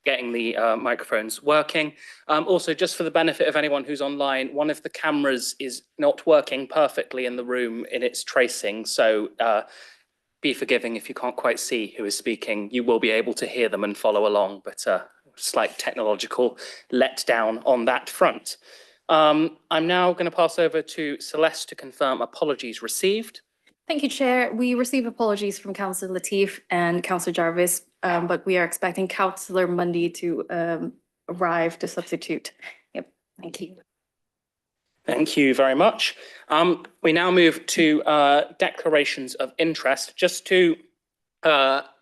getting the microphones working. Also, just for the benefit of anyone who's online, one of the cameras is not working perfectly in the room in its tracing. So be forgiving if you can't quite see who is speaking. You will be able to hear them and follow along, but slight technological letdown on that front. I'm now going to pass over to Celeste to confirm apologies received. Thank you, Chair. We received apologies from Councillor Latif and Councillor Jarvis, but we are expecting Councillor Mundy to arrive to substitute. Yep, thank you. Thank you very much. We now move to declarations of interest. Just to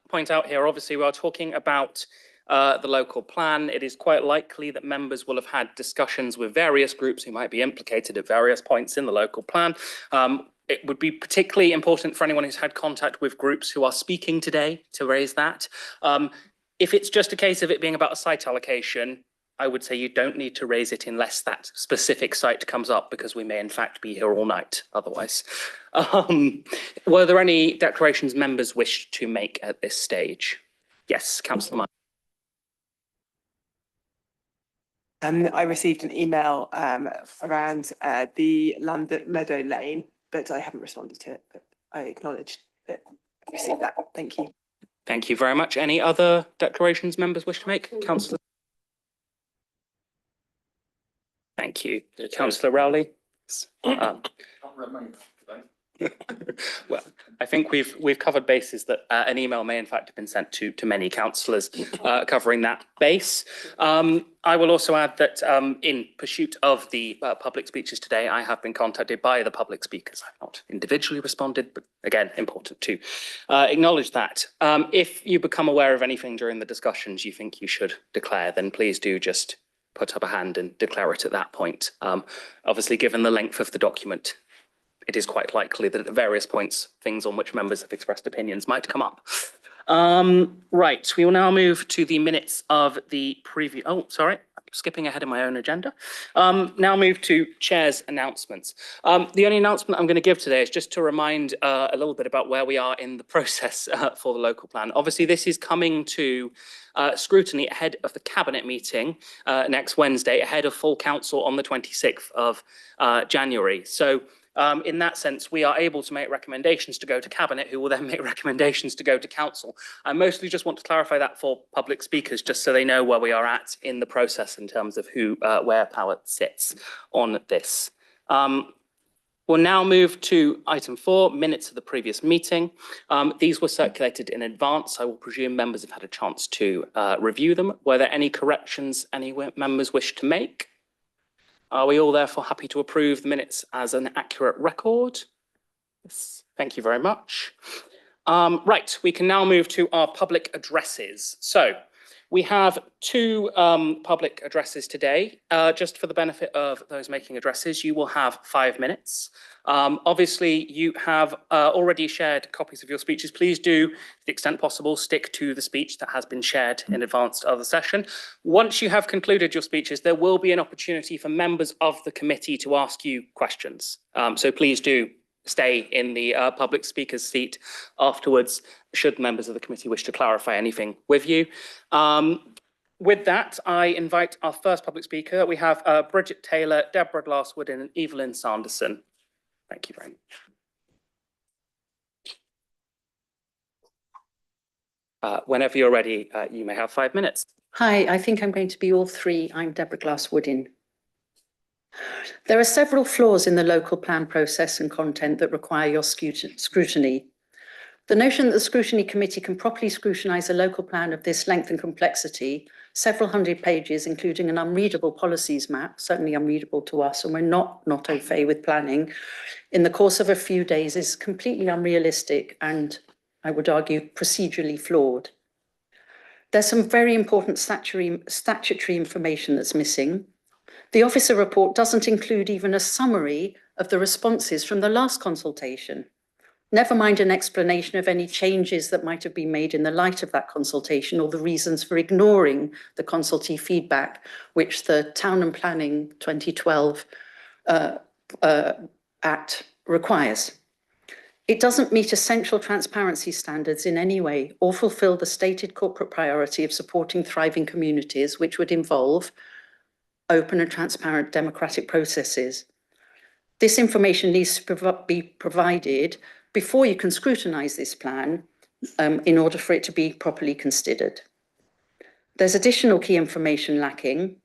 point out here, obviously we are talking about the local plan. It is quite likely that members will have had discussions with various groups who might be implicated at various points in the local plan. It would be particularly important for anyone who's had contact with groups who are speaking today to raise that. If it's just a case of it being about a site allocation, I would say you don't need to raise it unless that specific site comes up, because we may in fact be here all night otherwise. Were there any declarations members wish to make at this stage? Yes, Councillor Meyer. I received an email around the London Meadow Lane, but I haven't responded to it, but I acknowledged that I received that. Thank you. Thank you very much. Any other declarations members wish to make? Councillor. Thank you. Councillor Rowley. Well, I think we've covered bases that an email may in fact have been sent to many councillors covering that base. I will also add that in pursuit of the public speeches today, I have been contacted by the public speakers. I've not individually responded, but again, important to acknowledge that. If you become aware of anything during the discussions you think you should declare, then please do just put up a hand and declare it at that point. Obviously, given the length of the document, it is quite likely that at various points, things on which members have expressed opinions might come up. Right, we will now move to the minutes of the previous, oh, sorry, I'm skipping ahead of my own agenda. Now move to Chair's announcements. The only announcement I'm going to give today is just to remind a little bit about where we are in the process for the local plan. Obviously, this is coming to scrutiny ahead of the Cabinet meeting next Wednesday, ahead of full council on the 26th of January. So in that sense, we are able to make recommendations to go to Cabinet, who will then make recommendations to go to Council. I mostly just want to clarify that for public speakers, just so they know where we are at in the process in terms of who, where power sits on this. We'll now move to item 4, minutes of the previous meeting. These were circulated in advance. I will presume members have had a chance to review them. Were there any corrections any members wish to make? Are we all therefore happy to approve the minutes as an accurate record? Yes, thank you very much. Right, we can now move to our public addresses. So we have 2 public addresses today. Just for the benefit of those making addresses, you will have 5 minutes. Obviously, you have already shared copies of your speeches. Please do, to the extent possible, stick to the speech that has been shared in advance of the session. Once you have concluded your speeches, there will be an opportunity for members of the committee to ask you questions. So please do stay in the public speaker's seat afterwards, should members of the committee wish to clarify anything with you. With that, I invite our first public speaker. We have Bridget Taylor, Deborah Glasswood, and Evelyn Sanderson. Thank you very much. Whenever you're ready, you may have 5 minutes. Hi, I think I'm going to be all 3. I'm Deborah Glasswood. There are several flaws in the local plan process and content that require your scrutiny. The notion that the Scrutiny Committee can properly scrutinise a local plan of this length and complexity, several hundred pages, including an unreadable policies map, certainly unreadable to us, and we're not au fait with planning, in the course of a few days is completely unrealistic and, I would argue, procedurally flawed. There's some very important statutory information that's missing. The officer report doesn't include even a summary of the responses from the last consultation, never mind an explanation of any changes that might have been made in the light of that consultation or the reasons for ignoring the consultee feedback, which the Town and Planning 2012 Act requires. It doesn't meet essential transparency standards in any way or fulfill the stated corporate priority of supporting thriving communities, which would involve open and transparent democratic processes. This information needs to be provided before you can scrutinise this plan in order for it to be properly considered. There's additional key information lacking.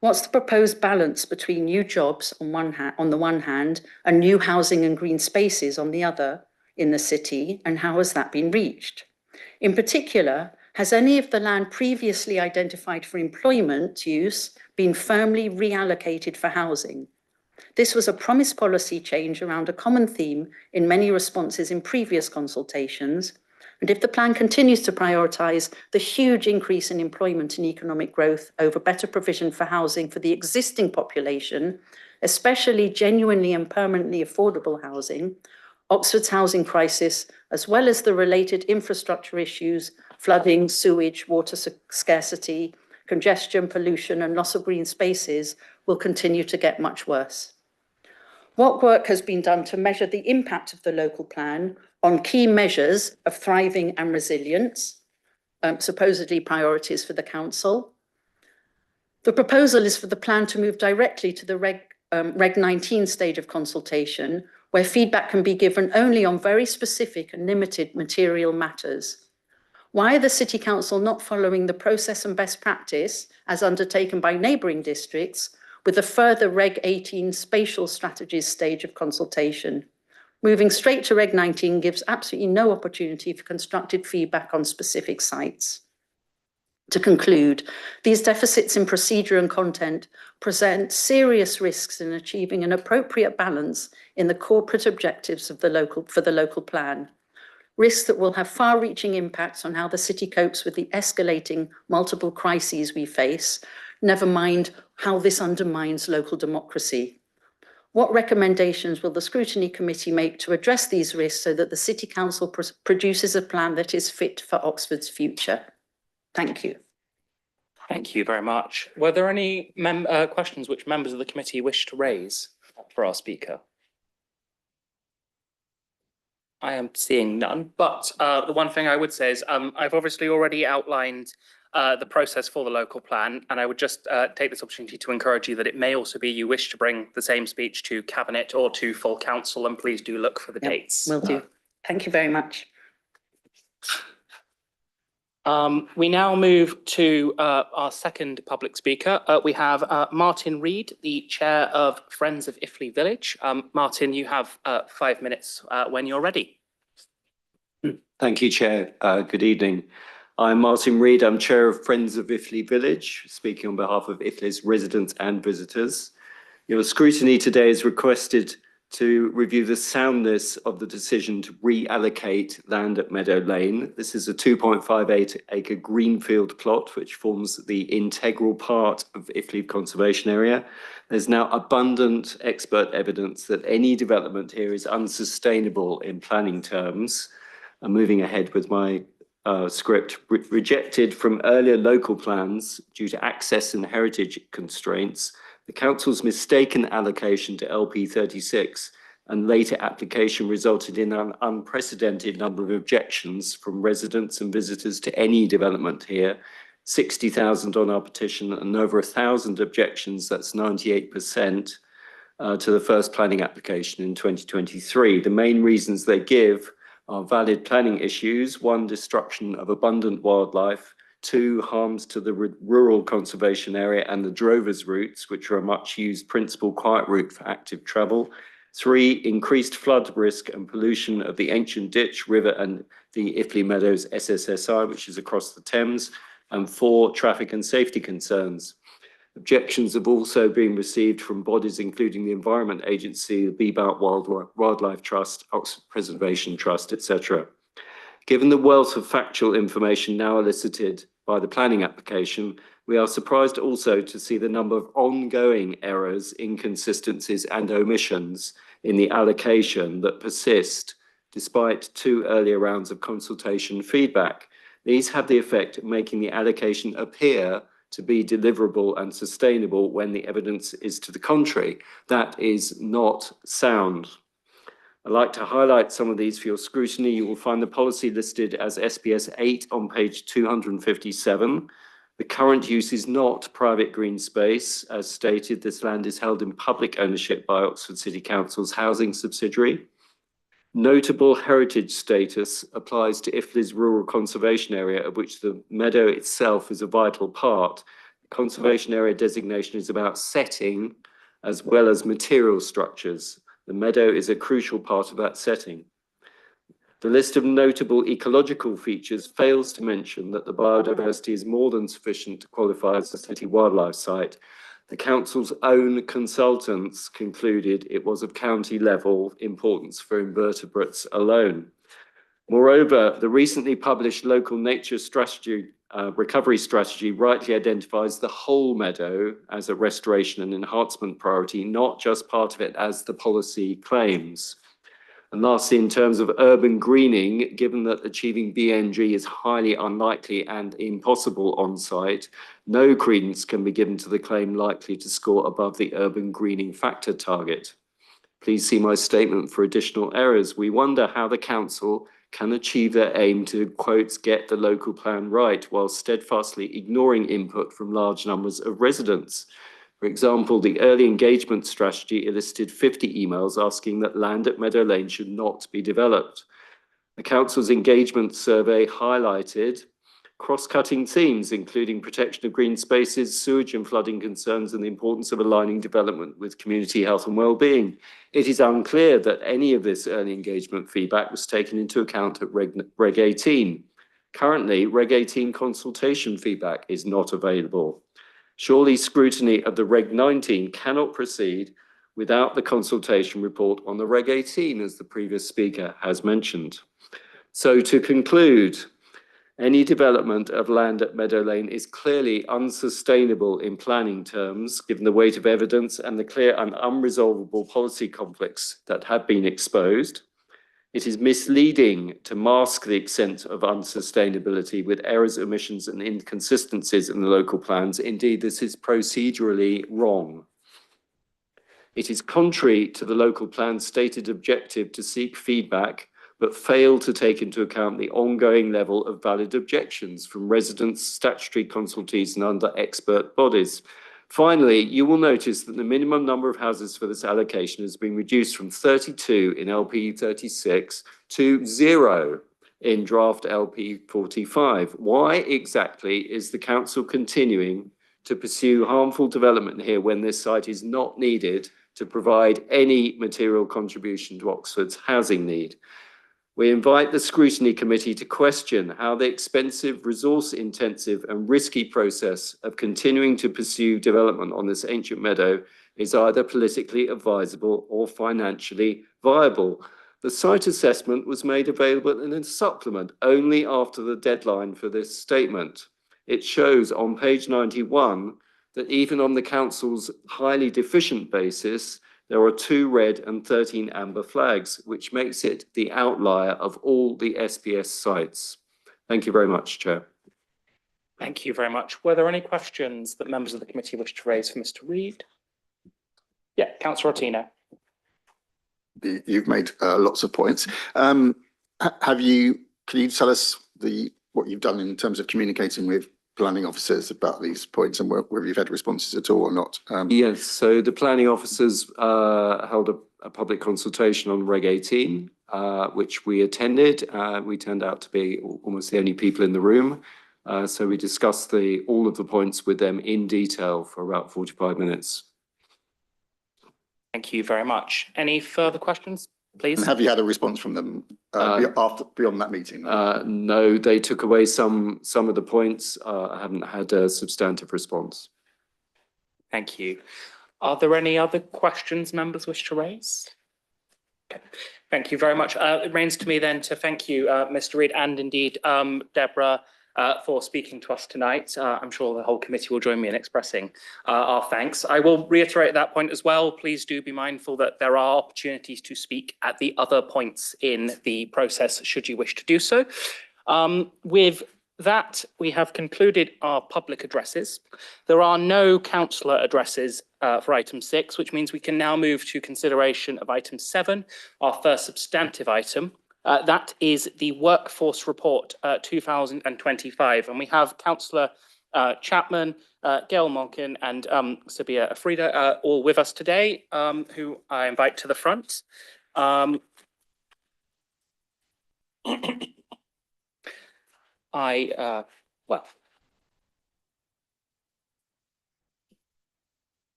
What's the proposed balance between new jobs on the one hand and new housing and green spaces on the other in the city, and how has that been reached? In particular, has any of the land previously identified for employment use been firmly reallocated for housing? This was a promised policy change around a common theme in many responses in previous consultations. And if the plan continues to prioritise the huge increase in employment and economic growth over better provision for housing for the existing population, especially genuinely and permanently affordable housing, Oxford's housing crisis, as well as the related infrastructure issues, flooding, sewage, water scarcity, congestion, pollution, and loss of green spaces, will continue to get much worse. What work has been done to measure the impact of the local plan on key measures of thriving and resilience, supposedly priorities for the council? The proposal is for the plan to move directly to the Reg 19 stage of consultation, where feedback can be given only on very specific and limited material matters. Why are the City Council not following the process and best practice as undertaken by neighbouring districts with a further Reg 18 spatial strategies stage of consultation? Moving straight to Reg 19 gives absolutely no opportunity for constructive feedback on specific sites. To conclude, these deficits in procedure and content present serious risks in achieving an appropriate balance in the corporate objectives of the local plan. Risks that will have far-reaching impacts on how the city copes with the escalating multiple crises we face, never mind how this undermines local democracy. What recommendations will the Scrutiny Committee make to address these risks so that the City Council produces a plan that is fit for Oxford's future? Thank you. Thank you very much. Were there any questions which members of the committee wish to raise for our speaker? I am seeing none, but the one thing I would say is I've obviously already outlined the process for the local plan, and I would just take this opportunity to encourage you that it may also be you wish to bring the same speech to Cabinet or to full council, and please do look for the dates. Will do. Thank you very much. We now move to our second public speaker. We have Martin Reid, the chair of Friends of Iffley Village. Martin, you have 5 minutes when you're ready. Thank you, Chair. Good evening. I'm Martin Reid. I'm chair of Friends of Iffley Village, speaking on behalf of Iffley's residents and visitors. Your scrutiny today is requested to review the soundness of the decision to reallocate land at Meadow Lane. This is a 2.58 acre greenfield plot, which forms the integral part of Iffley Conservation Area. There's now abundant expert evidence that any development here is unsustainable in planning terms. I'm moving ahead with my script. Rejected from earlier local plans due to access and heritage constraints, the council's mistaken allocation to LP 36 and later application resulted in an unprecedented number of objections from residents and visitors to any development here. 60,000 on our petition and over 1,000 objections, that's 98%, to the first planning application in 2023. The main reasons they give are valid planning issues: 1, destruction of abundant wildlife; 2, harms to the rural conservation area and the drovers routes, which are a much used principal quiet route for active travel; 3, increased flood risk and pollution of the ancient ditch, river and the Iffley Meadows SSSI, which is across the Thames; and 4, traffic and safety concerns. Objections have also been received from bodies including the Environment Agency, the Beebout Wildlife Trust, Oxford Preservation Trust, etc. Given the wealth of factual information now elicited by the planning application, we are surprised also to see the number of ongoing errors, inconsistencies and omissions in the allocation that persist despite 2 earlier rounds of consultation feedback. These have the effect of making the allocation appear to be deliverable and sustainable when the evidence is to the contrary. That is not sound. I'd like to highlight some of these for your scrutiny. You will find the policy listed as SPS 8 on page 257. The current use is not private green space. As stated, this land is held in public ownership by Oxford City Council's housing subsidiary. Notable heritage status applies to IFLI's rural conservation area, of which the meadow itself is a vital part. Conservation area designation is about setting as well as material structures. The meadow is a crucial part of that setting. The list of notable ecological features fails to mention that the biodiversity is more than sufficient to qualify as a city wildlife site. The council's own consultants concluded it was of county level importance for invertebrates alone. Moreover, the recently published local nature strategy, recovery strategy rightly identifies the whole meadow as a restoration and enhancement priority, not just part of it as the policy claims. And lastly, in terms of urban greening, given that achieving BNG is highly unlikely and impossible on site, no credence can be given to the claim likely to score above the urban greening factor target. Please see my statement for additional errors. We wonder how the council can achieve their aim to, quote, get the local plan right while steadfastly ignoring input from large numbers of residents. For example, the early engagement strategy elicited 50 emails asking that land at Meadow Lane should not be developed. The council's engagement survey highlighted cross-cutting themes, including protection of green spaces, sewage and flooding concerns, and the importance of aligning development with community health and well-being. It is unclear that any of this early engagement feedback was taken into account at Reg 18. Currently, Reg 18 consultation feedback is not available. Surely scrutiny of the Reg 19 cannot proceed without the consultation report on the Reg 18, as the previous speaker has mentioned. So to conclude, any development of land at Meadow Lane is clearly unsustainable in planning terms, given the weight of evidence and the clear and unresolvable policy conflicts that have been exposed. It is misleading to mask the extent of unsustainability with errors, omissions, and inconsistencies in the local plans. Indeed, this is procedurally wrong. It is contrary to the local plan's stated objective to seek feedback, but fail to take into account the ongoing level of valid objections from residents, statutory consultees, and other expert bodies. Finally, you will notice that the minimum number of houses for this allocation has been reduced from 32 in LP 36 to 0 in draft LP 45. Why exactly is the council continuing to pursue harmful development here when this site is not needed to provide any material contribution to Oxford's housing need? We invite the Scrutiny Committee to question how the expensive, resource-intensive and risky process of continuing to pursue development on this ancient meadow is either politically advisable or financially viable. The site assessment was made available in a supplement only after the deadline for this statement. It shows on page 91 that even on the council's highly deficient basis, there are 2 red and 13 amber flags, which makes it the outlier of all the SPS sites. Thank you very much, Chair. Thank you very much. Were there any questions that members of the committee wish to raise for Mr. Reid? Yeah, Councillor Otina. You've made lots of points. Can you tell us what you've done in terms of communicating with planning officers about these points and whether you've had responses at all or not? Yes, so the planning officers held a public consultation on Reg 18, which we attended. We turned out to be almost the only people in the room. So we discussed all of the points with them in detail for about 45 minutes. Thank you very much. Any further questions, please? And have you had a response from them beyond that meeting? No, they took away some of the points. I haven't had a substantive response. Thank you. Are there any other questions members wish to raise? Okay. Thank you very much. It remains to me then to thank you, Mr. Reid, and indeed Deborah, for speaking to us tonight. I'm sure the whole committee will join me in expressing our thanks. I will reiterate that point as well. Please do be mindful that there are opportunities to speak at the other points in the process, should you wish to do so. With that, we have concluded our public addresses. There are no councillor addresses for item 6, which means we can now move to consideration of item 7, our first substantive item. That is the Workforce Report 2025. And we have Councillor Chapman, Gail Monken and Sabia Afrida all with us today, who I invite to the front. Well,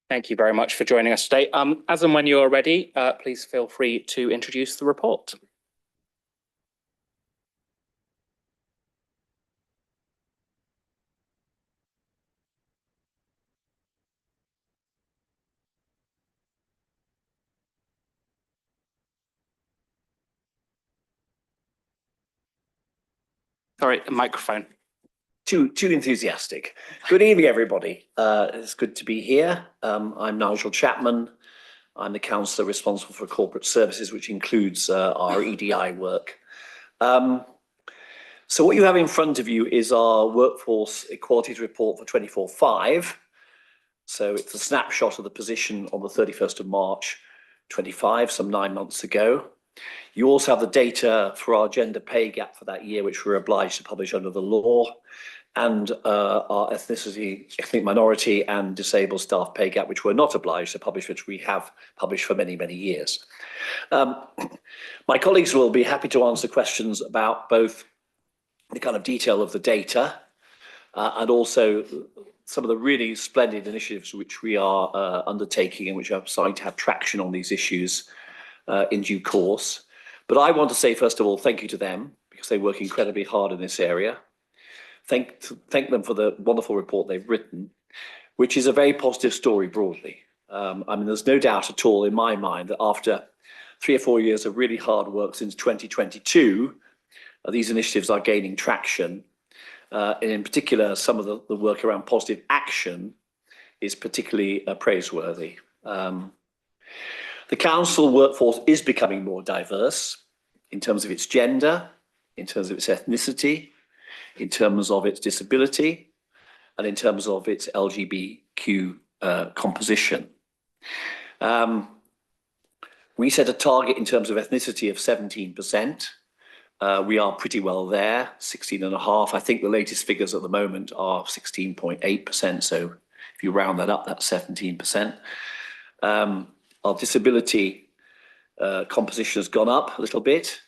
thank you very much for joining us today. As and when you're ready, please feel free to introduce the report. Sorry, microphone. Too enthusiastic. Good evening, everybody. It's good to be here. I'm Nigel Chapman. I'm the councillor responsible for corporate services, which includes our EDI work. So what you have in front of you is our workforce equalities report for 24/5. So it's a snapshot of the position on the 31st of March 25, some 9 months ago. You also have the data for our gender pay gap for that year, which we're obliged to publish under the law, and our ethnic minority and disabled staff pay gap, which we're not obliged to publish, which we have published for many, many years. My colleagues will be happy to answer questions about both the kind of detail of the data and also some of the really splendid initiatives which we are undertaking and which are starting to have traction on these issues in due course. But I want to say, first of all, thank you to them because they work incredibly hard in this area. Thank them for the wonderful report they've written, which is a very positive story broadly. I mean, there's no doubt at all in my mind that after 3 or 4 years of really hard work since 2022, these initiatives are gaining traction. And in particular, some of the work around positive action is particularly praiseworthy. The council workforce is becoming more diverse in terms of its gender, in terms of its ethnicity, in terms of its disability, and in terms of its LGBTQ composition. We set a target in terms of ethnicity of 17%. We are pretty well there, 16.5. I think the latest figures at the moment are 16.8%. So if you round that up, that's 17%. Our disability composition has gone up a little bit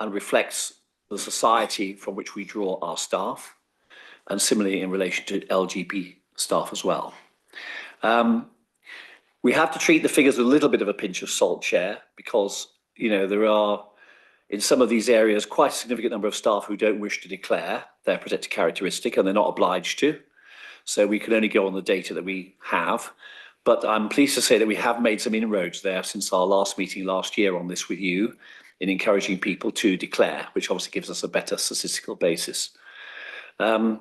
and reflects the society from which we draw our staff, and similarly in relation to LGBT staff as well. We have to treat the figures with a little bit of a pinch of salt, Chair, because there are in some of these areas quite a significant number of staff who don't wish to declare their protected characteristic, and they're not obliged to. So we can only go on the data that we have. But I'm pleased to say that we have made some inroads there since our last meeting last year on this with you, in encouraging people to declare, which obviously gives us a better statistical basis. For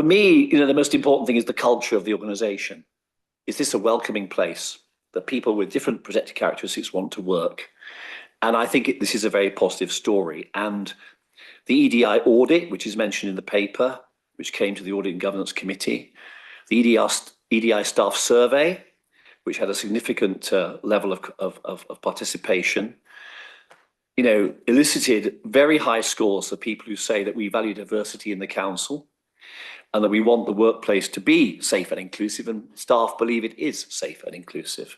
me, the most important thing is the culture of the organisation. Is this a welcoming place that people with different protected characteristics want to work? And I think this is a very positive story. And the EDI audit, which is mentioned in the paper, which came to the Audit and Governance Committee, the EDI staff survey, which had a significant level of participation, elicited very high scores for people who say that we value diversity in the council and that we want the workplace to be safe and inclusive, and staff believe it is safe and inclusive.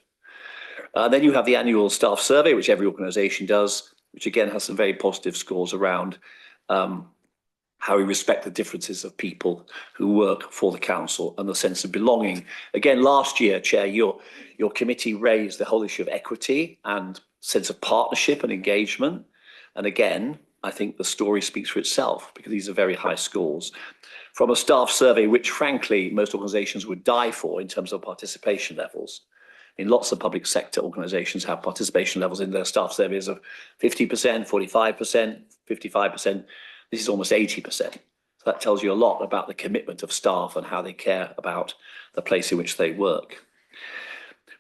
Then you have the annual staff survey, which every organisation does, which again has some very positive scores around how we respect the differences of people who work for the council and the sense of belonging. Again, last year, Chair, your committee raised the whole issue of equity and sense of partnership and engagement. And again, I think the story speaks for itself because these are very high scores. From a staff survey, which frankly, most organisations would die for in terms of participation levels. In lots of public sector organisations have participation levels in their staff surveys of 50%, 45%, 55%. This is almost 80%. So that tells you a lot about the commitment of staff and how they care about the place in which they work.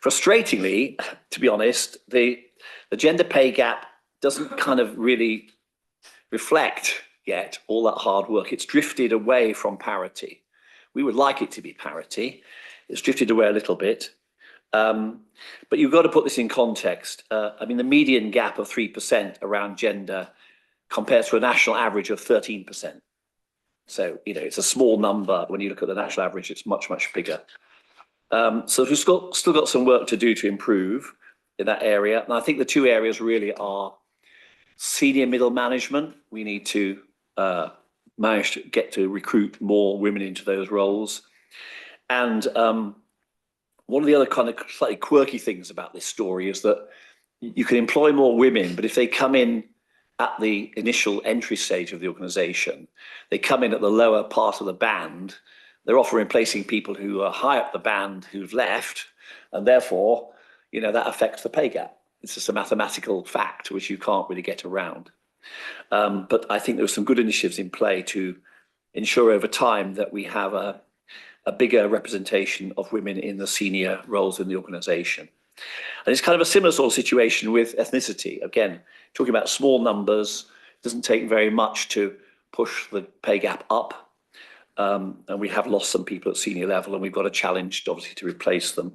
Frustratingly, to be honest, the gender pay gap doesn't kind of really reflect yet all that hard work. It's drifted away from parity. We would like it to be parity. It's drifted away a little bit. But you've got to put this in context. I mean, the median gap of 3% around gender compares to a national average of 13%. So, you know, it's a small number. When you look at the national average, it's much, much bigger. So we've still got some work to do to improve in that area. And I think the two areas really are senior middle management. We need to manage to get to recruit more women into those roles. And one of the other kind of slightly quirky things about this story is that you can employ more women, but if they come in at the initial entry stage of the organisation, they come in at the lower part of the band, they're often replacing people who are high up the band who've left, and therefore, you know, that affects the pay gap. It's just a mathematical fact which you can't really get around. But I think there are some good initiatives in play to ensure over time that we have a bigger representation of women in the senior roles in the organisation. And it's kind of a similar sort of situation with ethnicity. Again, talking about small numbers, it doesn't take very much to push the pay gap up. And we have lost some people at senior level, and we've got a challenge, obviously, to replace them.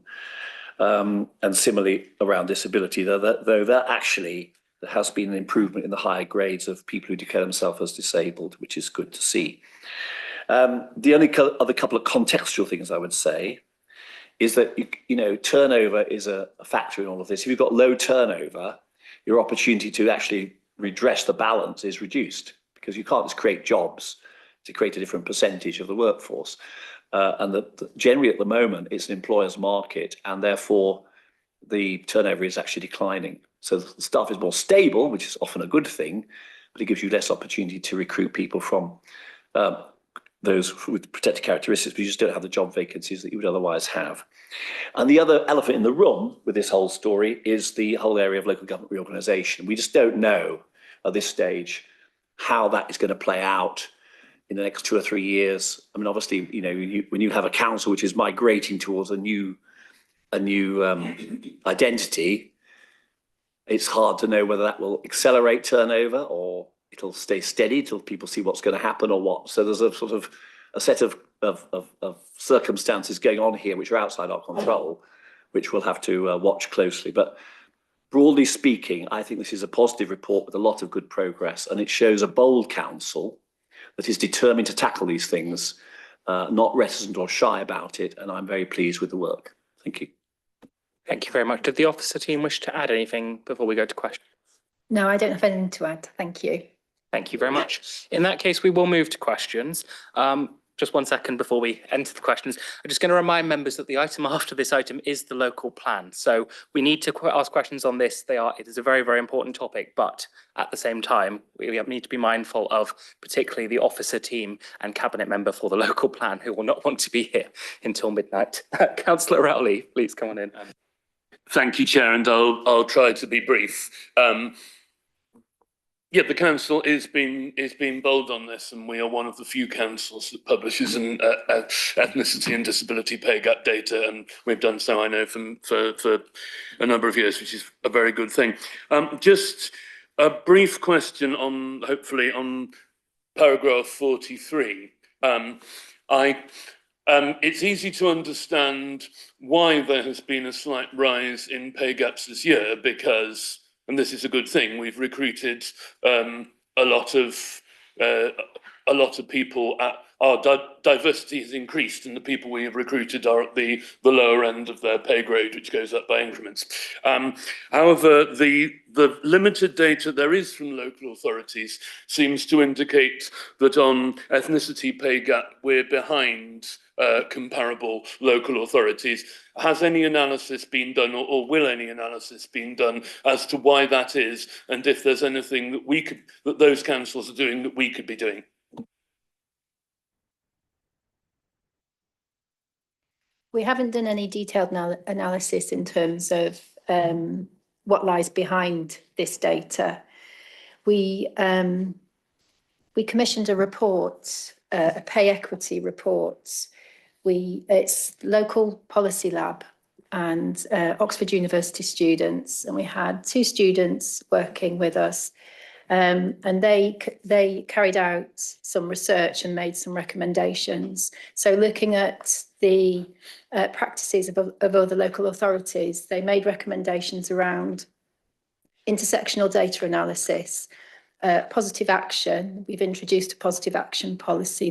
And similarly around disability, though that actually there has been an improvement in the higher grades of people who declare themselves as disabled, which is good to see. The only other couple of contextual things I would say is that, you know, turnover is a factor in all of this. If you've got low turnover, your opportunity to actually redress the balance is reduced, because you can't just create jobs to create a different percentage of the workforce. And generally at the moment, it's an employer's market, and therefore the turnover is actually declining. So the staff is more stable, which is often a good thing, but it gives you less opportunity to recruit people from those with protected characteristics, but you just don't have the job vacancies that you would otherwise have. And the other elephant in the room with this whole story is the whole area of local government reorganisation. We just don't know at this stage how that is going to play out in the next 2 or 3 years. I mean, obviously, you know, when you have a council which is migrating towards a new identity, it's hard to know whether that will accelerate turnover or it'll stay steady till people see what's going to happen or what. So there's a sort of a set of circumstances going on here which are outside our control, which we'll have to watch closely. But broadly speaking, I think this is a positive report with a lot of good progress, and it shows a bold council that is determined to tackle these things, not reticent or shy about it, and I'm very pleased with the work. Thank you. Thank you very much. Did the officer team wish to add anything before we go to questions? No, I don't have anything to add. Thank you. Thank you very much. In that case, we will move to questions. Just 1 second before we enter the questions. I'm just going to remind members that the item after this item is the local plan. So we need to ask questions on this. It is a very, very important topic, but at the same time, we need to be mindful of particularly the officer team and cabinet member for the local plan who will not want to be here until midnight. Councillor Rowley, please come on in. Thank you, Chair, and I'll try to be brief. Yeah, the council is being bold on this, and we are one of the few councils that publishes an ethnicity and disability pay gap data, and we've done so, I know, for a number of years, which is a very good thing. Just a brief question on, hopefully, on paragraph 43. It's easy to understand why there has been a slight rise in pay gaps this year, because, and this is a good thing, we've recruited a lot of people. Our diversity has increased, and the people we have recruited are at the lower end of their pay grade, which goes up by increments. However, the limited data there is from local authorities seems to indicate that on ethnicity pay gap, we're behind comparable local authorities. Has any analysis been done, or will any analysis be done as to why that is, and if there's anything that those councils are doing that we could be doing? We haven't done any detailed analysis in terms of what lies behind this data. We commissioned a report, a pay equity report. It's local policy lab and Oxford University students, and we had 2 students working with us, and they carried out some research and made some recommendations. So looking at the practices of other local authorities, they made recommendations around intersectional data analysis, positive action. We've introduced a positive action policy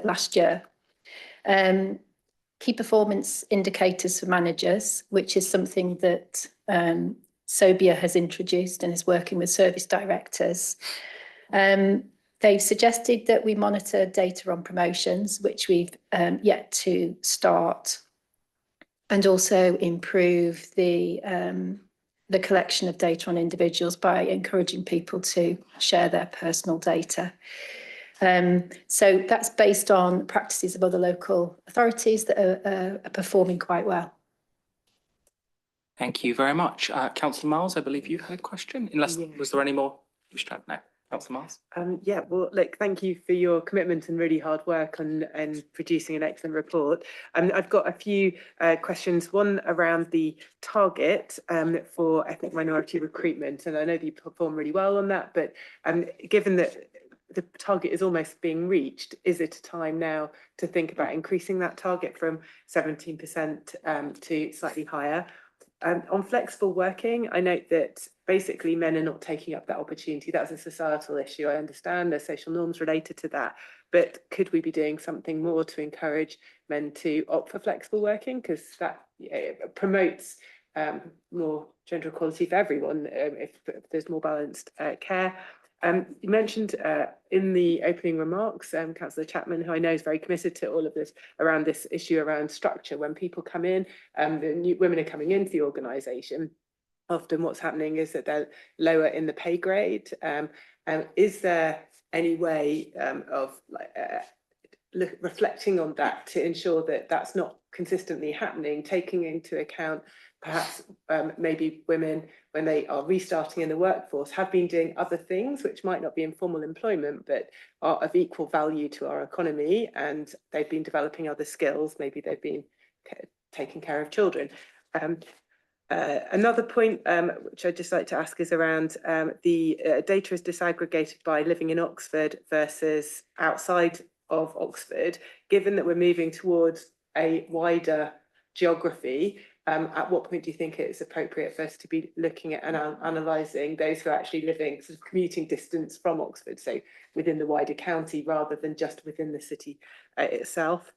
last year. Key performance indicators for managers, which is something that SOBIA has introduced and is working with service directors. They've suggested that we monitor data on promotions, which we've yet to start, and also improve the collection of data on individuals by encouraging people to share their personal data. So that's based on practices of other local authorities that are performing quite well. Thank you very much. Councillor Miles, I believe you had a question, unless, Yeah. was there any more? No, Councillor Miles. Yeah, well, look, thank you for your commitment and really hard work on producing an excellent report. I've got a few questions, one around the target for ethnic minority recruitment, and I know that you perform really well on that, but given that the target is almost being reached, is it a time now to think about increasing that target from 17% to slightly higher? On flexible working, I note that basically men are not taking up that opportunity. That's a societal issue. I understand there's social norms related to that, but could we be doing something more to encourage men to opt for flexible working? Because that promotes more gender equality for everyone if there's more balanced care. You mentioned in the opening remarks, Councillor Chapman, who I know is very committed to all of this, around this issue around structure. When people come in, the new women are coming into the organisation, often what's happening is that they're lower in the pay grade. Is there any way of reflecting on that to ensure that that's not consistently happening, taking into account perhaps maybe women, when they are restarting in the workforce, have been doing other things which might not be in formal employment but are of equal value to our economy, and they've been developing other skills, maybe they've been taking care of children. Another point which I'd just like to ask is around the data is disaggregated by living in Oxford versus outside of Oxford. Given that we're moving towards a wider geography, at what point do you think it's appropriate for us to be looking at and analysing those who are actually living sort of commuting distance from Oxford, so within the wider county rather than just within the city itself?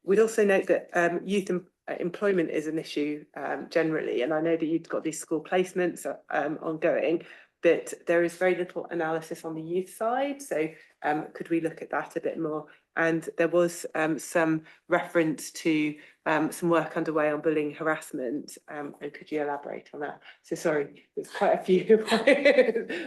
We'd also note that youth employment is an issue generally, and I know that you've got these school placements ongoing, but there is very little analysis on the youth side. So could we look at that a bit more? And there was some reference to some work underway on bullying harassment. And could you elaborate on that? So sorry, there's quite a few,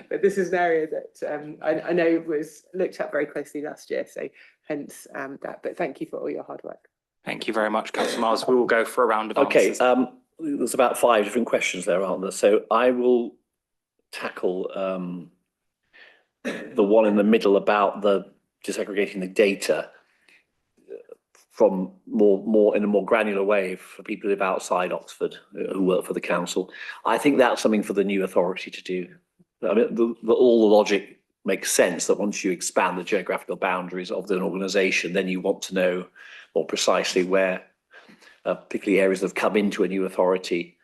but this is an area that I know was looked at very closely last year. So hence that, but thank you for all your hard work. Thank you very much, Councillor Miles. We will go for a round of Okay, answers. there's about 5 different questions there, aren't there? So I will tackle the one in the middle about the disaggregating the data from more in a more granular way for people who live outside Oxford who work for the council. I think that's something for the new authority to do. I mean, all the logic makes sense that once you expand the geographical boundaries of an organisation, then you want to know more precisely where, particularly areas that have come into a new authority,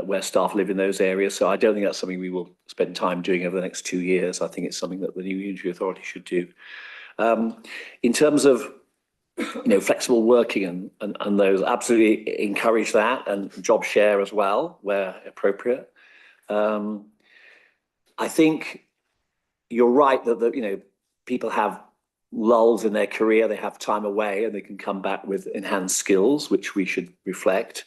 where staff live in those areas. So I don't think that's something we will spend time doing over the next 2 years. I think it's something that the new unitary authority should do. In terms of flexible working and those, absolutely encourage that, and job share as well where appropriate. I think you're right that people have lulls in their career, they have time away, and they can come back with enhanced skills, which we should reflect.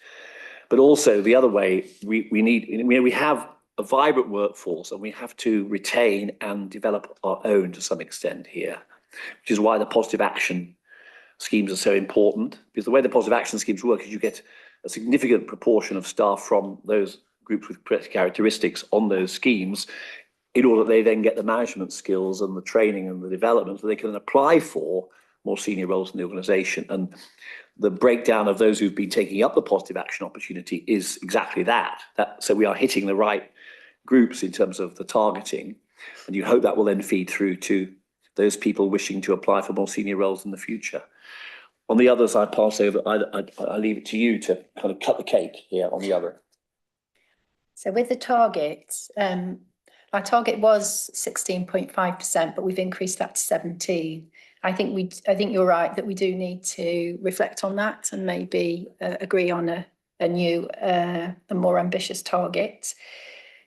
But also the other way, we have a vibrant workforce, and we have to retain and develop our own to some extent here, which is why the positive action schemes are so important. Because the way the positive action schemes work is you get a significant proportion of staff from those groups with characteristics on those schemes, in order that they then get the management skills and the training and the development that they can apply for more senior roles in the organisation. And the breakdown of those who've been taking up the positive action opportunity is exactly that. So we are hitting the right groups in terms of the targeting, and you hope that will then feed through to those people wishing to apply for more senior roles in the future. On the others, I pass over. I leave it to you to kind of cut the cake here on the other. So with the target, our target was 16.5%, but we've increased that to 17%. I think you're right that we do need to reflect on that and maybe agree on a new, a more ambitious target.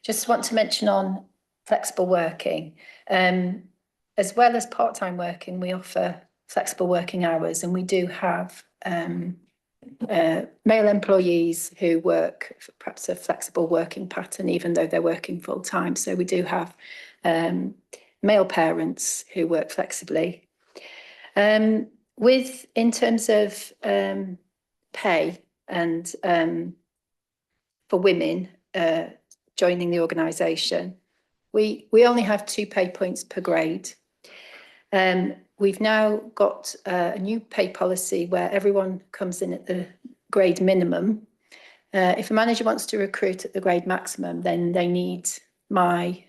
Just want to mention on flexible working, as well as part-time working, we offer flexible working hours, and we do have male employees who work perhaps a flexible working pattern, even though they're working full time. So we do have male parents who work flexibly. In terms of pay and for women joining the organisation, we only have 2 pay points per grade. We've now got a new pay policy where everyone comes in at the grade minimum. If a manager wants to recruit at the grade maximum, then they need my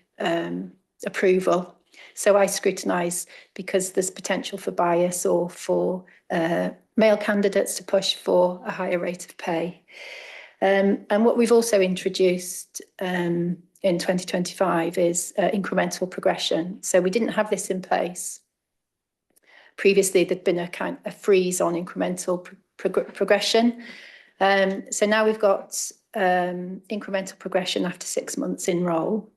approval. So I scrutinise because there's potential for bias or for male candidates to push for a higher rate of pay. And what we've also introduced in 2025 is incremental progression. So we didn't have this in place. Previously, there'd been a freeze on incremental progression. So now we've got incremental progression after 6 months in role,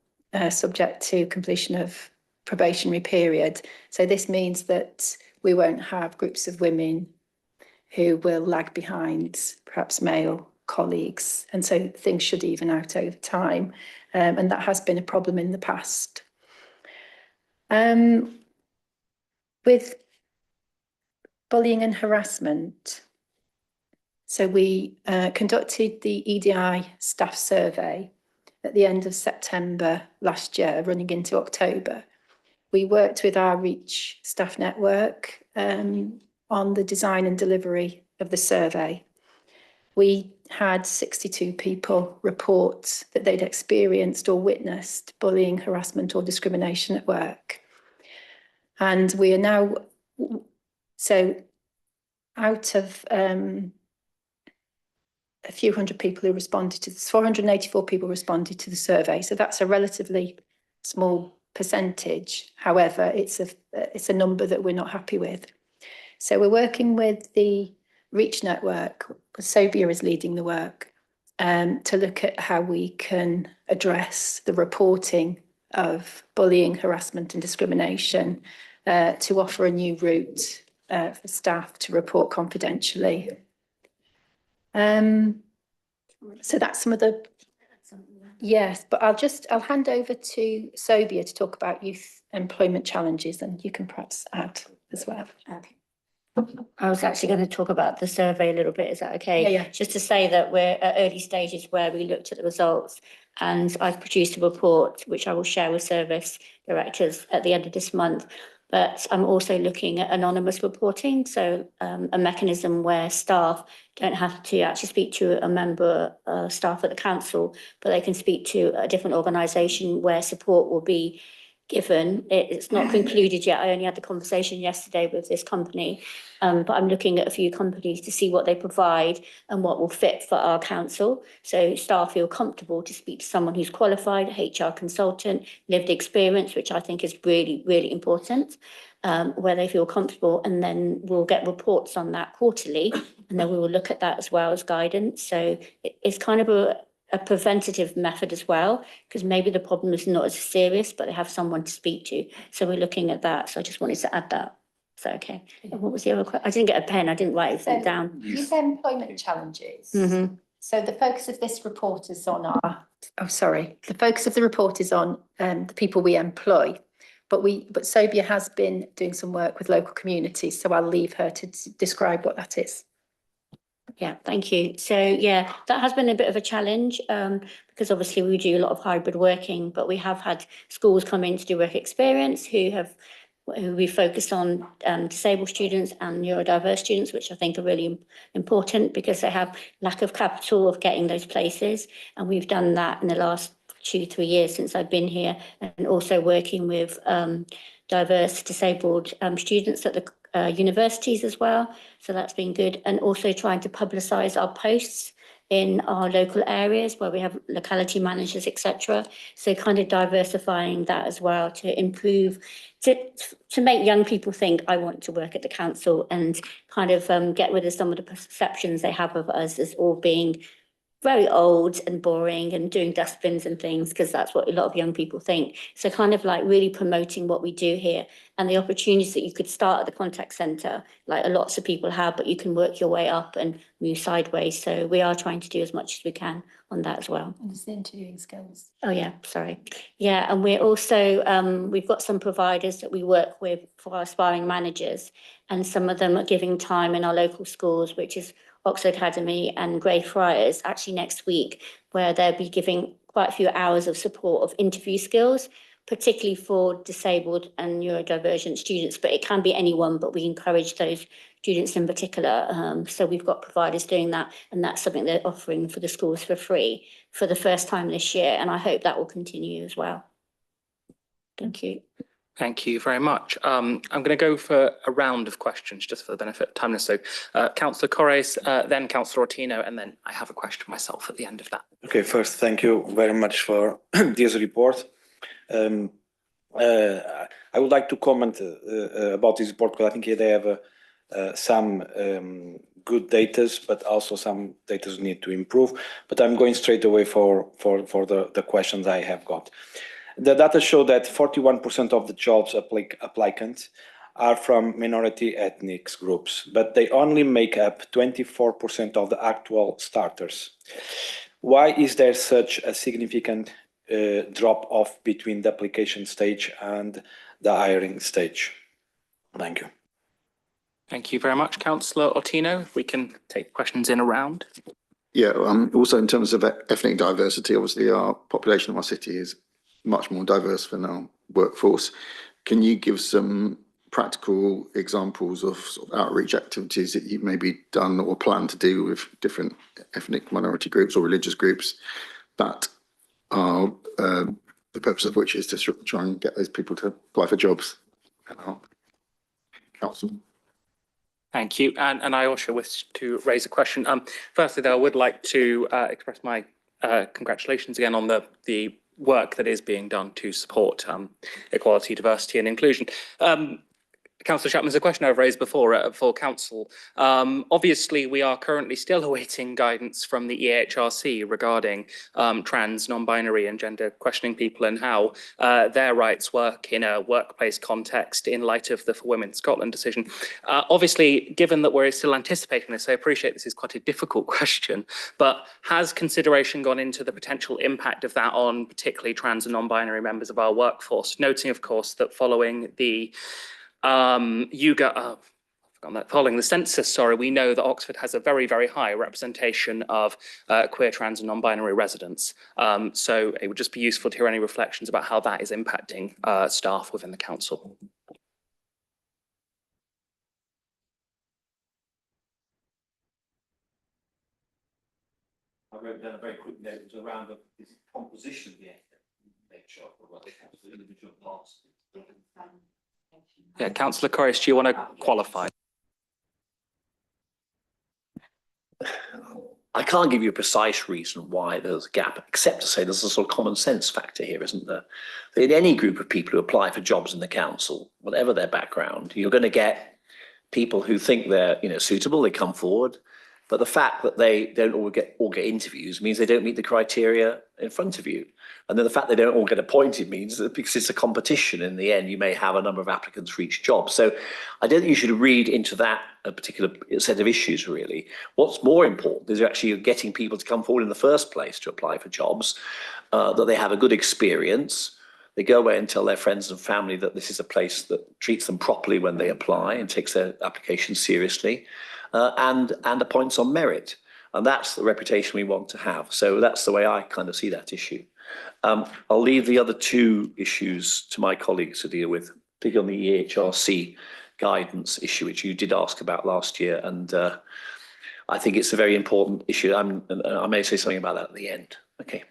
subject to completion of probationary period. So this means that we won't have groups of women who will lag behind perhaps male colleagues. And so things should even out over time. And that has been a problem in the past. With bullying and harassment, so we conducted the EDI staff survey at the end of September last year, running into October. We worked with our Reach staff network on the design and delivery of the survey. We had 62 people report that they'd experienced or witnessed bullying, harassment or discrimination at work. And we are now, so out of a few hundred people who responded to this, 484 people responded to the survey. So that's a relatively small percentage. However, it's a number that we're not happy with. So we're working with the Reach network. Sobia is leading the work to look at how we can address the reporting of bullying, harassment and discrimination, to offer a new route for staff to report confidentially. So that's some of the, yes, but I'll hand over to Sobia to talk about youth employment challenges, and you can perhaps add as well. Okay. I was actually going to talk about the survey a little bit. Is that okay? Yeah. Just to say that we're at early stages where we looked at the results, and I've produced a report which I will share with service directors at the end of this month. But I'm also looking at anonymous reporting, so a mechanism where staff don't have to actually speak to a member of staff at the council, but they can speak to a different organisation where support will be given. It's not concluded yet. I only had the conversation yesterday with this company, but I'm looking at a few companies to see what they provide and what will fit for our council. So staff feel comfortable to speak to someone who's qualified, HR consultant, lived experience, which I think is really, really important, where they feel comfortable, and then we'll get reports on that quarterly, and then we will look at that as well as guidance. So it's kind of a preventative method as well, because maybe the problem is not as serious, but they have someone to speak to. So we're looking at that. So I just wanted to add that. So, okay. And what was the other question? I didn't get a pen. I didn't write it down. Youth employment challenges. Mm-hmm. So the focus of this report is on the focus of the report is on the people we employ, but Sobia has been doing some work with local communities. So I'll leave her to describe what that is. Yeah, thank you. So yeah, that has been a bit of a challenge because obviously we do a lot of hybrid working, but we have had schools come in to do work experience who have who we focused on disabled students and neurodiverse students, which I think are really important because they have lack of capital of getting those places. And we've done that in the last 2-3 years since I've been here, and also working with diverse disabled students at the universities as well. So that's been good. And also trying to publicise our posts in our local areas where we have locality managers, etc. So kind of diversifying that as well to improve, to make young people think, I want to work at the council, and kind of get rid of some of the perceptions they have of us as all being very old and boring and doing dustbins and things, because that's what a lot of young people think. So kind of like really promoting what we do here and the opportunities that you could start at the contact centre, like lots of people have, but you can work your way up and move sideways. So we are trying to do as much as we can on that as well. And it's the interviewing skills. Oh yeah, sorry. Yeah, and we're also, we've got some providers that we work with for our aspiring managers, and some of them are giving time in our local schools, which is Oxford Academy and Greyfriars, actually next week, where they'll be giving quite a few hours of support of interview skills, particularly for disabled and neurodivergent students, but it can be anyone, but we encourage those students in particular. So we've got providers doing that, and that's something they're offering for the schools for free for the first time this year, and I hope that will continue as well. Thank you. Thank you very much. I'm going to go for a round of questions just for the benefit of time. So Councillor Corres, then Councillor Ortino, and then I have a question myself at the end of that. Okay, first, thank you very much for this report. I would like to comment about this report because I think they have some good data, but also some data need to improve. But I'm going straight away for the questions I have got. The data show that 41% of the jobs applicants are from minority ethnic groups, but they only make up 24% of the actual starters. Why is there such a significant drop off between the application stage and the hiring stage? Thank you. Thank you very much, Councillor Ortino. If we can take questions in a round. Yeah, also in terms of ethnic diversity, obviously our population of our city is much more diverse than our workforce. Can you give some practical examples of, sort of outreach activities that you've maybe done or plan to do with different ethnic minority groups or religious groups that are the purpose of which is to try and get those people to apply for jobs at our council? Thank you. And I also wish to raise a question. Firstly, though, I would like to express my congratulations again on the work that is being done to support equality, diversity and inclusion. Councillor Chapman, there's a question I've raised before for Council. Obviously, we are currently still awaiting guidance from the EHRC regarding trans, non-binary and gender questioning people and how their rights work in a workplace context in light of the For Women Scotland decision. Obviously, given that we're still anticipating this, I appreciate this is quite a difficult question, but has consideration gone into the potential impact of that on particularly trans and non-binary members of our workforce? Noting, of course, that following the following the census, we know that Oxford has a very, very high representation of queer, trans and non-binary residents. So it would just be useful to hear any reflections about how that is impacting staff within the council. I wrote down a very quick note around the composition of the nature of the individual parts. Yeah, Councillor Corres, do you want to qualify? I can't give you a precise reason why there's a gap, except to say there's a sort of common sense factor here, isn't there? That in any group of people who apply for jobs in the council, whatever their background, you're going to get people who think they're suitable, they come forward, but the fact that they don't all get interviews means they don't meet the criteria in front of you. And then the fact they don't all get appointed means that because it's a competition, in the end, you may have a number of applicants for each job. So I don't think you should read into that a particular set of issues, really. What's more important is actually getting people to come forward in the first place to apply for jobs, that they have a good experience. They go away and tell their friends and family that this is a place that treats them properly when they apply and takes their application seriously, and appoints on merit. And that's the reputation we want to have. So that's the way I kind of see that issue. I'll leave the other two issues to my colleagues to deal with. particularly on the EHRC guidance issue, which you did ask about last year. And I think it's a very important issue. I may say something about that at the end. Okay.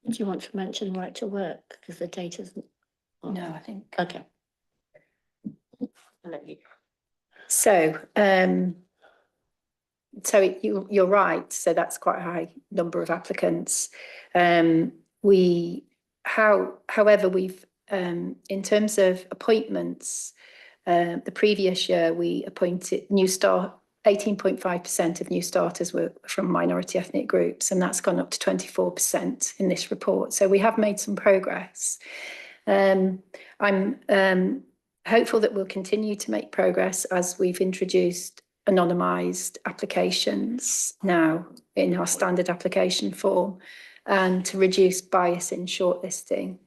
Do you want to mention right to work? Because the data's. No, I think. Okay. I'll let you. So, you're right. So that's quite a high number of applicants. However, we've, in terms of appointments, the previous year we appointed 18.5% of new starters were from minority ethnic groups, and that's gone up to 24% in this report. So we have made some progress. I'm hopeful that we'll continue to make progress as we've introduced anonymised applications now in our standard application form, and to reduce bias in shortlisting.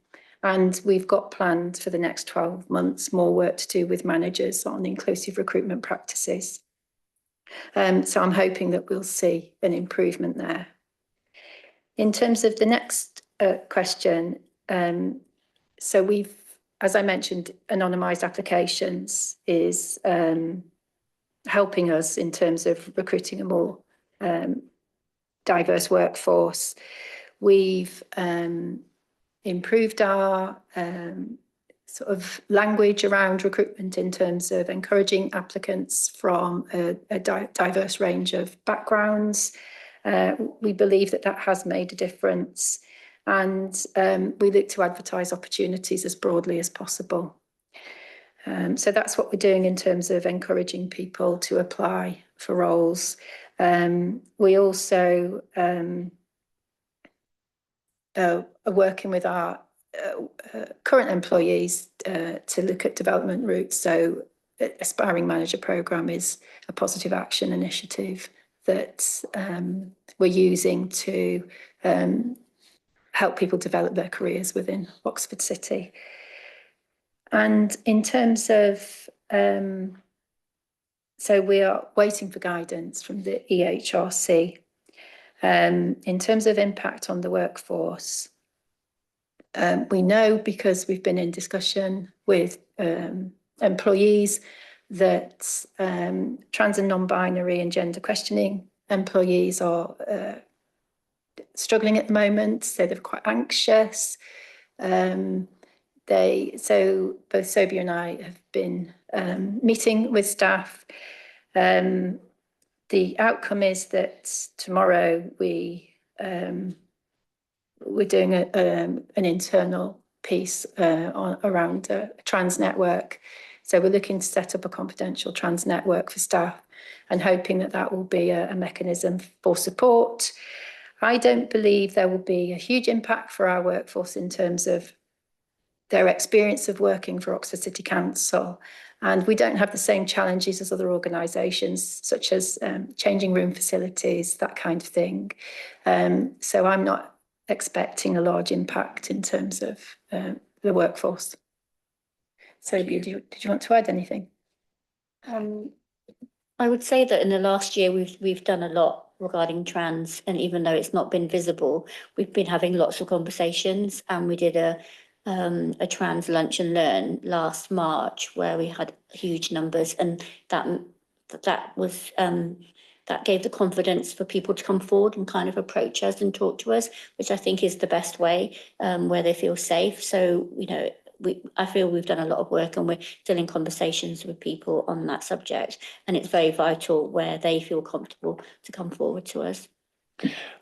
And we've got planned for the next 12 months more work to do with managers on inclusive recruitment practices. So I'm hoping that we'll see an improvement there. In terms of the next question, so we've, as I mentioned, anonymised applications is helping us in terms of recruiting a more diverse workforce. We've improved our sort of language around recruitment in terms of encouraging applicants from a diverse range of backgrounds. We believe that has made a difference, and we look to advertise opportunities as broadly as possible. So that's what we're doing in terms of encouraging people to apply for roles. We also are working with our current employees to look at development routes. So Aspiring Manager Programme is a positive action initiative that we're using to help people develop their careers within Oxford City. And in terms of, so we are waiting for guidance from the EHRC. In terms of impact on the workforce, we know, because we've been in discussion with employees, that trans and non-binary and gender questioning employees are struggling at the moment, so they're quite anxious. So both Sobia and I have been meeting with staff. The outcome is that tomorrow we're doing an internal piece around a trans network. So we're looking to set up a confidential trans network for staff and hoping that will be a mechanism for support. I don't believe there will be a huge impact for our workforce in terms of their experience of working for Oxford City Council. And we don't have the same challenges as other organisations, such as changing room facilities, that kind of thing. So I'm not expecting a large impact in terms of the workforce. Sobia, did you want to add anything? I would say that in the last year we've done a lot regarding trans, and even though it's not been visible, we've been having lots of conversations, and we did a trans lunch and learn last March where we had huge numbers, and that was that gave the confidence for people to come forward and kind of approach us and talk to us, which I think is the best way, where they feel safe. So, you know, I feel we've done a lot of work, and we're still in conversations with people on that subject, and it's very vital where they feel comfortable to come forward to us.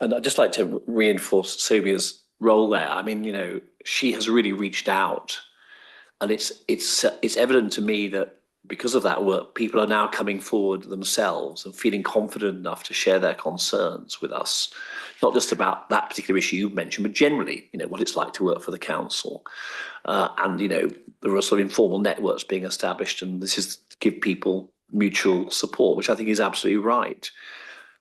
And I'd just like to reinforce Sobia's role there. I mean, you know, she has really reached out, and it's evident to me that because of that work, people are now coming forward themselves and feeling confident enough to share their concerns with us, not just about that particular issue you mentioned, but generally, you know, what it's like to work for the council. And, you know, there are sort of informal networks being established, and this is to give people mutual support, which I think is absolutely right.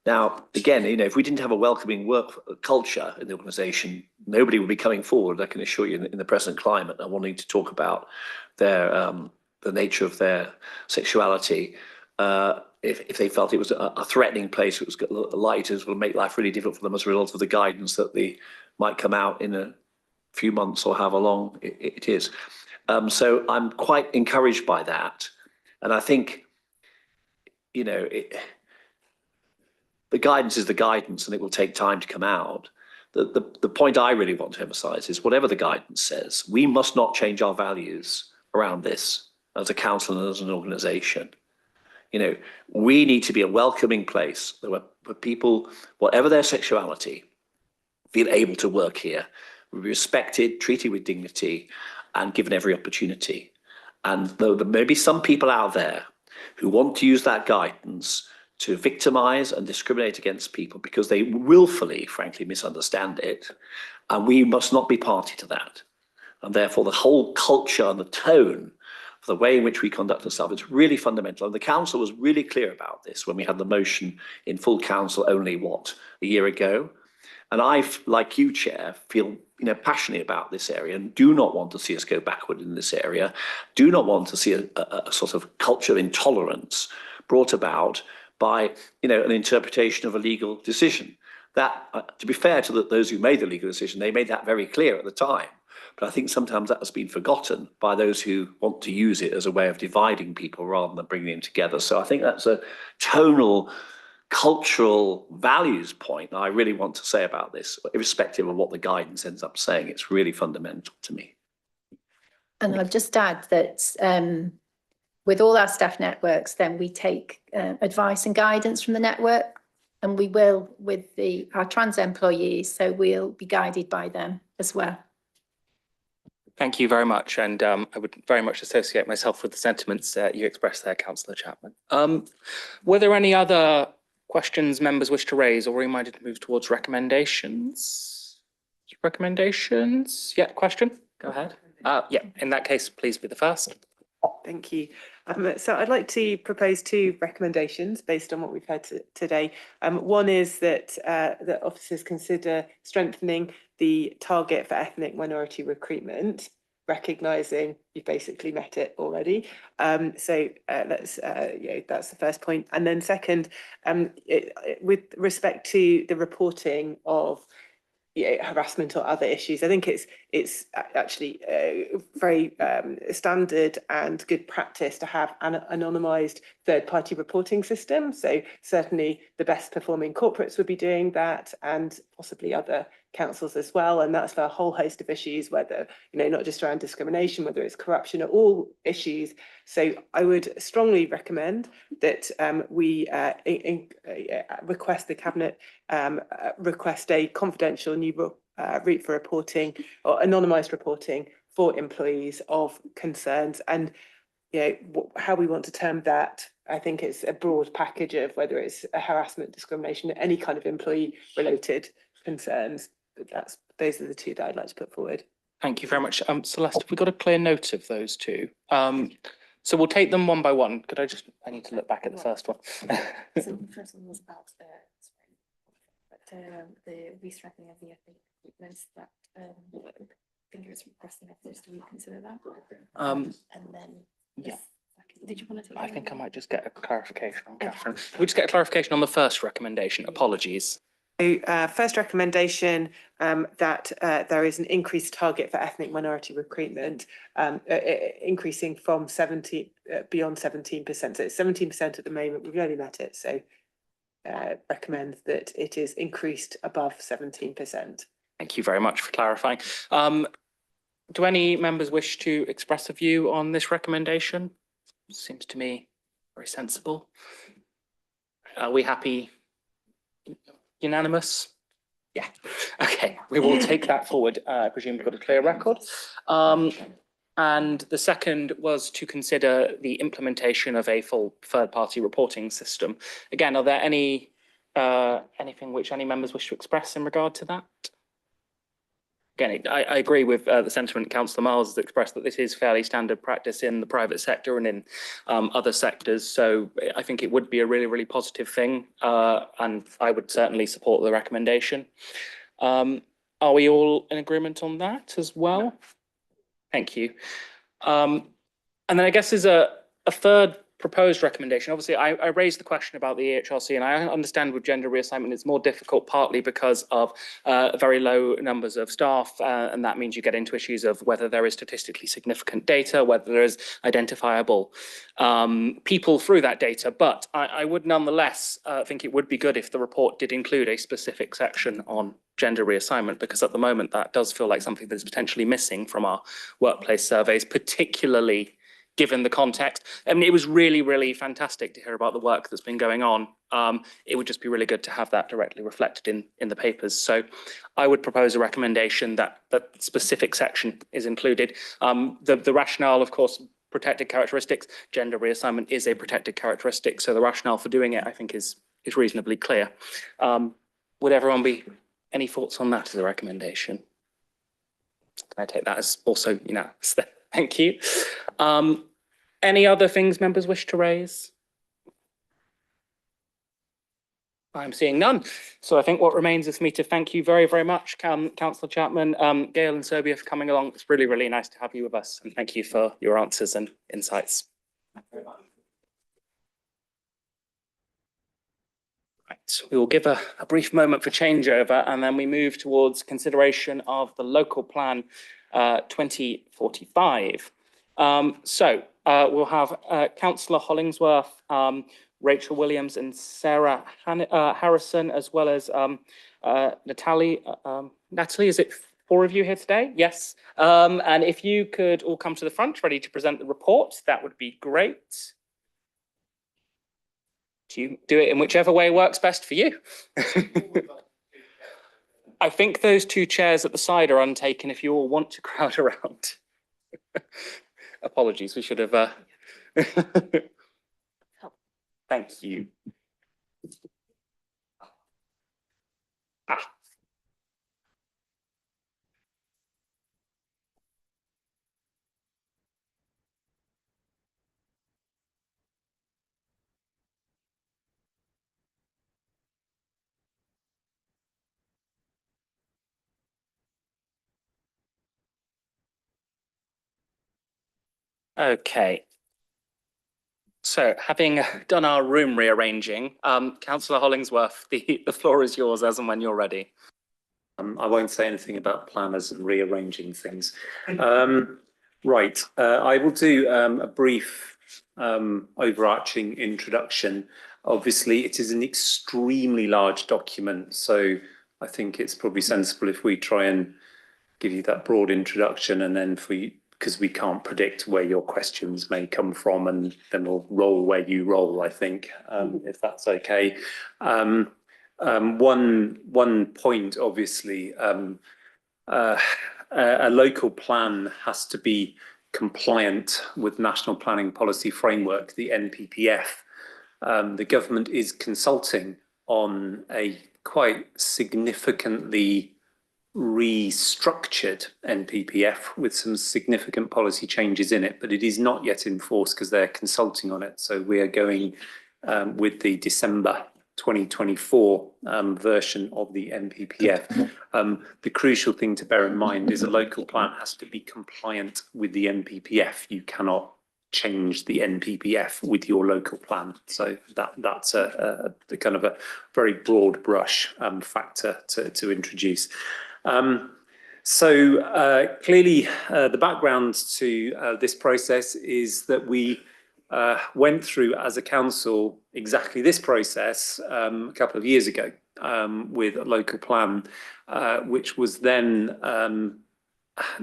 Now, again, you know, if we didn't have a welcoming work culture in the organisation, nobody would be coming forward, I can assure you, in the present climate, and wanting to talk about their the nature of their sexuality. If they felt it was a threatening place, it was light, it will make life really difficult for them as a result of the guidance that might come out in a few months or however long it is. So I'm quite encouraged by that. And I think, you know, the guidance is the guidance and it will take time to come out. The point I really want to emphasize is whatever the guidance says, we must not change our values around this as a council and as an organisation. You know, we need to be a welcoming place where people, whatever their sexuality, feel able to work here, be respected, treated with dignity, and given every opportunity. And though there may be some people out there who want to use that guidance to victimize and discriminate against people because they willfully, frankly, misunderstand it, and we must not be party to that. And therefore, the whole culture and the tone of the way in which we conduct ourselves is really fundamental. And the council was really clear about this when we had the motion in full council only, a year ago. And I, like you, Chair, feel passionately about this area and do not want to see us go backward in this area. Do not want to see a sort of culture of intolerance brought about by an interpretation of a legal decision. That, to be fair to those who made the legal decision, they made that very clear at the time. But I think sometimes that has been forgotten by those who want to use it as a way of dividing people rather than bringing them together. So I think that's a tonal, cultural values point I really want to say about this, irrespective of what the guidance ends up saying. It's really fundamental to me. And I'll just add that with all our staff networks, then we take advice and guidance from the network, and we will with our trans employees, so we'll be guided by them as well. Thank you very much, and I would very much associate myself with the sentiments you expressed there, Councillor Chapman. Were there any other questions members wish to raise, or were you minded to move towards recommendations? Recommendations? Yeah, question? Go ahead. Yeah, in that case, please be the first. Thank you. So I'd like to propose 2 recommendations based on what we've heard today. One is that that officers consider strengthening the target for ethnic minority recruitment, recognising you've basically met it already. So that's the first point. And then second, with respect to the reporting of harassment or other issues, I think it's actually very standard and good practice to have an anonymised third-party reporting system. So certainly the best performing corporates would be doing that, and possibly other councils as well. And that's for a whole host of issues, whether not just around discrimination, whether it's corruption, or all issues. So I would strongly recommend that we request the Cabinet request a confidential new route for reporting or anonymised reporting for employees of concerns. And how we want to term that, I think it's a broad package of whether it's a harassment, discrimination, any kind of employee related concerns. But those are the 2 that I'd like to put forward. Thank you very much. Celeste, have we got a clear note of those 2? So we'll take them one by one. I need to look back at the first one. So the first one was about the re-strengthening of the ethnic recruitments that I think it was requesting officers to reconsider that. And then yeah. Did you want to take I think I might just get a clarification on Catherine. Can we just get a clarification on the first recommendation? Apologies. So, first recommendation that there is an increased target for ethnic minority recruitment, increasing from 17 beyond 17%. So it's 17% at the moment. We've already met it. So recommend that it is increased above 17%. Thank you very much for clarifying. Do any members wish to express a view on this recommendation? Seems to me very sensible. Are we happy? Unanimous? Yeah. Okay, we will take that forward. I presume we've got a clear record. And the second was to consider the implementation of a full third-party reporting system. Again, are there anything which any members wish to express in regard to that? Again, I agree with the sentiment Councillor Miles has expressed that this is fairly standard practice in the private sector and in other sectors. So I think it would be a really, really positive thing. And I would certainly support the recommendation. Are we all in agreement on that as well? Thank you. And then I guess there's a third proposed recommendation, obviously I raised the question about the EHRC, and I understand with gender reassignment it's more difficult partly because of very low numbers of staff, and that means you get into issues of whether there is statistically significant data, whether there is identifiable people through that data. But I would nonetheless think it would be good if the report did include a specific section on gender reassignment, because at the moment that does feel like something that's potentially missing from our workplace surveys, particularly given the context. I mean, it was really, really fantastic to hear about the work that's been going on. It would just be really good to have that directly reflected in the papers. So I would propose a recommendation that that specific section is included. The rationale, of course, protected characteristics, gender reassignment is a protected characteristic. So the rationale for doing it, I think, is reasonably clear. Would everyone be any thoughts on that as a recommendation? Can I take that as also unanimous? Thank you. Any other things members wish to raise? I'm seeing none. So I think what remains is for me to thank you very, very much, Councillor Chapman, Gail and Serbia, for coming along. It's really, really nice to have you with us. And thank you for your answers and insights. Right, we will give a brief moment for changeover, and then we move towards consideration of the local plan 2045. We'll have Councillor Hollingsworth, Rachel Williams and Sarah Harrison, as well as Natalie. Natalie, is it 4 of you here today? Yes. And if you could all come to the front, ready to present the report, that would be great. Do you do it in whichever way works best for you? I think those 2 chairs at the side are untaken if you all want to crowd around. Apologies, we should have. Thank you. Okay. So having done our room rearranging, Councillor Hollingsworth, the floor is yours as and when you're ready. I won't say anything about planners and rearranging things. Right, I will do a brief overarching introduction. Obviously, it is an extremely large document, so I think it's probably sensible if we try and give you that broad introduction, and then because we can't predict where your questions may come from, and then we'll roll where you roll, I think, if that's okay. One point, obviously, a local plan has to be compliant with National Planning Policy Framework, the NPPF. The government is consulting on a quite significantly restructured NPPF with some significant policy changes in it, but it is not yet in force because they're consulting on it. So we are going with the December 2024 version of the NPPF. The crucial thing to bear in mind is a local plan has to be compliant with the NPPF. You cannot change the NPPF with your local plan. So that's a kind of a very broad brush factor to introduce. Clearly, the background to this process is that we went through as a council exactly this process a couple of years ago with a local plan, which was then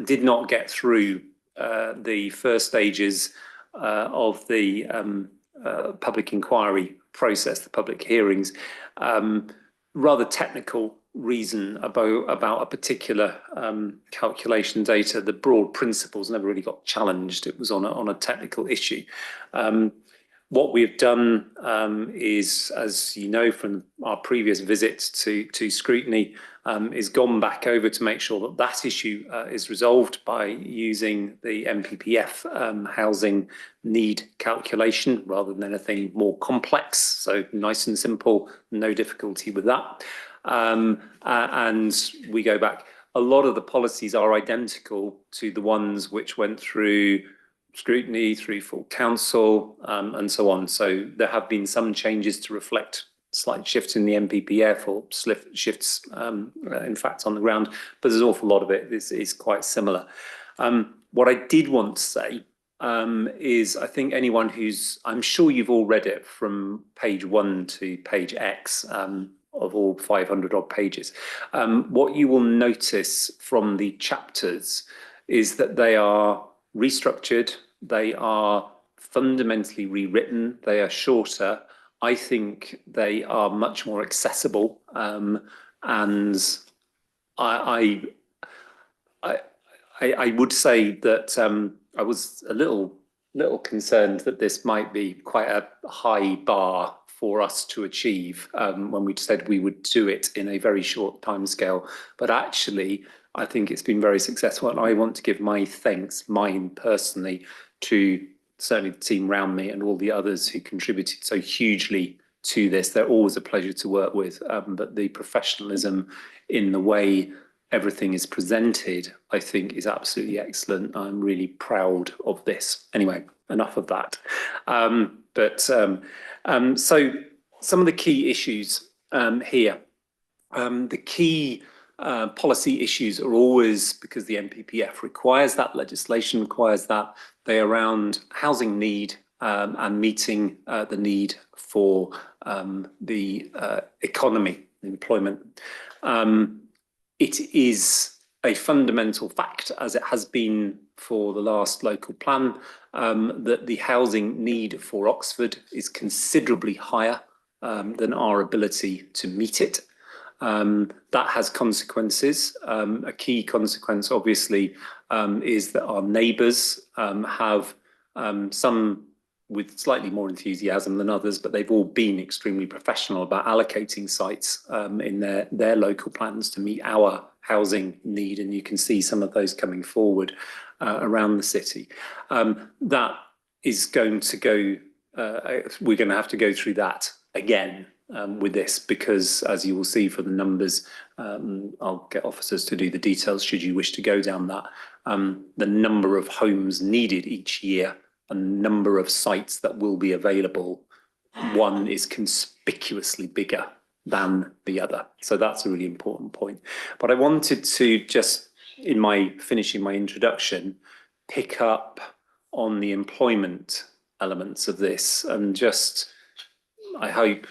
did not get through the first stages of the public inquiry process, the public hearings. Rather technical reason about a particular calculation data. The broad principles never really got challenged. It was on a technical issue. What we've done is, as you know from our previous visits to Scrutiny, is gone back over to make sure that that issue is resolved by using the NPPF housing need calculation rather than anything more complex. So nice and simple, no difficulty with that. And we go back. A lot of the policies are identical to the ones which went through scrutiny through full council, and so on. So there have been some changes to reflect slight shifts in the MPPF or shifts, in fact, on the ground, but there's an awful lot of it is quite similar. What I did want to say is I think anyone I'm sure you've all read it from page 1 to page X of all 500 odd pages. What you will notice from the chapters is that they are restructured, they are fundamentally rewritten, they are shorter. I think they are much more accessible, and I would say that I was a little concerned that this might be quite a high bar for us to achieve when we said we would do it in a very short timescale. But actually, I think it's been very successful, and I want to give my thanks, mine personally, to certainly the team around me and all the others who contributed so hugely to this. They're always a pleasure to work with, but the professionalism in the way everything is presented, I think, is absolutely excellent. I'm really proud of this. Anyway, enough of that. So some of the key issues here. The key policy issues are always, because the MPPF requires that, legislation requires that, they are around housing need and meeting the need for the economy, employment. It is a fundamental fact, as it has been for the last local plan, that the housing need for Oxford is considerably higher than our ability to meet it. That has consequences. A key consequence, obviously, is that our neighbours have some with slightly more enthusiasm than others, but they've all been extremely professional about allocating sites in their local plans to meet our housing need, and you can see some of those coming forward around the city. That is going to go, we're going to have to go through that again with this, because as you will see for the numbers, I'll get officers to do the details should you wish to go down that, the number of homes needed each year and the number of sites that will be available, one is conspicuously bigger than the other. So that's a really important point. But I wanted to just, in finishing my introduction, pick up on the employment elements of this and just, I hope,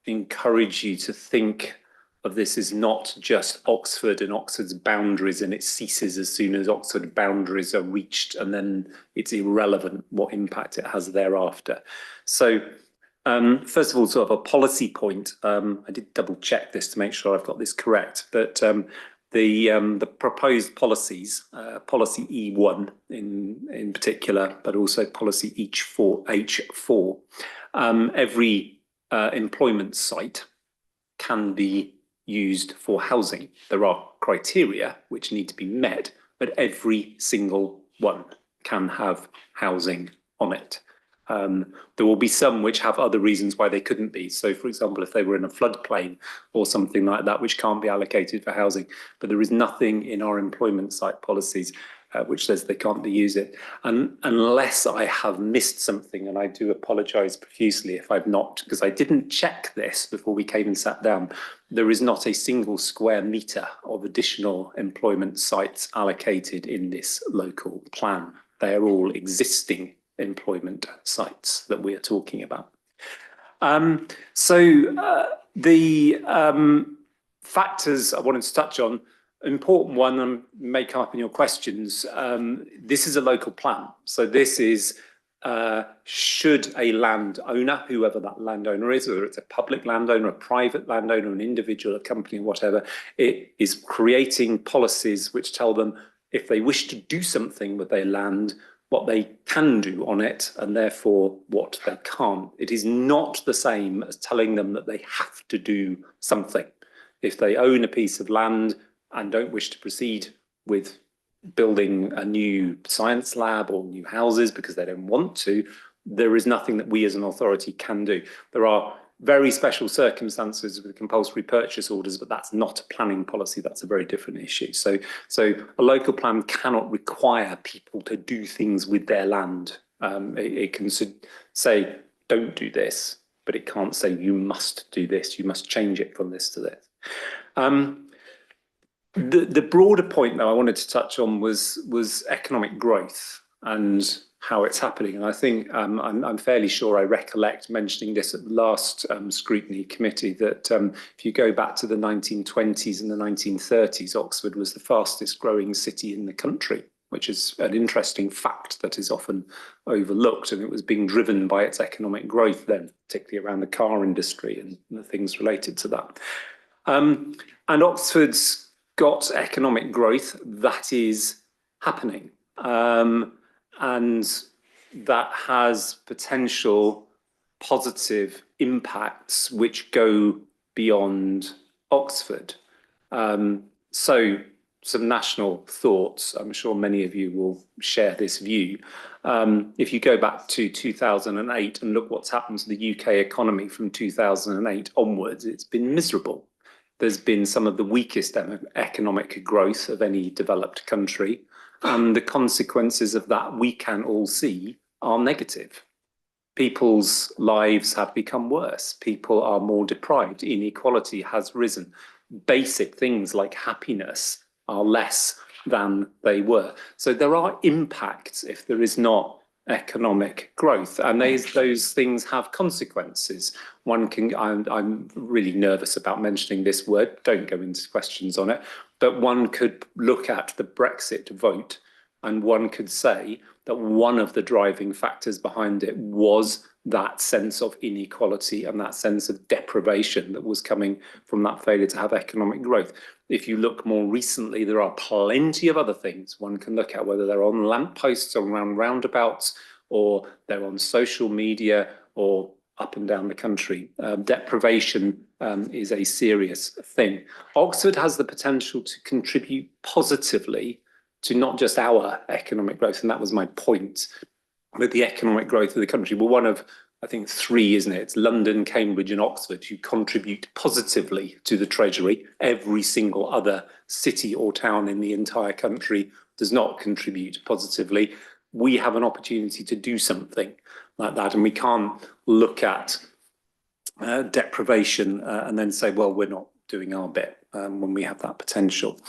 encourage you to think of this as not just Oxford and Oxford's boundaries, and it ceases as soon as Oxford boundaries are reached, and then it's irrelevant what impact it has thereafter. So first of all, sort of a policy point, I did double check this to make sure I've got this correct, but the proposed policies, policy E1 in particular, but also policy H4, every employment site can be used for housing. There are criteria which need to be met, but every single one can have housing on it. There will be some which have other reasons why they couldn't be. So, for example, if they were in a floodplain or something like that, which can't be allocated for housing, but there is nothing in our employment site policies which says they can't use it. And unless I have missed something, and I do apologise profusely if I've not, because I didn't check this before we came and sat down, there is not a single square metre of additional employment sites allocated in this local plan. They are all existing employment sites that we are talking about. The factors I wanted to touch on, important one, and may come up in your questions. This is a local plan. So this is, should a landowner, whoever that landowner is, whether it's a public landowner, a private landowner, an individual, a company, whatever, it is creating policies which tell them if they wish to do something with their land, what they can do on it, and therefore what they can't. It is not the same as telling them that they have to do something. If they own a piece of land and don't wish to proceed with building a new science lab or new houses because they don't want to, there is nothing that we as an authority can do. There are very special circumstances with compulsory purchase orders, but that's not a planning policy. That's a very different issue. So a local plan cannot require people to do things with their land. It can say, don't do this, but it can't say you must do this. You must change it from this to this. The broader point, though, I wanted to touch on was economic growth and how it's happening. And I think I'm fairly sure I recollect mentioning this at the last Scrutiny committee, that if you go back to the 1920s and the 1930s, Oxford was the fastest growing city in the country, which is an interesting fact that is often overlooked. And it was being driven by its economic growth then, particularly around the car industry and the things related to that. And Oxford's got economic growth that is happening. And that has potential positive impacts which go beyond Oxford. So some national thoughts. I'm sure many of you will share this view. If you go back to 2008 and look what's happened to the UK economy from 2008 onwards, it's been miserable. There's been some of the weakest economic growth of any developed country. And the consequences of that, we can all see, are negative. People's lives have become worse. People are more deprived. Inequality has risen. Basic things like happiness are less than they were. So there are impacts if there is not economic growth, and those things have consequences. One can, I'm really nervous about mentioning this word, don't go into questions on it, but one could look at the Brexit vote and one could say that one of the driving factors behind it was that sense of inequality and that sense of deprivation that was coming from that failure to have economic growth. If you look more recently, there are plenty of other things one can look at, whether they're on lampposts or around roundabouts, or they're on social media or up and down the country. Deprivation is a serious thing. Oxford has the potential to contribute positively to not just our economic growth, and that was my point, but the economic growth of the country. We're one of, I think, three, isn't it? It's London, Cambridge and Oxford who contribute positively to the Treasury. Every single other city or town in the entire country does not contribute positively. We have an opportunity to do something like that, and we can't look at deprivation and then say, well, we're not doing our bit when we have that potential.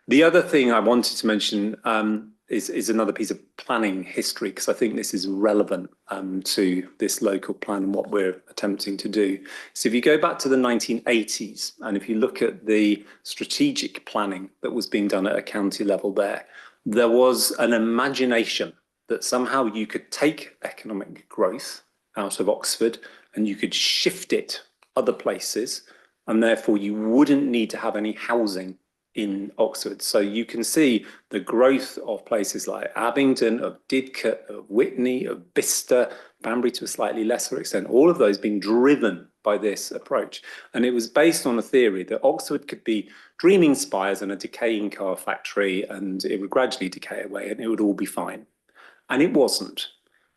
The other thing I wanted to mention is another piece of planning history, because I think this is relevant to this local plan and what we're attempting to do. So if you go back to the 1980s, and if you look at the strategic planning that was being done at a county level there was an imagination that somehow you could take economic growth out of Oxford and you could shift it other places, and therefore you wouldn't need to have any housing in Oxford. So you can see the growth of places like Abingdon, of Didcot, of Witney, of Bicester, Banbury to a slightly lesser extent, all of those being driven by this approach. And it was based on a theory that Oxford could be dreaming spires and a decaying car factory, and it would gradually decay away and it would all be fine. And it wasn't.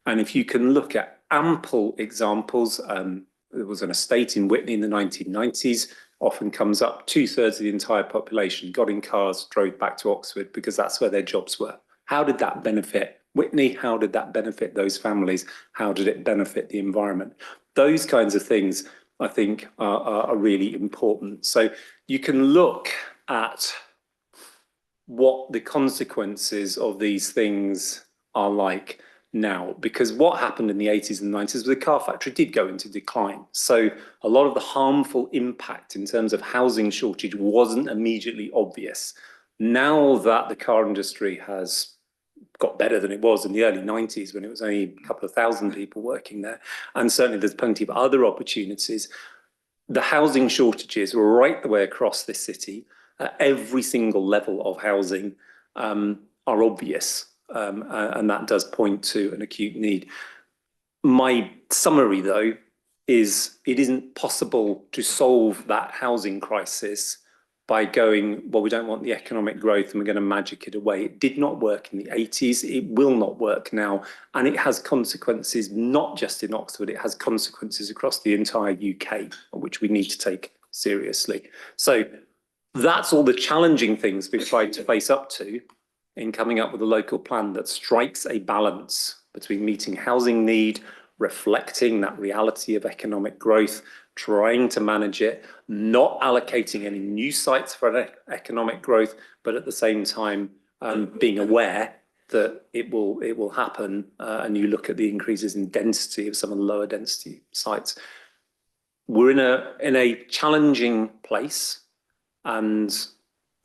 And if you can look at ample examples, there was an estate in Witney in the 1990s, often comes up, 2/3 of the entire population got in cars, drove back to Oxford because that's where their jobs were. How did that benefit Witney? How did that benefit those families? How did it benefit the environment? Those kinds of things, I think, are really important. So you can look at what the consequences of these things are like now, because what happened in the 80s and 90s was the car factory did go into decline. So a lot of the harmful impact in terms of housing shortage wasn't immediately obvious. Now that the car industry has got better than it was in the early 90s, when it was only a couple of thousand people working there, and certainly there's plenty of other opportunities, the housing shortages were right the way across this city. Every single level of housing are obvious. And that does point to an acute need. My summary, though, is it isn't possible to solve that housing crisis by going, well, we don't want the economic growth and we're going to magic it away. It did not work in the 80s. It will not work now. And it has consequences, not just in Oxford, it has consequences across the entire UK, which we need to take seriously. So that's all the challenging things we've tried to face up to in coming up with a local plan that strikes a balance between meeting housing need, reflecting that reality of economic growth, trying to manage it, not allocating any new sites for economic growth, but at the same time being aware that it will happen, and you look at the increases in density of some of the lower density sites. We're in a challenging place, and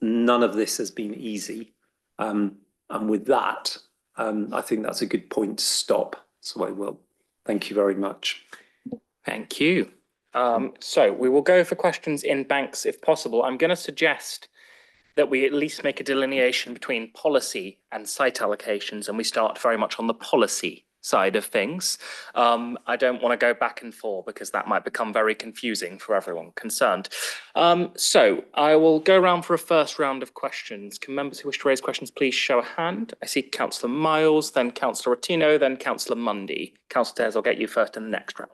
none of this has been easy. And with that, I think that's a good point to stop. So I will. Thank you very much. Thank you. So we will go for questions in banks if possible. I'm going to suggest that we at least make a delineation between policy and site allocations, and we start very much on the policy side of things. I don't want to go back and forth because that might become very confusing for everyone concerned. So I will go around for a first round of questions. Can members who wish to raise questions please show a hand? I see Councillor Miles, then Councillor Ottino, then Councillor Mundy. Councillor Dares, I'll get you first in the next round.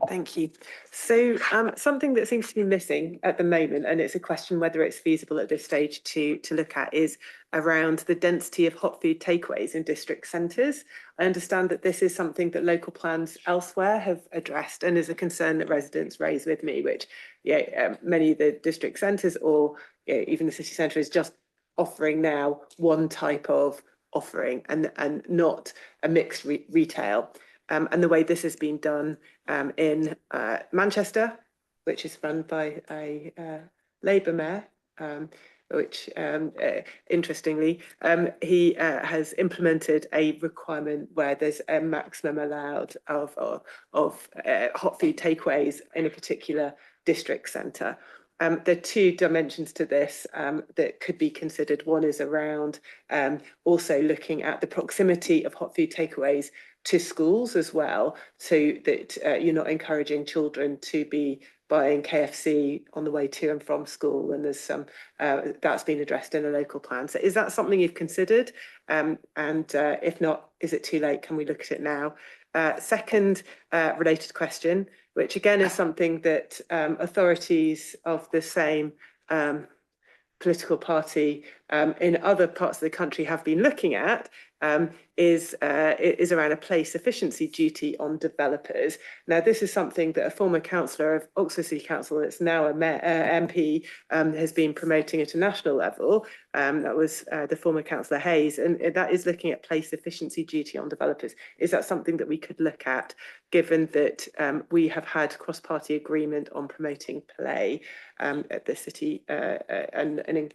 Thank you. So something that seems to be missing at the moment, and it's a question whether it's feasible at this stage to look at, is around the density of hot food takeaways in district centres. I understand that this is something that local plans elsewhere have addressed and is a concern that residents raise with me, which many of the district centres or even the city centre is just offering now one type of offering and not a mixed retail. And the way this has been done in Manchester, which is run by a Labour mayor, which interestingly, he has implemented a requirement where there's a maximum allowed of hot food takeaways in a particular district centre. There are two dimensions to this that could be considered. One is around also looking at the proximity of hot food takeaways to schools as well, so that you're not encouraging children to be buying KFC on the way to and from school. And there's some that's been addressed in a local plan. So is that something you've considered? And if not, is it too late? Can we look at it now? Second related question, which again is something that authorities of the same political party in other parts of the country have been looking at, is around a place efficiency duty on developers. Now, this is something that a former councillor of Oxford City Council, that's now a MP, has been promoting at a national level. That was the former councillor Hayes, and that is looking at place efficiency duty on developers. Is that something that we could look at, given that we have had cross-party agreement on promoting play at the city and in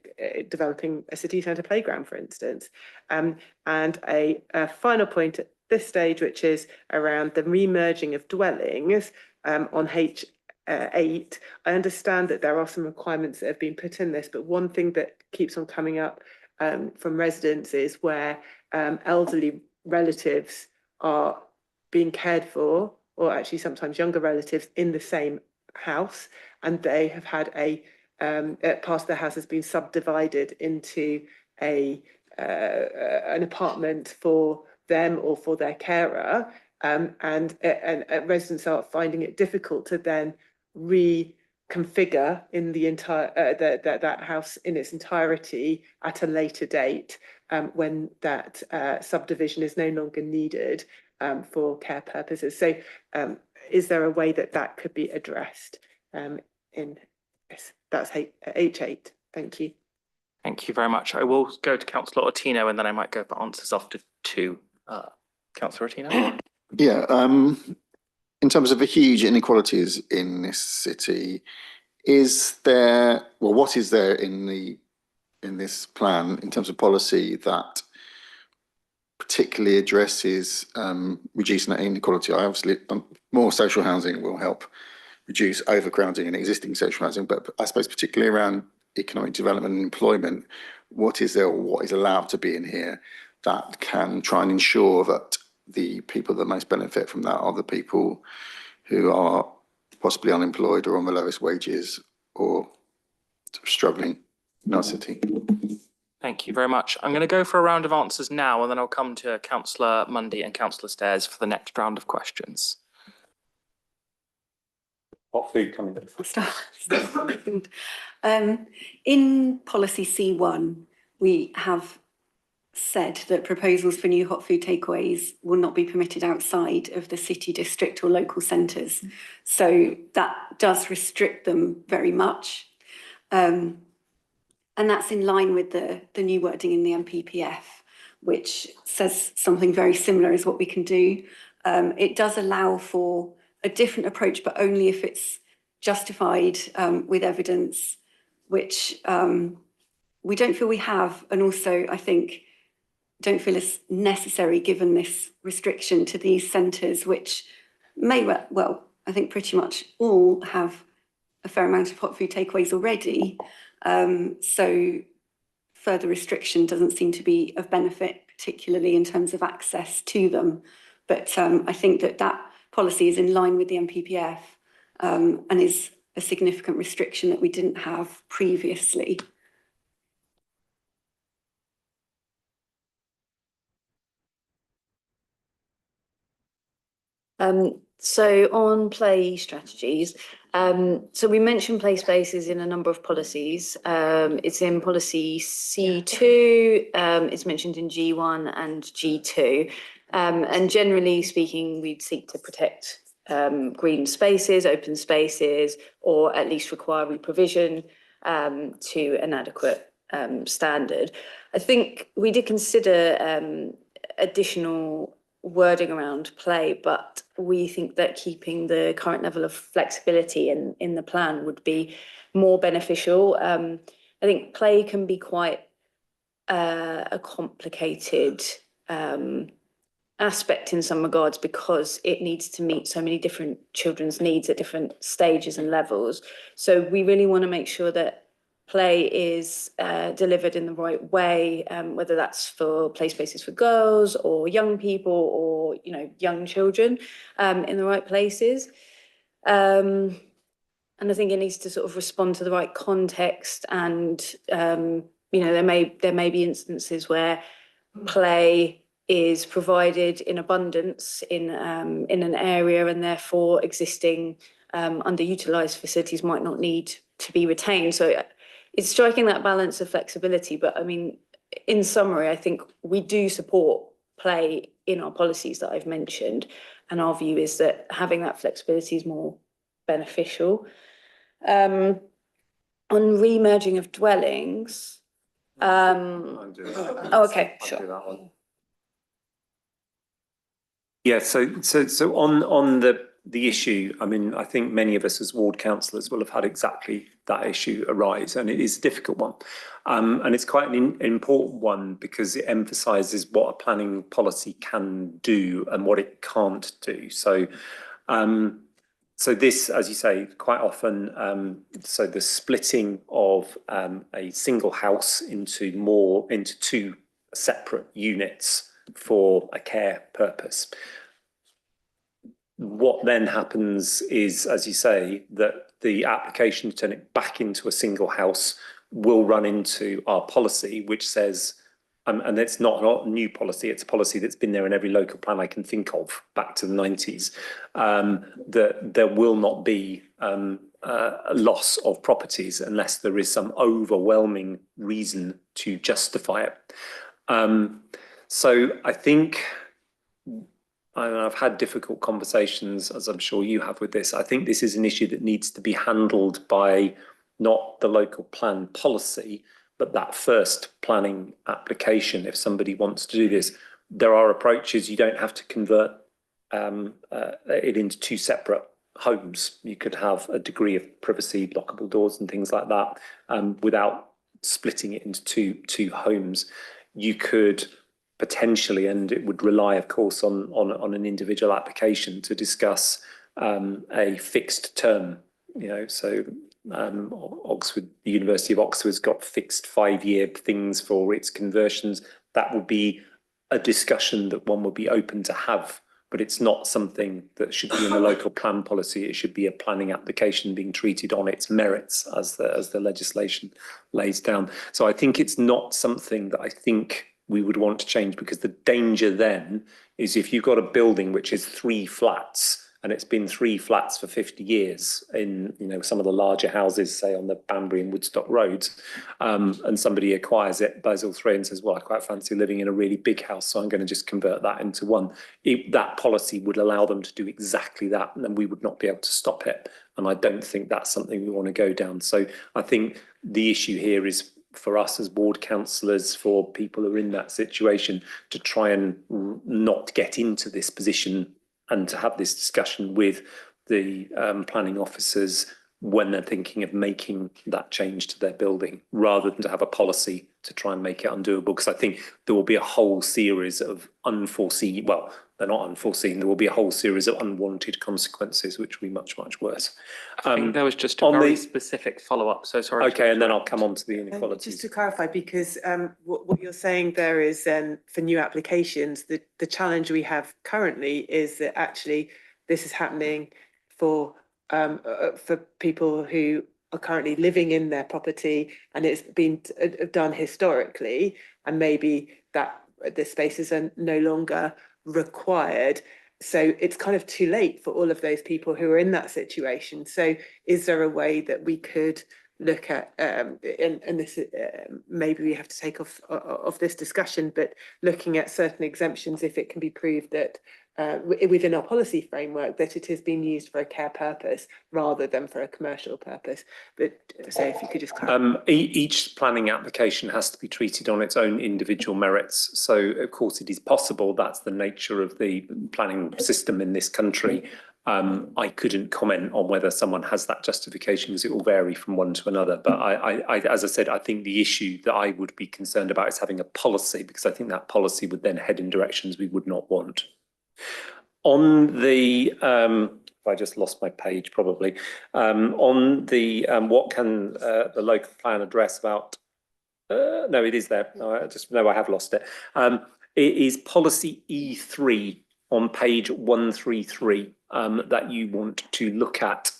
developing a city centre playground, for instance? And a final point at this stage, which is around the remerging of dwellings on H8. I understand that there are some requirements that have been put in this, but one thing that keeps on coming up from residents is where elderly relatives are being cared for, or actually sometimes younger relatives in the same house, and they have had part of their house has been subdivided into an apartment for them or for their carer, and residents are finding it difficult to then reconfigure in the entire that house in its entirety at a later date when that subdivision is no longer needed for care purposes. So is there a way that could be addressed in this? That's H8. Thank you. Thank you very much. I will go to Councillor Ottino and then I might go for answers after two. Councillor Ottino. Yeah, in terms of the huge inequalities in this city, what is there in this plan in terms of policy that particularly addresses reducing that inequality? Obviously, more social housing will help reduce overcrowding in existing social housing, but I suppose particularly around economic development and employment, what is there or what is allowed to be in here that can try and ensure that the people that most benefit from that are the people who are possibly unemployed or on the lowest wages or struggling in our city? Thank you very much. I'm going to go for a round of answers now, and then I'll come to Councillor Mundy and Councillor Stairs for the next round of questions. Hot food coming. In policy C1, we have said that proposals for new hot food takeaways will not be permitted outside of the city district or local centres. So that does restrict them very much. And that's in line with the new wording in the MPPF, which says something very similar as what we can do. It does allow for a different approach, but only if it's justified with evidence, which we don't feel we have. And also, I think, don't feel it's necessary given this restriction to these centres, which may well, I think pretty much all have a fair amount of hot food takeaways already. So further restriction doesn't seem to be of benefit, particularly in terms of access to them. But I think that policy is in line with the MPPF and is a significant restriction that we didn't have previously. So on play strategies, so we mentioned play spaces in a number of policies. It's in policy C2, it's mentioned in G1 and G2. And generally speaking, we'd seek to protect green spaces, open spaces, or at least require reprovision to an adequate standard. I think we did consider additional wording around play, but we think that keeping the current level of flexibility in the plan would be more beneficial. I think play can be quite a complicated aspect in some regards because it needs to meet so many different children's needs at different stages and levels. So we really want to make sure that play is delivered in the right way, whether that's for play spaces for girls or young people or, you know, young children in the right places. And I think it needs to sort of respond to the right context. And, you know, there may be instances where play is provided in abundance in an area, and therefore existing underutilised facilities might not need to be retained. So it's striking that balance of flexibility. But I mean, in summary, I think we do support play in our policies that I've mentioned. And our view is that having that flexibility is more beneficial. On remerging of dwellings. Oh, okay, sure. Yeah, so on the issue, I mean, I think many of us as ward councillors will have had exactly that issue arise, and it is a difficult one. And it's quite an important one because it emphasises what a planning policy can do and what it can't do. So so this, as you say, quite often, so the splitting of a single house into two separate units for a care purpose. What then happens is, as you say, that the application to turn it back into a single house will run into our policy, which says, and it's not a new policy, it's a policy that's been there in every local plan I can think of back to the 90s, that there will not be a loss of properties unless there is some overwhelming reason to justify it. So I think, I've had difficult conversations, as I'm sure you have with this. I think this is an issue that needs to be handled by not the local plan policy, but that first planning application. If somebody wants to do this, there are approaches. You don't have to convert it into two separate homes. You could have a degree of privacy, lockable doors and things like that, without splitting it into two homes. You could potentially, and it would rely, of course, on an individual application to discuss a fixed term. You know, so Oxford, the University of Oxford's got fixed 5-year things for its conversions. That would be a discussion that one would be open to have but it's not something that should be in a local plan policy. It should be a planning application being treated on its merits as the legislation lays down. So I think it's not something that I think we would want to change, because the danger then is if you've got a building which is 3 flats and it's been 3 flats for 50 years in, you know, some of the larger houses, say on the Banbury and Woodstock roads, and somebody acquires it, Basel 3, and says, well, I quite fancy living in a really big house, so I'm going to just convert that into one. That policy would allow them to do exactly that, and then we would not be able to stop it. And I don't think that's something we want to go down. So I think the issue here is for us as ward councillors, for people who are in that situation, to try and not get into this position and to have this discussion with the planning officers when they're thinking of making that change to their building, rather than to have a policy to try and make it undoable. Because I think there will be a whole series of unforeseen, well, they're not unforeseen, there will be a whole series of unwanted consequences, which will be much, much worse. I think there was just a very specific follow-up, so sorry. Okay, and then I'll come on to the inequalities. Just to clarify, because what you're saying there is for new applications, the challenge we have currently is that actually this is happening for people who are currently living in their property, and it's been done historically, and maybe that the spaces are no longer required. So it's kind of too late for all of those people who are in that situation. So is there a way that we could look at, and this maybe we have to take off this discussion, but looking at certain exemptions if it can be proved that within our policy framework that it is being used for a care purpose rather than for a commercial purpose. But so if you could just clarify. Each planning application has to be treated on its own individual merits. So of course it is possible, that's the nature of the planning system in this country. I couldn't comment on whether someone has that justification, because it will vary from one to another. But I, as I said, I think the issue that I would be concerned about is having a policy, because I think that policy would then head in directions we would not want. On the, I just lost my page probably, on the what can the local plan address about, no, it is there, I just know I have lost it. It is policy E3 on page 133 that you want to look at.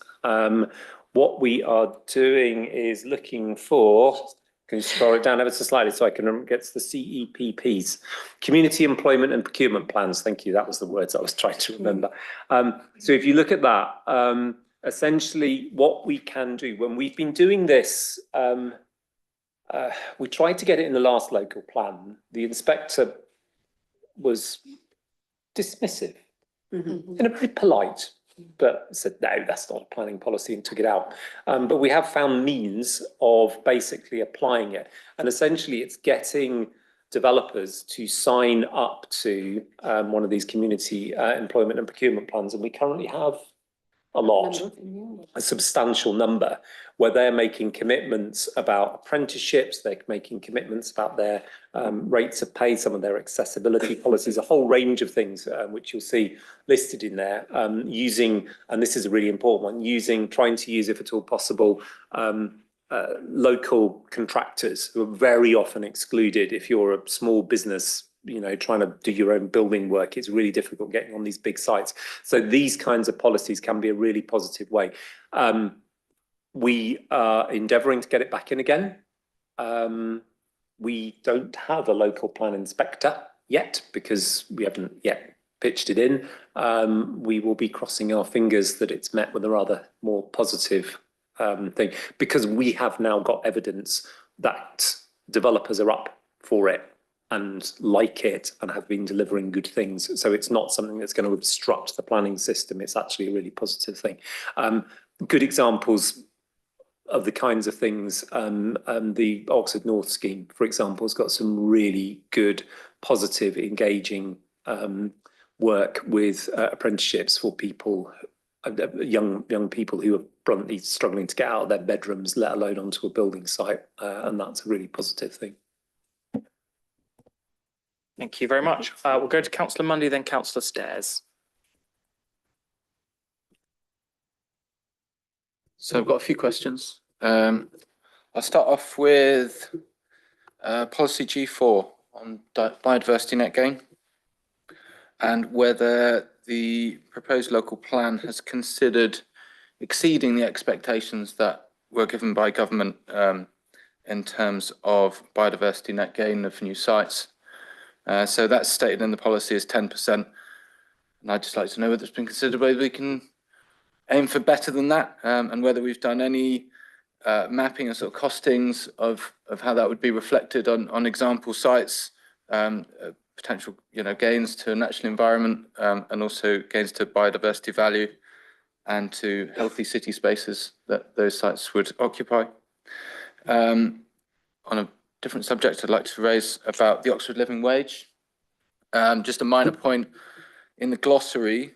What we are doing is looking for, can you scroll it down ever so slightly so I can get to the CEPPs? Community Employment and Procurement Plans. Thank you. That was the words I was trying to remember. So if you look at that, essentially what we can do when we've been doing this, we tried to get it in the last local plan. The inspector was dismissive in a pretty polite, but said, no, that's not a planning policy, and took it out. But we have found means of basically applying it. And essentially it's getting developers to sign up to one of these community employment and procurement plans. And we currently have a lot, a substantial number, where they're making commitments about apprenticeships, they're making commitments about their rates of pay, some of their accessibility policies, a whole range of things which you'll see listed in there, using, and this is a really important one, trying to use, if at all possible, local contractors who are very often excluded. If you're a small business, you know, trying to do your own building work, it's really difficult getting on these big sites. So these kinds of policies can be a really positive way. We are endeavouring to get it back in again. We don't have a local plan inspector yet because we haven't yet pitched it in. We will be crossing our fingers that it's met with a rather more positive thing, because we have now got evidence that developers are up for it and like it and have been delivering good things. So it's not something that's going to obstruct the planning system. It's actually a really positive thing. Good examples of the kinds of things, the Oxford North scheme, for example, has got some really good, positive, engaging work with apprenticeships for people, young people who are bluntly struggling to get out of their bedrooms, let alone onto a building site, and that's a really positive thing. Thank you very much. We'll go to Councillor Mundy, then Councillor Stairs. So I've got a few questions. I'll start off with policy G4 on biodiversity net gain, and whether the proposed local plan has considered exceeding the expectations that were given by government in terms of biodiversity net gain of new sites. So that's stated in the policy as 10%. And I'd just like to know whether it's been considered whether we can aim for better than that, and whether we've done any mapping and sort of costings of how that would be reflected on example sites, potential gains to natural environment, and also gains to biodiversity value and to healthy city spaces that those sites would occupy. On a different subject, I'd like to raise about the Oxford Living Wage. Just a minor point, in the glossary,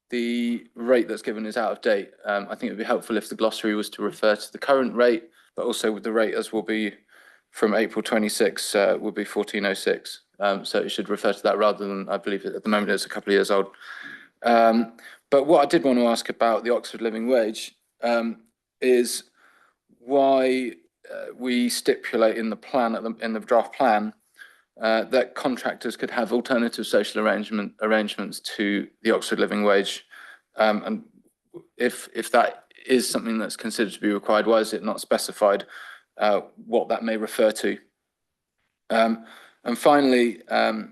the rate that's given is out of date. I think it would be helpful if the glossary was to refer to the current rate, but also with the rate as will be from April 26 will be 1406. So it should refer to that rather than, I believe at the moment it's a couple of years old. But what I did want to ask about the Oxford Living Wage is why we stipulate in the plan, in the draft plan, that contractors could have alternative social arrangements to the Oxford Living Wage, and if that is something that's considered to be required, why is it not specified what that may refer to? And finally, I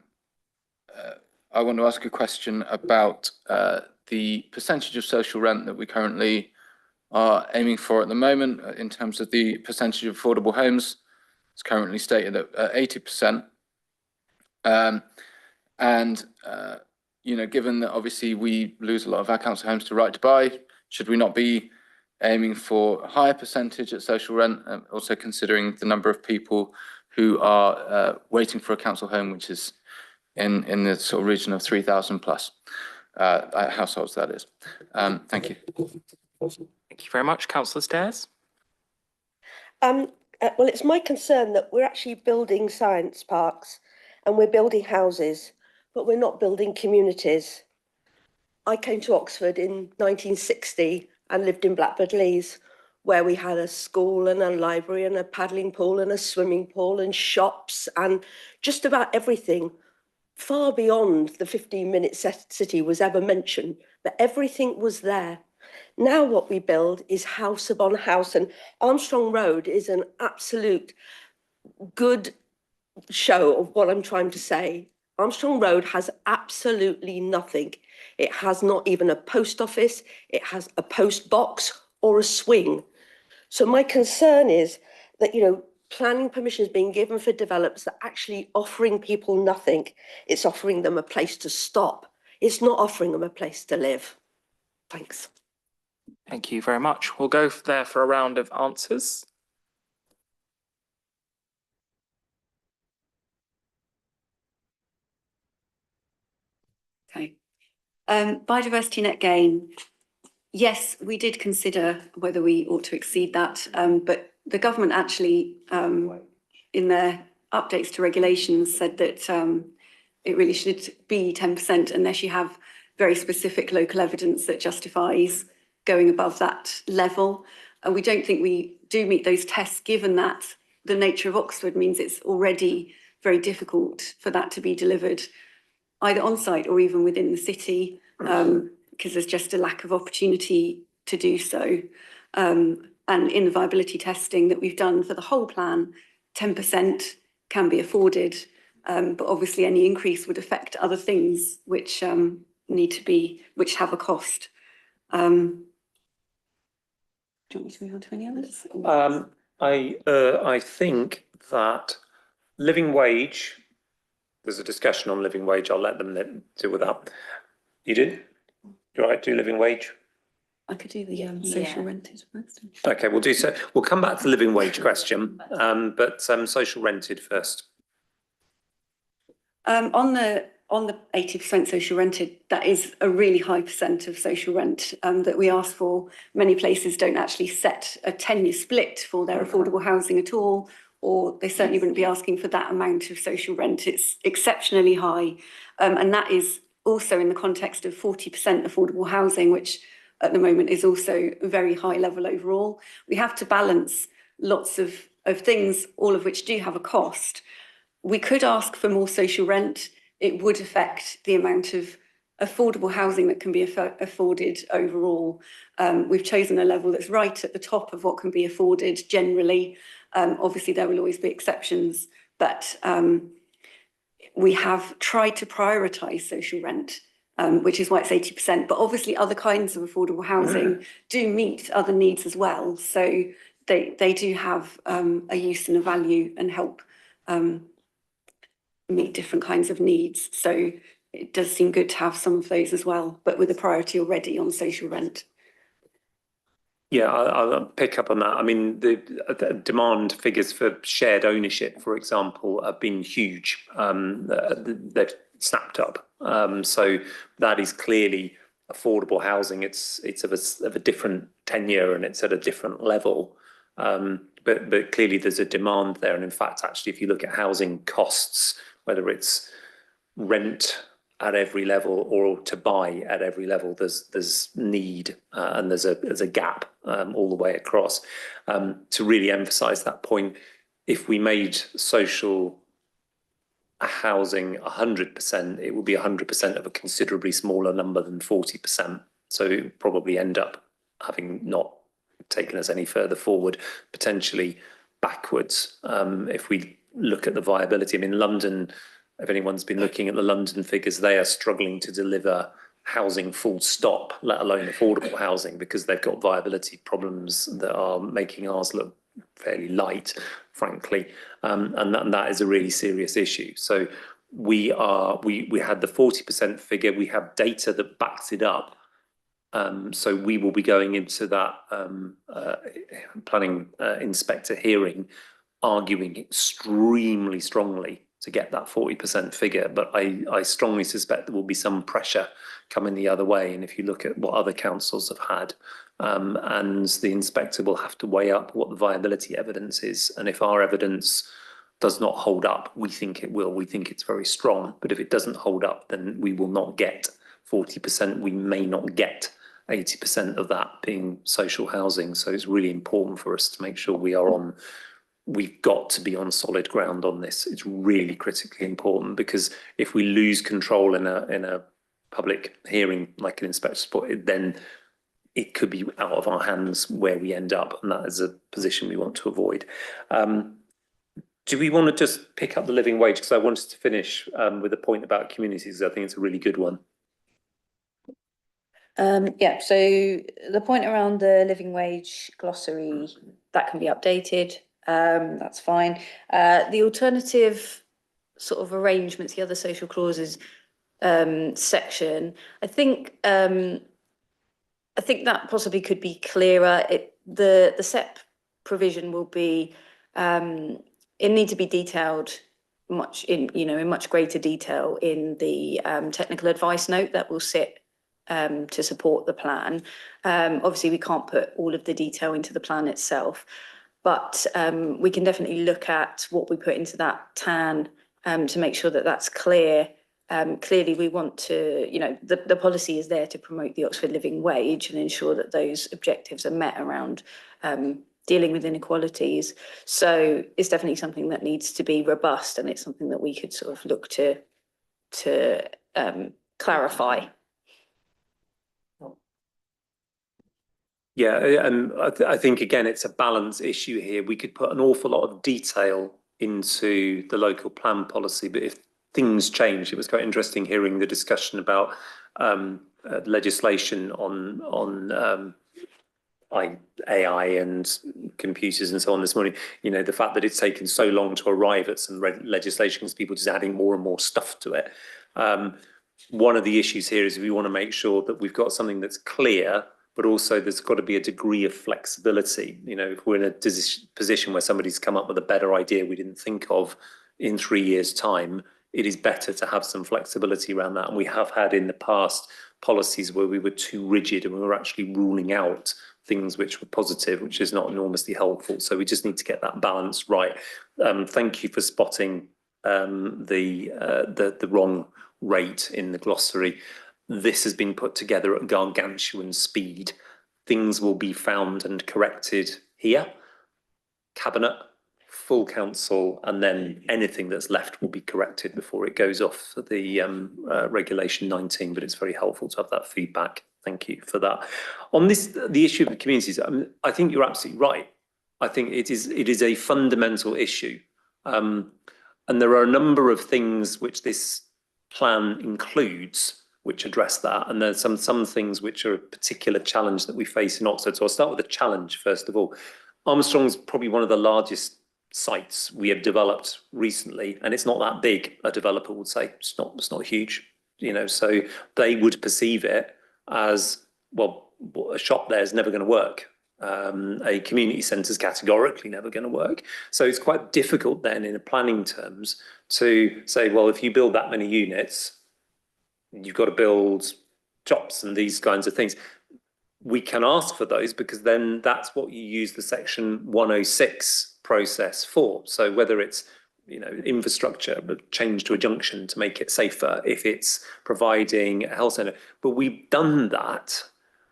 want to ask a question about the percentage of social rent that we currently are aiming for at the moment in terms of the percentage of affordable homes. It's currently stated at 80%. Given that obviously we lose a lot of our council homes to right to buy, should we not be aiming for a higher percentage at social rent, also considering the number of people who are waiting for a council home, which is in the sort of region of 3,000 plus households, that is. Thank you. Thank you very much. Councillor Stairs. Well, it's my concern that we're actually building science parks and we're building houses, but we're not building communities. I came to Oxford in 1960 and lived in Blackbird Leys, where we had a school and a library and a paddling pool and a swimming pool and shops and just about everything, far beyond the 15-minute city was ever mentioned, but everything was there. Now what we build is house upon house, and Armstrong Road is an absolute good show of what I'm trying to say. Armstrong Road has absolutely nothing. It has not even a post office, it has a post box or a swing. So my concern is that, planning permission is being given for developers that are actually offering people nothing. It's offering them a place to stop. It's not offering them a place to live. Thanks. Thank you very much. We'll go there for a round of answers. Okay. Biodiversity net gain. Yes, we did consider whether we ought to exceed that, but the government actually, in their updates to regulations, said that it really should be 10% unless you have very specific local evidence that justifies going above that level. And we don't think we do meet those tests, given that the nature of Oxford means it's already very difficult for that to be delivered either on site or even within the city, because there's just a lack of opportunity to do so. And in the viability testing that we've done for the whole plan, 10% can be afforded, but obviously any increase would affect other things which which have a cost. Do you want me to move on to any others? I think that living wage, there's a discussion on living wage, I'll let them deal with that. You do? You all right, do living wage? I could do the social rented first. Okay, we'll do so. We'll come back to the living wage question, but social rented first. On the 80% social rented, that is a really high percent of social rent that we ask for. Many places don't actually set a 10-year split for their affordable housing at all, or they certainly wouldn't be asking for that amount of social rent. It's exceptionally high. And that is also in the context of 40% affordable housing, which at the moment is also a very high level overall. We have to balance lots of things, all of which do have a cost. We could ask for more social rent. It would affect the amount of affordable housing that can be afforded overall. We've chosen a level that's right at the top of what can be afforded generally. Obviously, there will always be exceptions, but we have tried to prioritise social rent, which is why it's 80%. But obviously, other kinds of affordable housing do meet other needs as well. So they do have a use and a value and help meet different kinds of needs. So it does seem good to have some of those as well, but with a priority already on social rent. Yeah, I'll pick up on that. I mean, the demand figures for shared ownership, for example, have been huge. They've snapped up. So that is clearly affordable housing. It's of a different tenure and it's at a different level. But clearly there's a demand there. And in fact, actually, if you look at housing costs, whether it's rent at every level or to buy at every level, there's need and there's a gap all the way across. To really emphasize that point, if we made social housing 100%, it would be 100% of a considerably smaller number than 40%. So it would probably end up having not taken us any further forward, potentially backwards. If we look at the viability, I mean, London, if anyone's been looking at the London figures, they are struggling to deliver housing full stop, let alone affordable housing, because they've got viability problems that are making ours look fairly light, frankly. And that is a really serious issue. So we had the 40% figure, we have data that backs it up. So we will be going into that planning inspector hearing, arguing extremely strongly to get that 40% figure. But I strongly suspect there will be some pressure coming the other way. And if you look at what other councils have had, and the inspector will have to weigh up what the viability evidence is. And if our evidence does not hold up, we think it will. We think it's very strong. But if it doesn't hold up, then we will not get 40%. We may not get 80% of that being social housing. So it's really important for us to make sure we've got to be on solid ground on this. It's really critically important, because if we lose control in a public hearing like an inspector's report, then it could be out of our hands where we end up, and that is a position we want to avoid. Do we want to just pick up the living wage? Because I wanted to finish with a point about communities. I think it's a really good one. Yeah, so the point around the living wage glossary, that can be updated. That's fine. The alternative sort of arrangements, the other social clauses section, I think that possibly could be clearer. The SEP provision will be, it needs to be detailed in much greater detail in the technical advice note that will sit to support the plan. Obviously, we can't put all of the detail into the plan itself, but we can definitely look at what we put into that TAN to make sure that that's clear. Clearly, we want to, the policy is there to promote the Oxford living wage and ensure that those objectives are met around dealing with inequalities. So it's definitely something that needs to be robust, and it's something that we could sort of look to clarify. Yeah, and I think, again, it's a balance issue here. We could put an awful lot of detail into the local plan policy, but if things change, it was quite interesting hearing the discussion about legislation on AI and computers and so on this morning. The fact that it's taken so long to arrive at some legislation because people just adding more and more stuff to it. One of the issues here is we want to make sure that we've got something that's clear, but also there's got to be a degree of flexibility. If we're in a position where somebody's come up with a better idea we didn't think of in 3 years' time, it is better to have some flexibility around that. And we have had in the past policies where we were too rigid and we were actually ruling out things which were positive, which is not enormously helpful. So we just need to get that balance right. Thank you for spotting the wrong rate in the glossary. This has been put together at gargantuan speed. Things will be found and corrected here. Cabinet, full council, and then anything that's left will be corrected before it goes off for the regulation 19, but it's very helpful to have that feedback. Thank you for that. On this, the issue of the communities, I think you're absolutely right. I think it is a fundamental issue. And there are a number of things which this plan includes which address that. And there's some things which are a particular challenge that we face in Oxford. So I'll start with the challenge first of all. Armstrong's probably one of the largest sites we have developed recently, and it's not that big, a developer would say. It's not huge, you know, so they would perceive it as, well, a shop there is never going to work. A community centre is categorically never going to work. So it's quite difficult then in planning terms to say, well, if you build that many units, you've got to build shops and these kinds of things. We can ask for those because then that's what you use the section 106 process for. So whether it's, you know, infrastructure, but change to a junction to make it safer, if it's providing a health centre. But we've done that.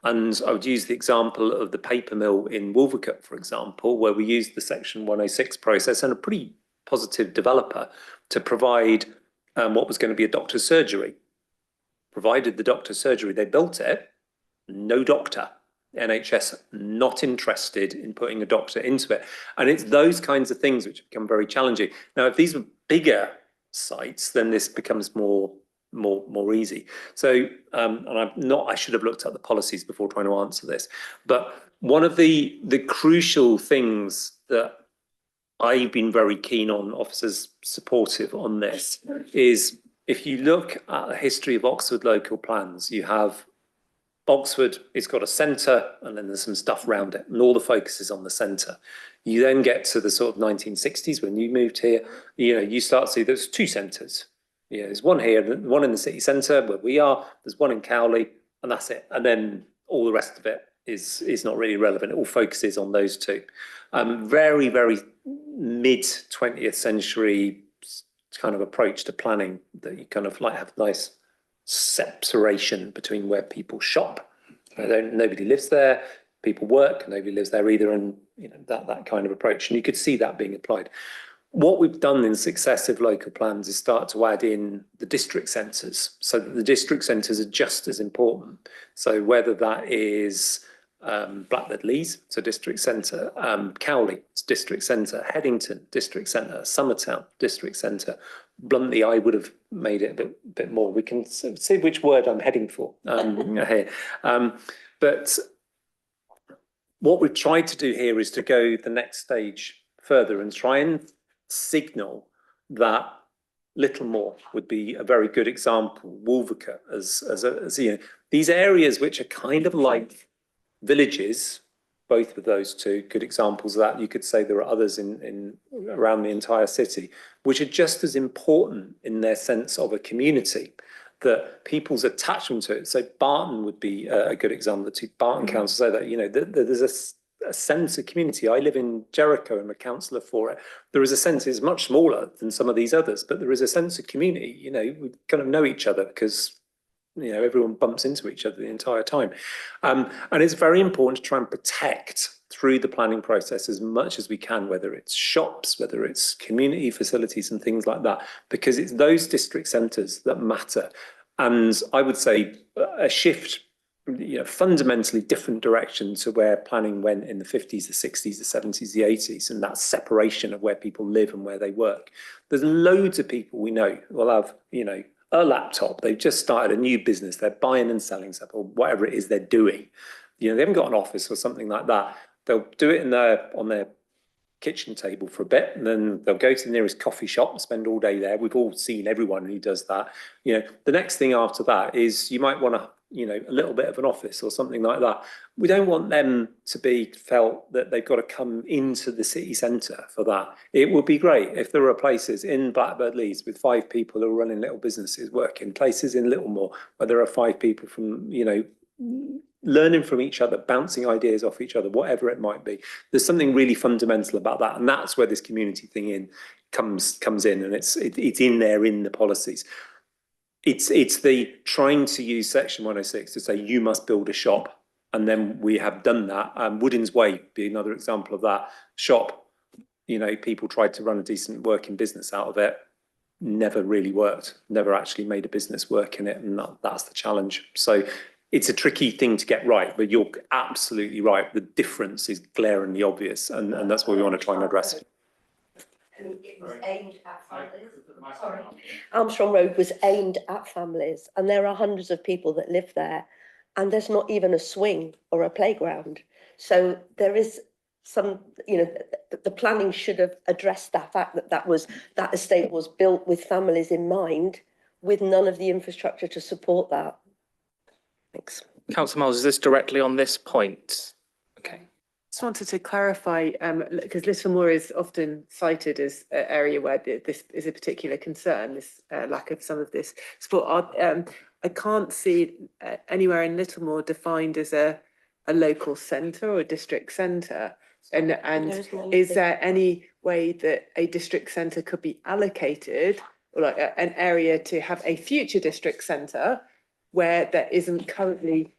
And I would use the example of the paper mill in Wolvercut, for example, where we used the section 106 process and a pretty positive developer to provide what was going to be a doctor's surgery. Provided the doctor's surgery, they built it, no doctor. NHS not interested in putting a doctor into it. And it's those kinds of things which become very challenging. Now, if these were bigger sites, then this becomes more easy. So, and I should have looked at the policies before trying to answer this. But one of the crucial things that I've been very keen on, officers supportive on this, is if you look at the history of Oxford local plans, you have Oxford, it's got a centre and then there's some stuff around it and all the focus is on the centre. You then get to the sort of 1960s when you moved here, you know, you start to see there's two centres. Yeah, there's one here, one in the city centre where we are, there's one in Cowley, and that's it. And then all the rest of it is not really relevant. It all focuses on those two. Very, very mid 20th century kind of approach to planning that you kind of like have nice separation between where people shop. Nobody lives there, people work, nobody lives there either, and you know that kind of approach. And you could see that being applied. What we've done in successive local plans is start to add in the district centres, so that the district centres are just as important. So whether that is Blackbird Leys, so district centre, Cowley, it's district centre, Headington, district centre, Summertown, district centre. Bluntly, I would have made it a bit more. We can see which word I'm heading for here. But what we've tried to do here is to go the next stage further and try and signal that Littlemore would be a very good example, Wolvercut, as you know, these areas which are kind of like villages, both of those two good examples of that. You could say there are others in around the entire city, which are just as important in their sense of a community, that people's attachment to it. So Barton would be a good example. The two Barton councils say that, you know, there's a sense of community. I live in Jericho and I'm a councillor for it. There is a sense, it's much smaller than some of these others, but there is a sense of community. You know, we kind of know each other because, you know, everyone bumps into each other the entire time. And it's very important to try and protect through the planning process as much as we can, whether it's shops, whether it's community facilities and things like that, because it's those district centres that matter. And I would say a shift, you know, fundamentally different direction to where planning went in the 50s, the 60s, the 70s, the 80s, and that separation of where people live and where they work. There's loads of people we know will have, you know, a laptop, they've just started a new business, they're buying and selling stuff or whatever it is they're doing. You know, they haven't got an office or something like that. They'll do it on their kitchen table for a bit, and then they'll go to the nearest coffee shop and spend all day there. We've all seen everyone who does that. You know, the next thing after that is you might want to, you know, a little bit of an office or something like that. We don't want them to be felt that they've got to come into the city centre for that. It would be great if there were places in Blackbird Leys with 5 people who are running little businesses, working, places in Littlemore where there are 5 people from, you know, learning from each other, bouncing ideas off each other, whatever it might be. There's something really fundamental about that, and that's where this community thing comes in, and it's in there in the policies. It's the trying to use section 106 to say you must build a shop, and then we have done that. Woodin's Way be another example of that. Shop, you know, people tried to run a decent working business out of it, never really worked, never actually made a business work in it, and that's the challenge. So it's a tricky thing to get right, but you're absolutely right. The difference is glaringly obvious, and that's what we want to try and address. Armstrong Road was aimed at families, and there are hundreds of people that live there, and there's not even a swing or a playground. So there is some, you know, the planning should have addressed that fact that estate was built with families in mind, with none of the infrastructure to support that. Thanks. Councillor Miles, is this directly on this point? Okay. Just wanted to clarify, because Little Moor is often cited as an area where this is a particular concern, this lack of some of this support. I can't see anywhere in Little Moor defined as a local centre or a district centre. And is there any way that a district centre could be allocated, or like an area to have a future district centre where there isn't currently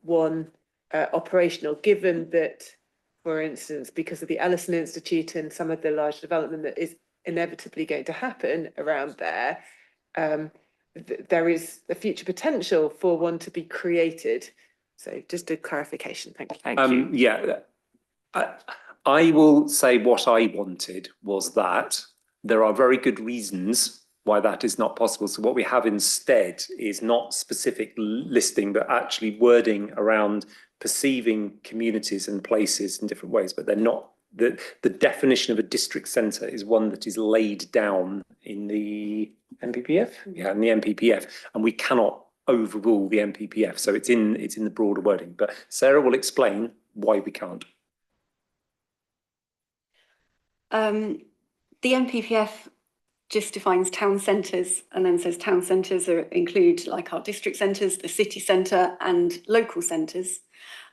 one operational, given that, for instance, because of the Ellison Institute and some of the large development that is inevitably going to happen around there, there is a future potential for one to be created. So just a clarification. Thank you. Thank you. Yeah, I will say what I wanted was that there are very good reasons why that is not possible. So what we have instead is not specific listing, but actually wording around perceiving communities and places in different ways, but they're not. The definition of a district centre is one that is laid down in the NPPF, yeah, in the NPPF, and we cannot overrule the NPPF. So it's in the broader wording. But Sarah will explain why we can't. The NPPF just defines town centres and then says town centres include like our district centres, the city centre and local centres.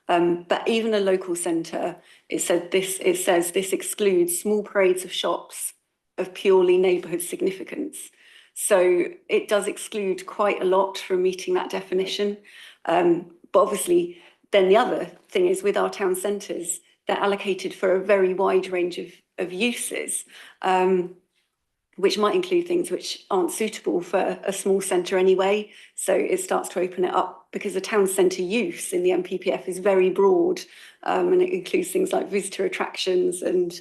But even a local centre, it says this excludes small parades of shops of purely neighbourhood significance. So it does exclude quite a lot from meeting that definition. But obviously, then the other thing is with our town centres, they're allocated for a very wide range of uses, which might include things which aren't suitable for a small centre anyway. So it starts to open it up, because the town centre use in the NPPF is very broad, and it includes things like visitor attractions and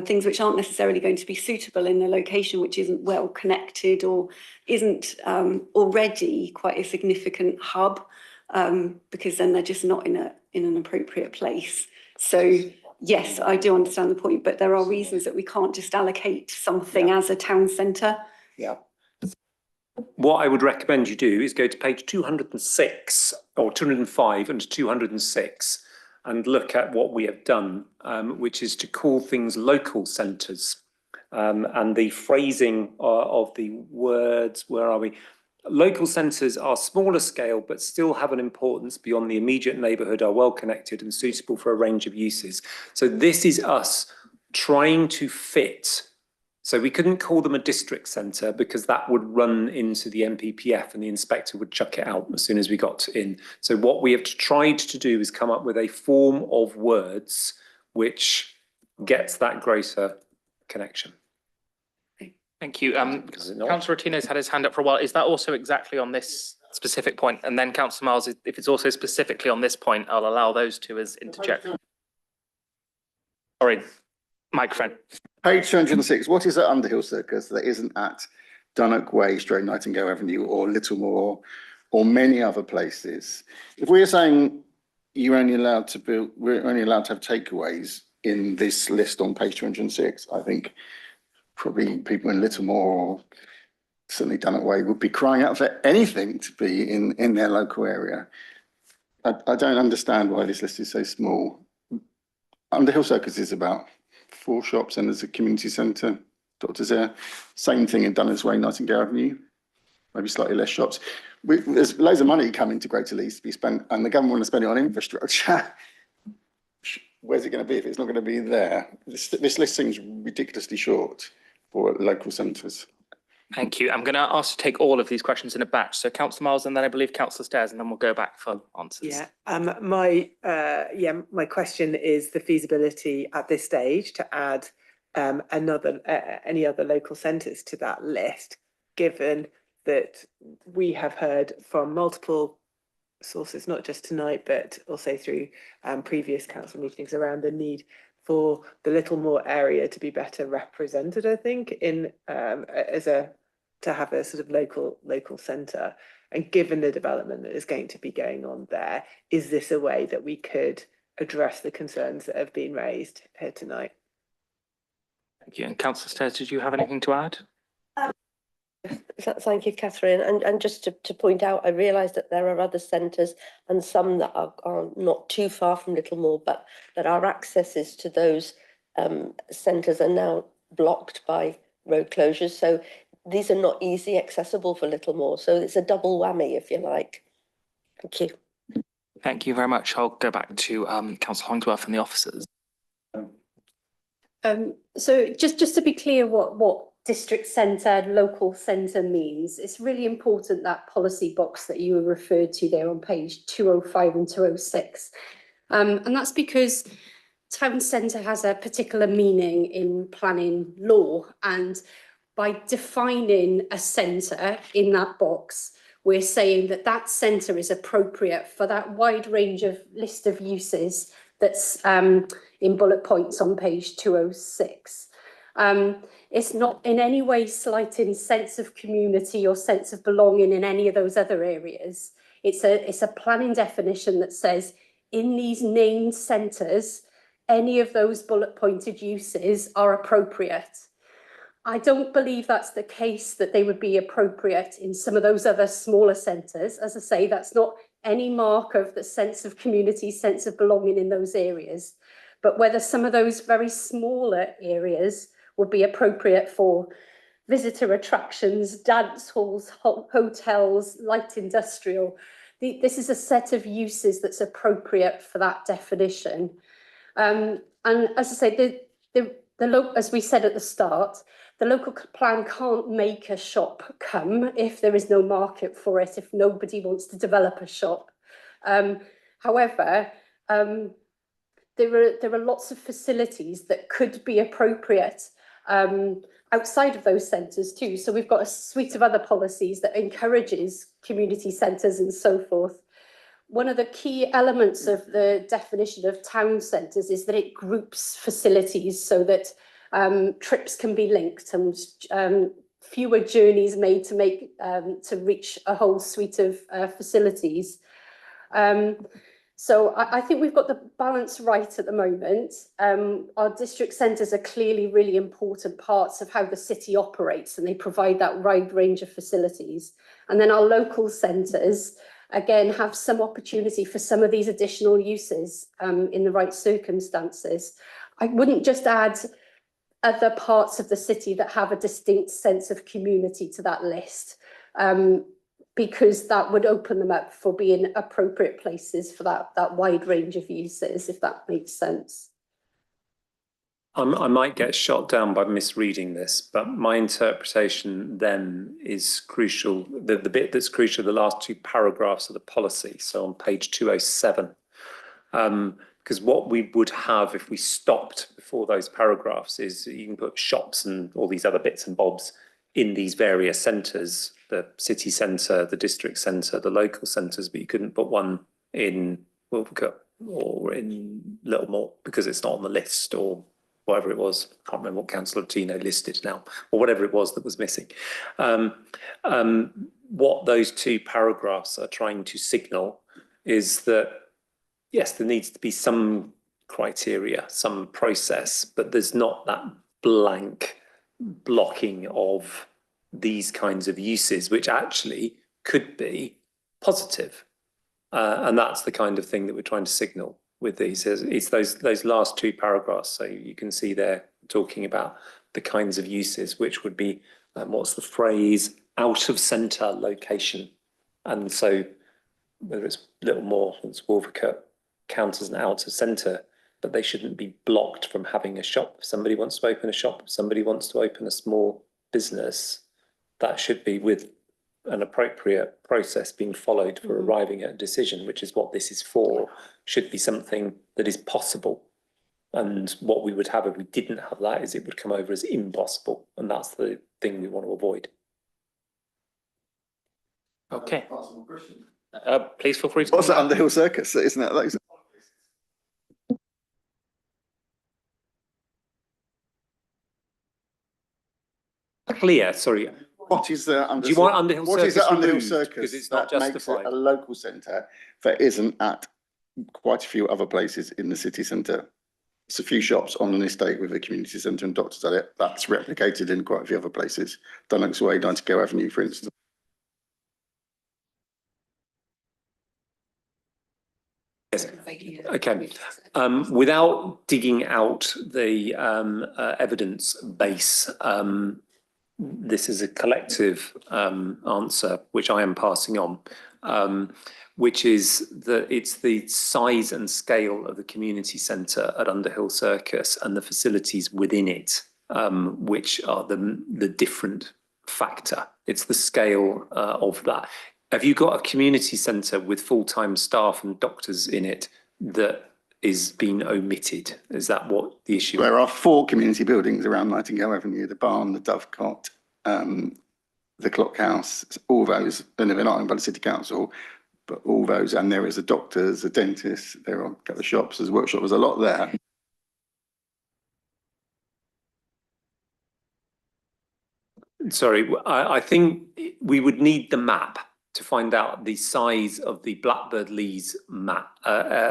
things which aren't necessarily going to be suitable in a location which isn't well connected or isn't already quite a significant hub, because then they're just not in an appropriate place. So yes, I do understand the point, but there are reasons that we can't just allocate something as a town centre. Yeah. What I would recommend you do is go to page 206 or 205 and 206 and look at what we have done, which is to call things local centres. And the phrasing of the words, where are we? Local centres are smaller scale, but still have an importance beyond the immediate neighbourhood, are well connected and suitable for a range of uses. So this is us trying to fit. So we couldn't call them a district centre because that would run into the NPPF and the inspector would chuck it out as soon as we got in. So what we have tried to do is come up with a form of words which gets that greater connection. Thank you. Councillor Rotino's had his hand up for a while. Is that also exactly on this specific point? And then Councillor Miles, if it's also specifically on this point, I'll allow those two as interject. Sorry, microphone. Page 206, what is at Underhill Circus that isn't at Dunnock Way, Nightingale Avenue or Littlemore or many other places? If we're saying we're only allowed to have takeaways in this list on page 206, I think probably people in Littlemore or certainly Dunnock Way would be crying out for anything to be in their local area. I don't understand why this list is so small. Underhill Circus is about 4 shops and there's a community centre, Doctors there. Same thing in Dunners Way, Nightingale Avenue, maybe slightly less shops. There's loads of money coming to Greater Leeds to be spent and the government want to spend it on infrastructure. Where's it going to be if it's not going to be there? This list seems ridiculously short for local centres. Thank you. I'm going to ask to take all of these questions in a batch. So Councillor Miles and then I believe Councillor Stairs, and then we'll go back for answers. Yeah, my question is the feasibility at this stage to add any other local centres to that list, given that we have heard from multiple sources, not just tonight, but also through previous council meetings, around the need for the Littlemore area to be better represented, I think, in to have a sort of local centre. And given the development that is going to be going on there, is this a way that we could address the concerns that have been raised here tonight? Thank you. And Councillor Stairs, did you have anything to add? Thank you, Catherine. And just to point out, I realise that there are other centres and some that are not too far from Littlemore, but that our accesses to those centres are now blocked by road closures. So these are not easy accessible for Littlemore. So it's a double whammy, if you like. Thank you. Thank you very much. I'll go back to Councillor Hollingsworth and the officers. So just to be clear what district centre, local centre means, it's really important that policy box that you referred to there on page 205 and 206. And that's because town centre has a particular meaning in planning law, and by defining a centre in that box, we're saying that that centre is appropriate for that wide range of list of uses that's in bullet points on page 206. It's not in any way slighting sense of community or sense of belonging in any of those other areas. It's a planning definition that says in these named centres, any of those bullet pointed uses are appropriate. I don't believe that's the case, that they would be appropriate in some of those other smaller centres. As I say, that's not any mark of the sense of community, sense of belonging in those areas, but whether some of those very smaller areas would be appropriate for visitor attractions, dance halls, hotels, light industrial. This is a set of uses that's appropriate for that definition. And as I say, as we said at the start, the local plan can't make a shop come if there is no market for it, if nobody wants to develop a shop. However, there are lots of facilities that could be appropriate outside of those centres too. So we've got a suite of other policies that encourages community centres and so forth. One of the key elements of the definition of town centres is that it groups facilities so that trips can be linked and fewer journeys made to reach a whole suite of facilities. So I think we've got the balance right at the moment. Our district centres are clearly really important parts of how the city operates, and they provide that wide range of facilities. And then our local centres, again, have some opportunity for some of these additional uses in the right circumstances. I wouldn't just add other parts of the city that have a distinct sense of community to that list, because that would open them up for being appropriate places for that wide range of uses, if that makes sense. I might get shot down by misreading this, but my interpretation then is crucial. The bit that's crucial, the last two paragraphs of the policy, so on page 207. Because what we would have if we stopped before those paragraphs is you can put shops and all these other bits and bobs in these various centres, the city centre, the district centre, the local centres, but you couldn't put one in Wilvercote or in Littlemore because it's not on the list, or whatever it was. I can't remember what Councillor Tino listed now, or whatever it was that was missing. What those two paragraphs are trying to signal is that, yes, there needs to be some criteria, some process, but there's not that blank blocking of these kinds of uses, which actually could be positive. And that's the kind of thing that we're trying to signal with these. It's those last two paragraphs. So you can see they're talking about the kinds of uses, which would be, what's the phrase, out of centre location. And so whether it's Littlemore, it's Wolvercote, count as an out of centre, but they shouldn't be blocked from having a shop. If somebody wants to open a shop, if somebody wants to open a small business, that should be with an appropriate process being followed for arriving at a decision, which is what this is for, should be something that is possible. And what we would have if we didn't have that is it would come over as impossible. And that's the thing we want to avoid. Okay. Please feel free to. What's that Underhill Circus? Isn't that those? Clear, sorry. What is the Do you want Underhill What is Circus the Underhill removed? Circus Because it's not that makes it justified. a local centre that isn't at quite a few other places in the city centre? It's a few shops on an estate with a community centre and doctors at it. That's replicated in quite a few other places. Dunnock's Way, Nightingale Avenue, for instance. Yes. Okay. Without digging out the evidence base, this is a collective answer which I am passing on, which is that it's the size and scale of the community centre at Underhill Circus and the facilities within it, which are the different factor. It's the scale of that. Have you got a community centre with full-time staff and doctors in it that is being omitted? Is that what the issue is? There are 4 community buildings around Nightingale Avenue, the barn, the Dovecot, the Clock House, all those, and they're not owned by the City Council, but all those, and there is a doctor's, a dentist, there are a couple of shops, there's a workshop, there's a lot there. Sorry, I think we would need the map to find out the size of the Blackbird Leys map. Just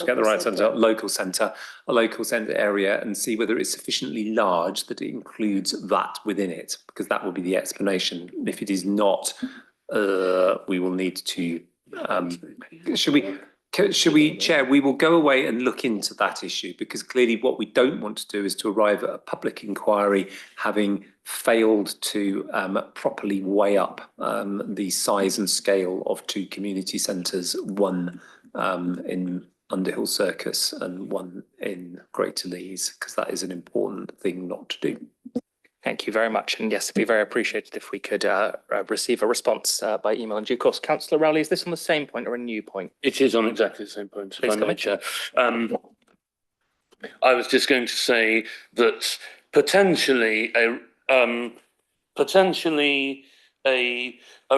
get the right centre, local centre, a local centre area, and see whether it's sufficiently large that it includes that within it, because that will be the explanation. If it is not, we will need to. Should we, Chair, we will go away and look into that issue, because clearly what we don't want to do is to arrive at a public inquiry having failed to properly weigh up the size and scale of 2 community centres, one in Underhill Circus and one in Greater Leys, because that is an important thing not to do. Thank you very much. And yes, it'd be very appreciated if we could receive a response by email in due course. Councillor Rowley, is this on the same point or a new point? It is on exactly the same point, Please if I may, Chair. I was just going to say that potentially a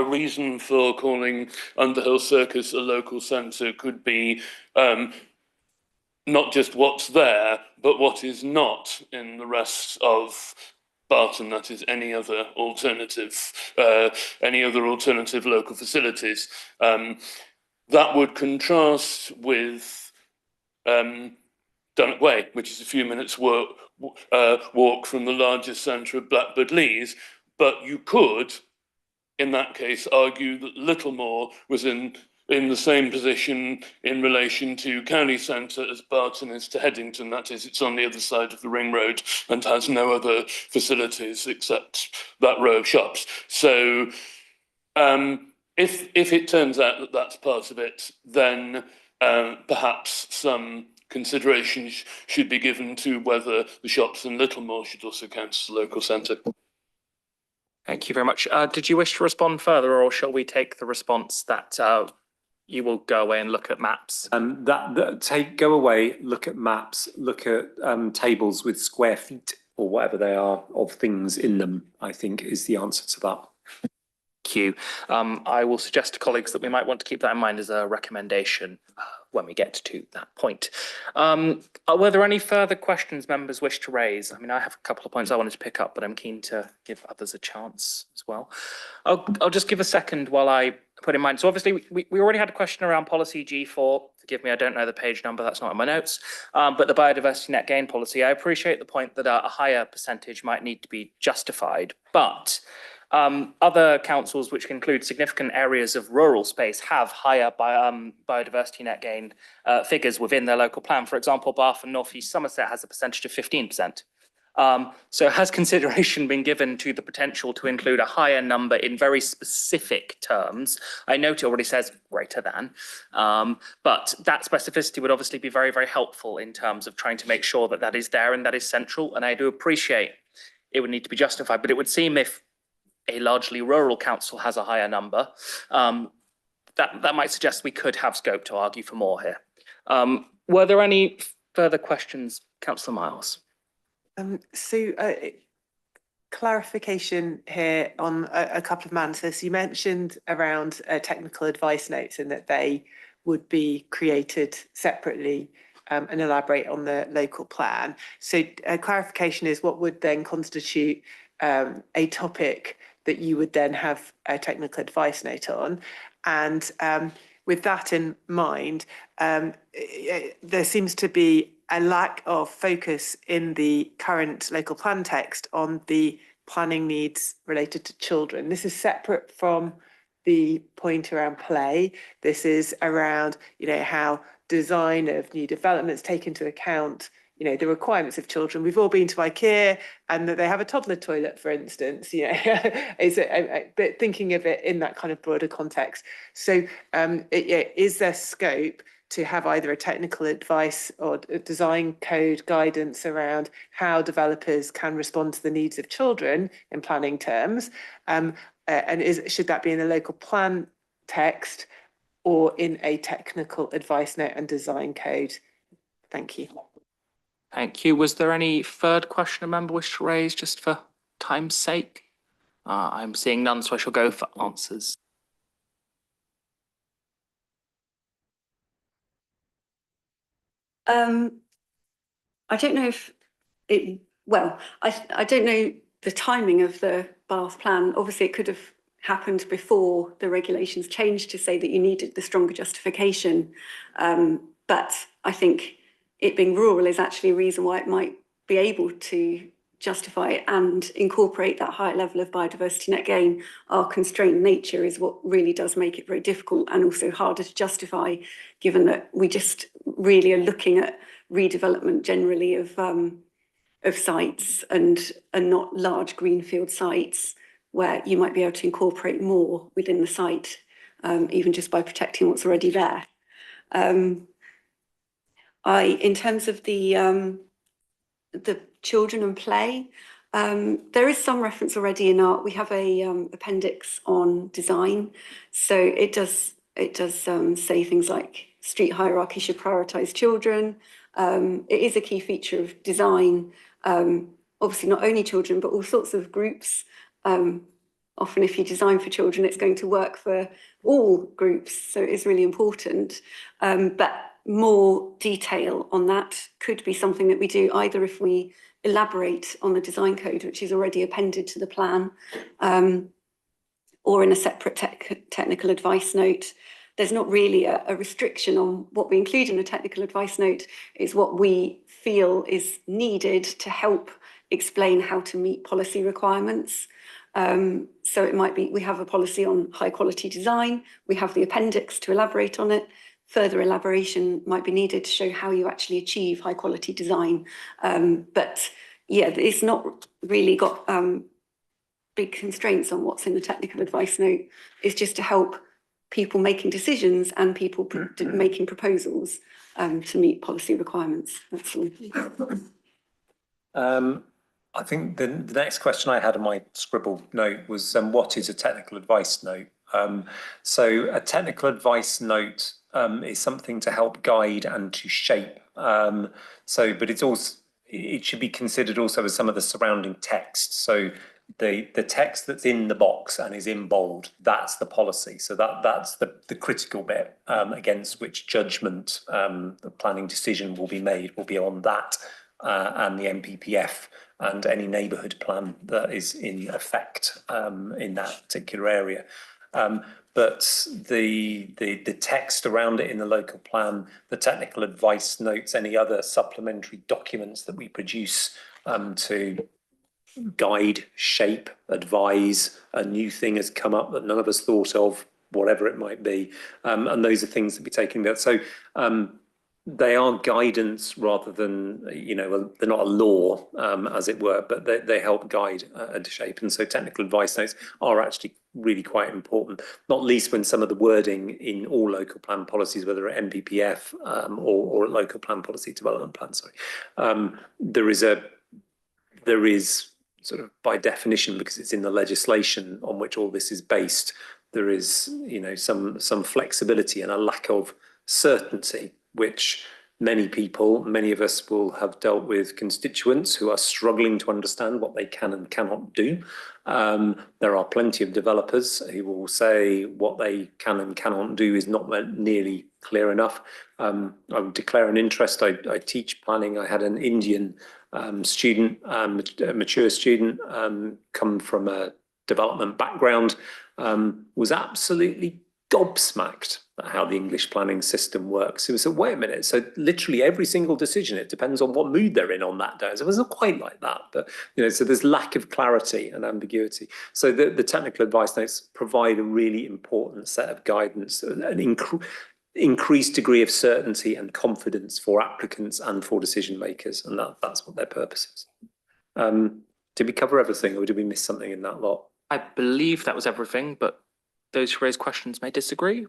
reason for calling Underhill Circus a local centre could be not just what's there, but what is not in the rest of Barton, that is any other alternative local facilities. That would contrast with Dunnock Way, which is a few minutes walk from the largest centre of Blackbird Leys, but you could, in that case, argue that Littlemore was in the same position in relation to County Centre as Barton is to Headington. That is, it's on the other side of the ring road and has no other facilities except that row of shops. So if it turns out that that's part of it, then perhaps some consideration should be given to whether the shops in Littlemore should also count as a local centre. Thank you very much. Did you wish to respond further, or shall we take the response that you will go away and look at maps? Go away, look at maps, look at tables with square feet or whatever they are of things in them, I think is the answer to that. Thank you. I will suggest to colleagues that we might want to keep that in mind as a recommendation when we get to that point. Were there any further questions members wish to raise? I mean, I have a couple of points I wanted to pick up, but I'm keen to give others a chance as well. I'll just give a second while I put in mind. So obviously we already had a question around policy G4. Forgive me, I don't know the page number, that's not in my notes. But the biodiversity net gain policy, I appreciate the point that a higher percentage might need to be justified, but other councils, which include significant areas of rural space, have higher biodiversity net gain figures within their local plan. For example, Bath and North East Somerset has a percentage of 15%. So has consideration been given to the potential to include a higher number in very specific terms? I note it already says greater than, but that specificity would obviously be very, very helpful in terms of trying to make sure that that is there and that is central. And I do appreciate it would need to be justified, but it would seem if a largely rural council has a higher number, that might suggest we could have scope to argue for more here. Were there any further questions, Councillor Miles? Clarification here on a couple of matters. You mentioned around technical advice notes and that they would be created separately and elaborate on the local plan. So clarification is what would then constitute a topic that you would then have a technical advice note on. And with that in mind, there seems to be a lack of focus in the current local plan text on the planning needs related to children. This is separate from the point around play. This is around, how design of new developments take into account, the requirements of children. We've all been to IKEA and that they have a toddler toilet, for instance, but thinking of it in that kind of broader context. So is there scope to have either a technical advice or design code guidance around how developers can respond to the needs of children in planning terms? And should that be in the local plan text or in a technical advice note and design code? Thank you. Thank you. Was there any third question a member wished to raise just for time's sake? I'm seeing none, so I shall go for answers. I don't know if it, well, I don't know the timing of the Bath plan. Obviously, it could have happened before the regulations changed to say that you needed the stronger justification. But I think it being rural is actually a reason why it might be able to justify and incorporate that higher level of biodiversity net gain. Our constrained nature is what really does make it very difficult and also harder to justify, given that we just really are looking at redevelopment generally of sites and not large greenfield sites where you might be able to incorporate more within the site, even just by protecting what's already there. In terms of the children and play, there is some reference already in we have a appendix on design. So it does say things like street hierarchy should prioritise children. It is a key feature of design. Obviously not only children, but all sorts of groups. Often if you design for children, it's going to work for all groups. So it's really important. But more detail on that could be something that we do either if we elaborate on the design code, which is already appended to the plan, or in a separate technical advice note. There's not really a restriction on what we include in the technical advice note. It's what we feel is needed to help explain how to meet policy requirements. So it might be, we have a policy on high quality design, we have the appendix to elaborate on it. Further elaboration might be needed to show how you actually achieve high quality design. But yeah, it's not really got big constraints on what's in the technical advice note. It's just to help people making decisions and people making proposals to meet policy requirements. That's all. I think the next question I had on my scribbled note was what is a technical advice note? So a technical advice note is something to help guide and to shape. But it should be considered also as some of the surrounding text. So the text that's in the box and is in bold, that's the policy. So that's the critical bit against which judgment the planning decision will be made, will be on that and the NPPF and any neighbourhood plan that is in effect in that particular area. But the text around it in the local plan, the technical advice notes, any other supplementary documents that we produce to guide, shape, advise, a new thing has come up that none of us thought of, whatever it might be. And those are things that we take into account. So they are guidance rather than, they're not a law, as it were, but they help guide and shape. And so technical advice notes are actually really quite important, not least when some of the wording in all local plan policies, whether at NPPF or local plan policy development plan, there is sort of by definition, because it's in the legislation on which all this is based, there is some flexibility and a lack of certainty, which many people, many of us will have dealt with constituents who are struggling to understand what they can and cannot do. There are plenty of developers who will say what they can and cannot do is not nearly clear enough. I would declare an interest. I teach planning. I had an Indian student, a mature student, come from a development background, was absolutely gobsmacked at how the English planning system works. It was wait a minute, so literally every single decision, it depends on what mood they're in on that day. So it wasn't quite like that, but so there's lack of clarity and ambiguity. So the technical advice notes provide a really important set of guidance, an increased degree of certainty and confidence for applicants and for decision makers, and that's what their purpose is. Did we cover everything, or did we miss something in that lot? I believe that was everything, but those who raise questions may disagree.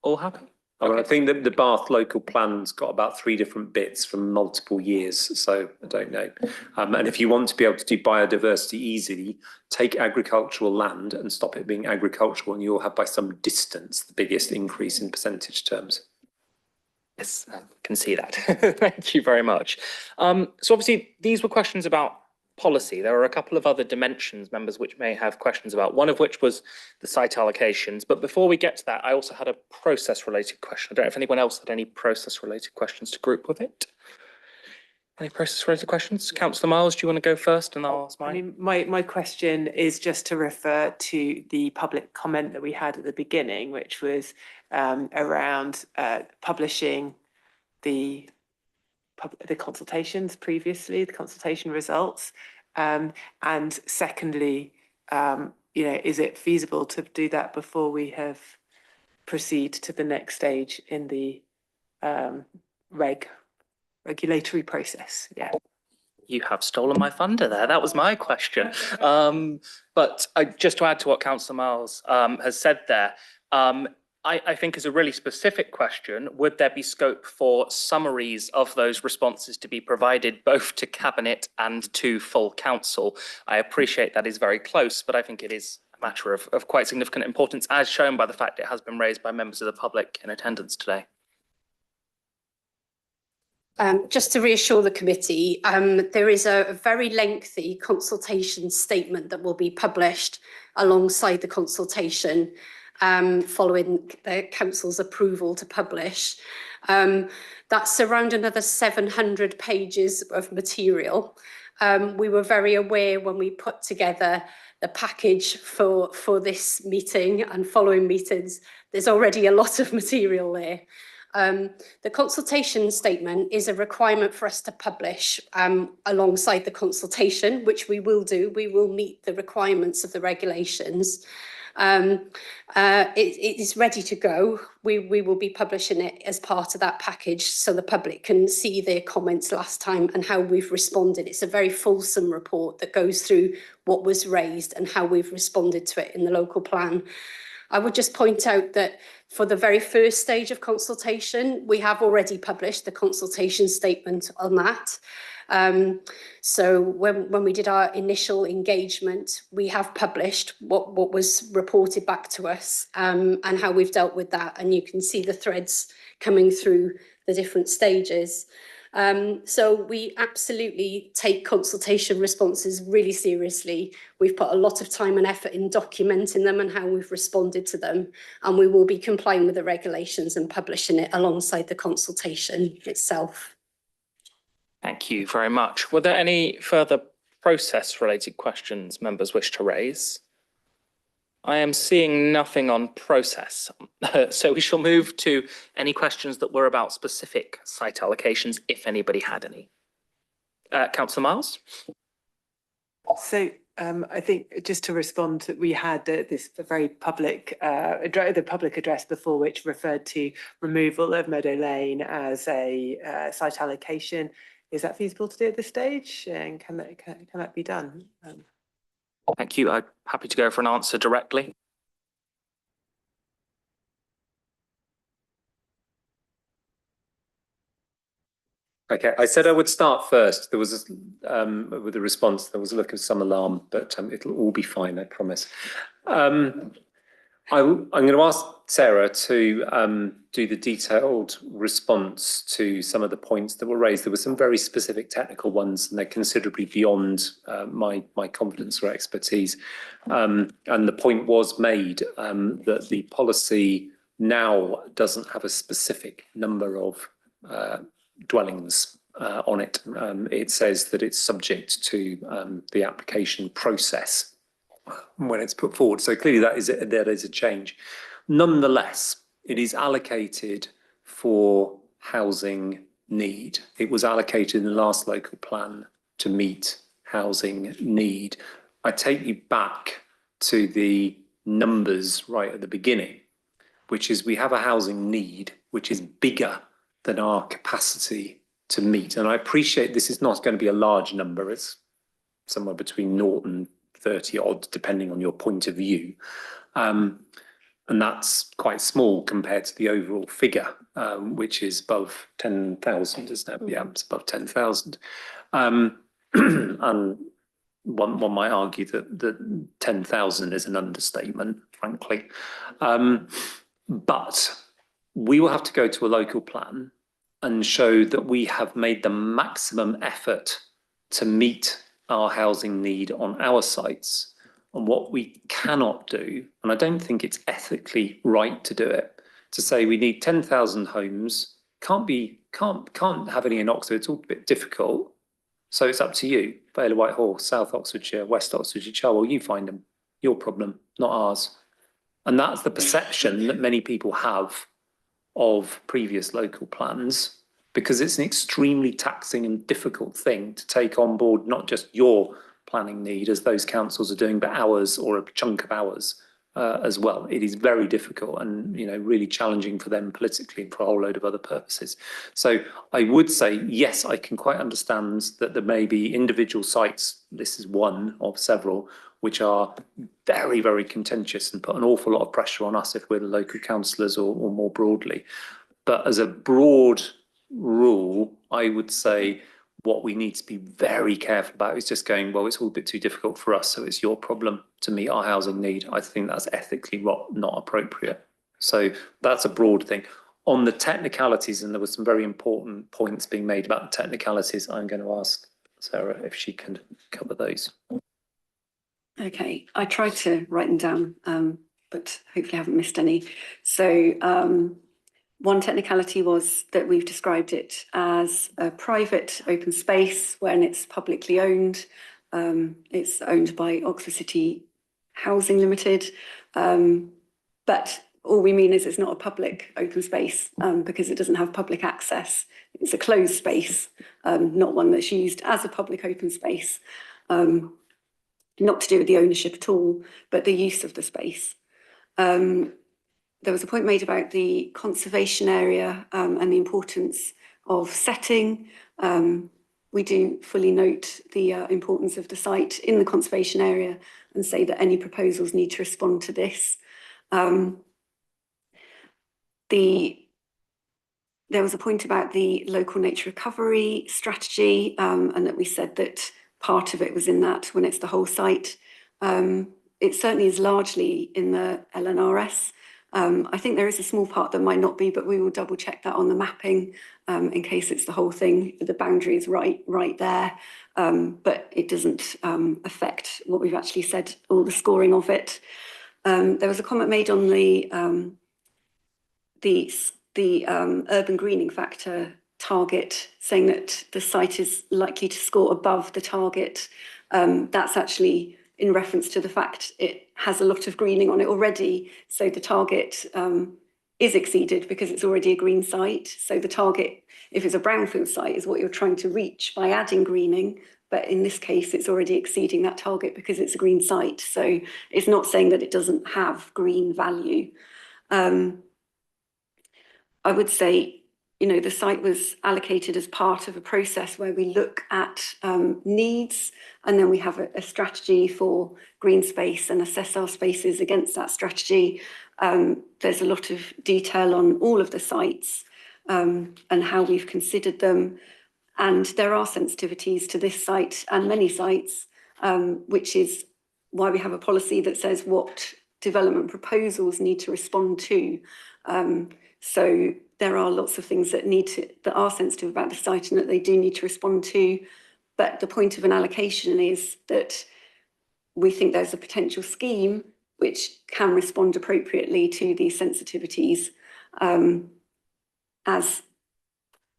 All happy? Okay. I think that the Bath local plan's got about 3 different bits from multiple years, so I don't know. And if you want to be able to do biodiversity easily, take agricultural land and stop it being agricultural, and you'll have by some distance the biggest increase in percentage terms. Yes, I can see that. Thank you very much. So obviously these were questions about policy. There are a couple of other dimensions, members, which may have questions about, one of which was the site allocations. But before we get to that, I also had a process related question. I don't know if anyone else had any process related questions to group with it. Any process related questions? Councillor Miles, do you want to go first and I'll ask mine? I mean, my question is just to refer to the public comment that we had at the beginning, which was around publishing the consultations previously, the consultation results, and secondly, is it feasible to do that before we have proceed to the next stage in the regulatory process? Yeah. You have stolen my thunder there. That was my question. But just to add to what Councillor Miles has said there, I think is a really specific question. Would there be scope for summaries of those responses to be provided both to Cabinet and to full council? I appreciate that is very close, but I think it is a matter of quite significant importance, as shown by the fact it has been raised by members of the public in attendance today. Just to reassure the committee, there is a very lengthy consultation statement that will be published alongside the consultation following the council's approval to publish. That's around another 700 pages of material. We were very aware when we put together the package for this meeting and following meetings, there's already a lot of material there. The consultation statement is a requirement for us to publish alongside the consultation, which we will do. We will meet the requirements of the regulations. It is ready to go. We will be publishing it as part of that package so the public can see their comments last time and how we've responded. It's a very fulsome report that goes through what was raised and how we've responded to it in the local plan. I would just point out that for the very first stage of consultation, we have already published the consultation statement on that. So when we did our initial engagement, we have published what was reported back to us and how we've dealt with that. And you can see the threads coming through the different stages. So we absolutely take consultation responses really seriously. We've put a lot of time and effort in documenting them and how we've responded to them. And we will be complying with the regulations and publishing it alongside the consultation itself. Thank you very much. Were there any further process-related questions members wish to raise? I am seeing nothing on process. So we shall move to any questions that were about specific site allocations, if anybody had any. Councillor Miles? So I think just to respond, we had this very public, the public address before, which referred to removal of Meadow Lane as a site allocation. Is that feasible to do at this stage? And can that be done? Thank you. I'm happy to go for an answer directly. Okay, I said I would start first. There was, with the response, there was a look of some alarm, but it'll all be fine, I promise. I'm going to ask Sarah to do the detailed response to some of the points that were raised. There were some very specific technical ones, and they're considerably beyond my confidence or expertise. And the point was made that the policy now doesn't have a specific number of dwellings on it. It says that it's subject to the application process when it's put forward. So clearly that is a change. Nonetheless, it is allocated for housing need. It was allocated in the last local plan to meet housing need. I take you back to the numbers right at the beginning, which is we have a housing need which is bigger than our capacity to meet. And I appreciate this is not going to be a large number. It's somewhere between 0 and 30 odd, depending on your point of view. And that's quite small compared to the overall figure, which is above 10,000, isn't it? Yeah, it's above 10,000. And one might argue that 10,000 is an understatement, frankly. But we will have to go to a local plan and show that we have made the maximum effort to meet our housing need on our sites. And what we cannot do, and I don't think it's ethically right to do it, to say we need 10,000 homes, can't have any in Oxford, it's all a bit difficult. So it's up to you, Vale of Whitehall, South Oxfordshire, West Oxfordshire, Cherwell, you find them, your problem, not ours. And that's the perception that many people have of previous local plans, because it's an extremely taxing and difficult thing to take on board, not just your planning need as those councils are doing, but ours or a chunk of ours as well. It is very difficult and, you know, really challenging for them politically and for a whole load of other purposes. So I would say, yes, I can quite understand that there may be individual sites, this is one of several, which are very, very contentious and put an awful lot of pressure on us if we're the local councillors or more broadly. But as a broad rule, I would say what we need to be very careful about is just going, well, it's all a bit too difficult for us, so it's your problem to meet our housing need. I think that's ethically not appropriate. So that's a broad thing. On the technicalities, and there were some very important points being made about the technicalities, I'm going to ask Sarah if she can cover those. Okay, I tried to write them down, but hopefully I haven't missed any. So one technicality was that we've described it as a private open space when it's publicly owned. It's owned by Oxford City Housing Limited. But all we mean is it's not a public open space because it doesn't have public access. It's a closed space, not one that's used as a public open space. Not to do with the ownership at all, but the use of the space. There was a point made about the conservation area and the importance of setting. We do fully note the importance of the site in the conservation area and say that any proposals need to respond to this. There was a point about the local nature recovery strategy and that we said that part of it was in that when it's the whole site. It certainly is largely in the LNRS. I think there is a small part that might not be, but we will double check that on the mapping in case it's the whole thing. The boundary is right there, but it doesn't affect what we've actually said or the scoring of it. There was a comment made on the urban greening factor target, saying that the site is likely to score above the target. That's actually in reference to the fact it has a lot of greening on it already. So the target is exceeded because it's already a green site. So the target, if it's a brownfield site, is what you're trying to reach by adding greening. But in this case, it's already exceeding that target because it's a green site. So it's not saying that it doesn't have green value. I would say, you know, the site was allocated as part of a process where we look at needs, and then we have a strategy for green space and assess our spaces against that strategy. There's a lot of detail on all of the sites and how we've considered them. And there are sensitivities to this site and many sites, which is why we have a policy that says what development proposals need to respond to. So there are lots of things that are sensitive about the site and that they do need to respond to. But the point of an allocation is that we think there's a potential scheme which can respond appropriately to these sensitivities.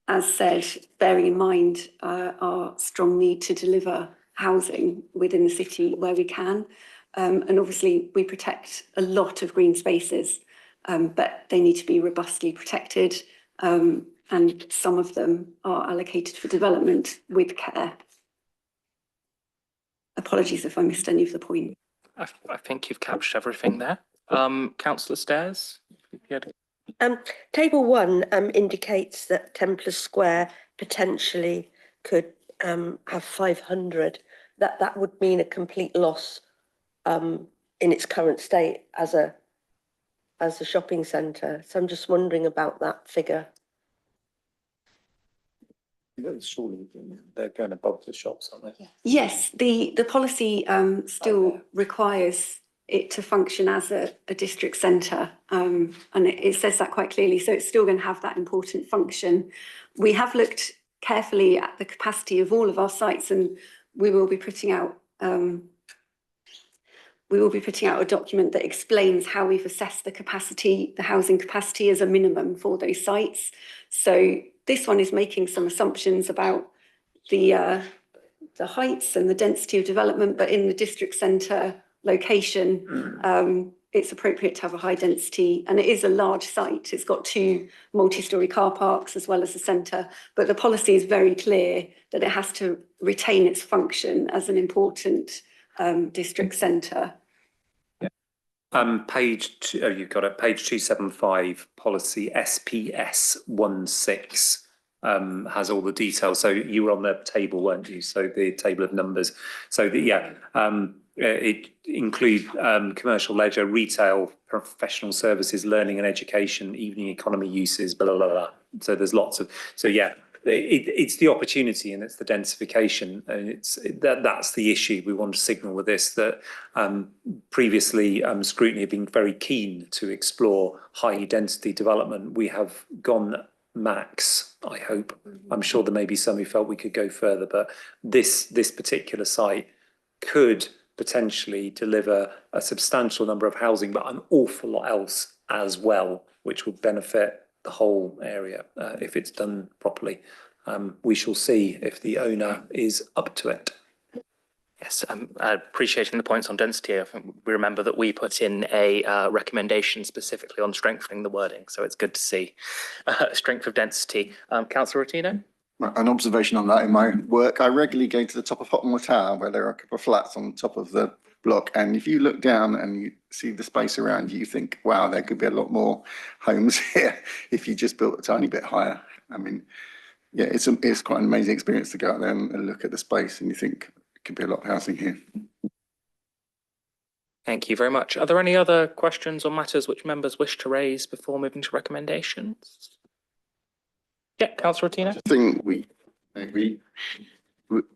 As said, bearing in mind our strong need to deliver housing within the city where we can. And obviously we protect a lot of green spaces, but they need to be robustly protected. And some of them are allocated for development with care. Apologies if I missed any of the point. I think you've captured everything there. Councillor Stairs? Table 1 indicates that Templar Square potentially could have 500. That would mean a complete loss in its current state as a shopping centre. So I'm just wondering about that figure. Surely they're going above the shops, aren't they? Yes, the policy still requires it to function as a district centre, and it says that quite clearly. So it's still going to have that important function. We have looked carefully at the capacity of all of our sites, and we will be putting out a document that explains how we've assessed the capacity, the housing capacity as a minimum for those sites. So this one is making some assumptions about the heights and the density of development, but in the district centre location, it's appropriate to have a high density, and it is a large site. It's got 2 multi-storey car parks as well as a centre, but the policy is very clear that it has to retain its function as an important district centre. Page 2, you've got it, page 275, policy SPS 16 has all the details. So you were on the table, weren't you? So the table of numbers. So it include commercial leisure, retail, professional services, learning and education, evening economy uses, blah, blah, blah. So there's lots of, it's the opportunity and it's the densification, and that's the issue we want to signal with this, that previously Scrutiny have been very keen to explore high density development. We have gone max, I hope. I'm sure there may be some who felt we could go further, but this particular site could potentially deliver a substantial number of housing, but an awful lot else as well, which would benefit the whole area if it's done properly. We shall see if the owner is up to it. Yes, appreciating the points on density. I think we remember that we put in a recommendation specifically on strengthening the wording, so it's good to see strength of density. Councillor Rotino? An observation on that: in my work, I regularly go to the top of Hotmore Tower, where there are a couple of flats on top of the block, and if you look down and you see the space around you, you think, wow, there could be a lot more homes here if you just built a tiny bit higher. I mean, yeah, it's quite an amazing experience to go out there and look at the space, and you think it could be a lot of housing here. Thank you very much. Are there any other questions or matters which members wish to raise before moving to recommendations? Yeah, Councillor Rotino? I think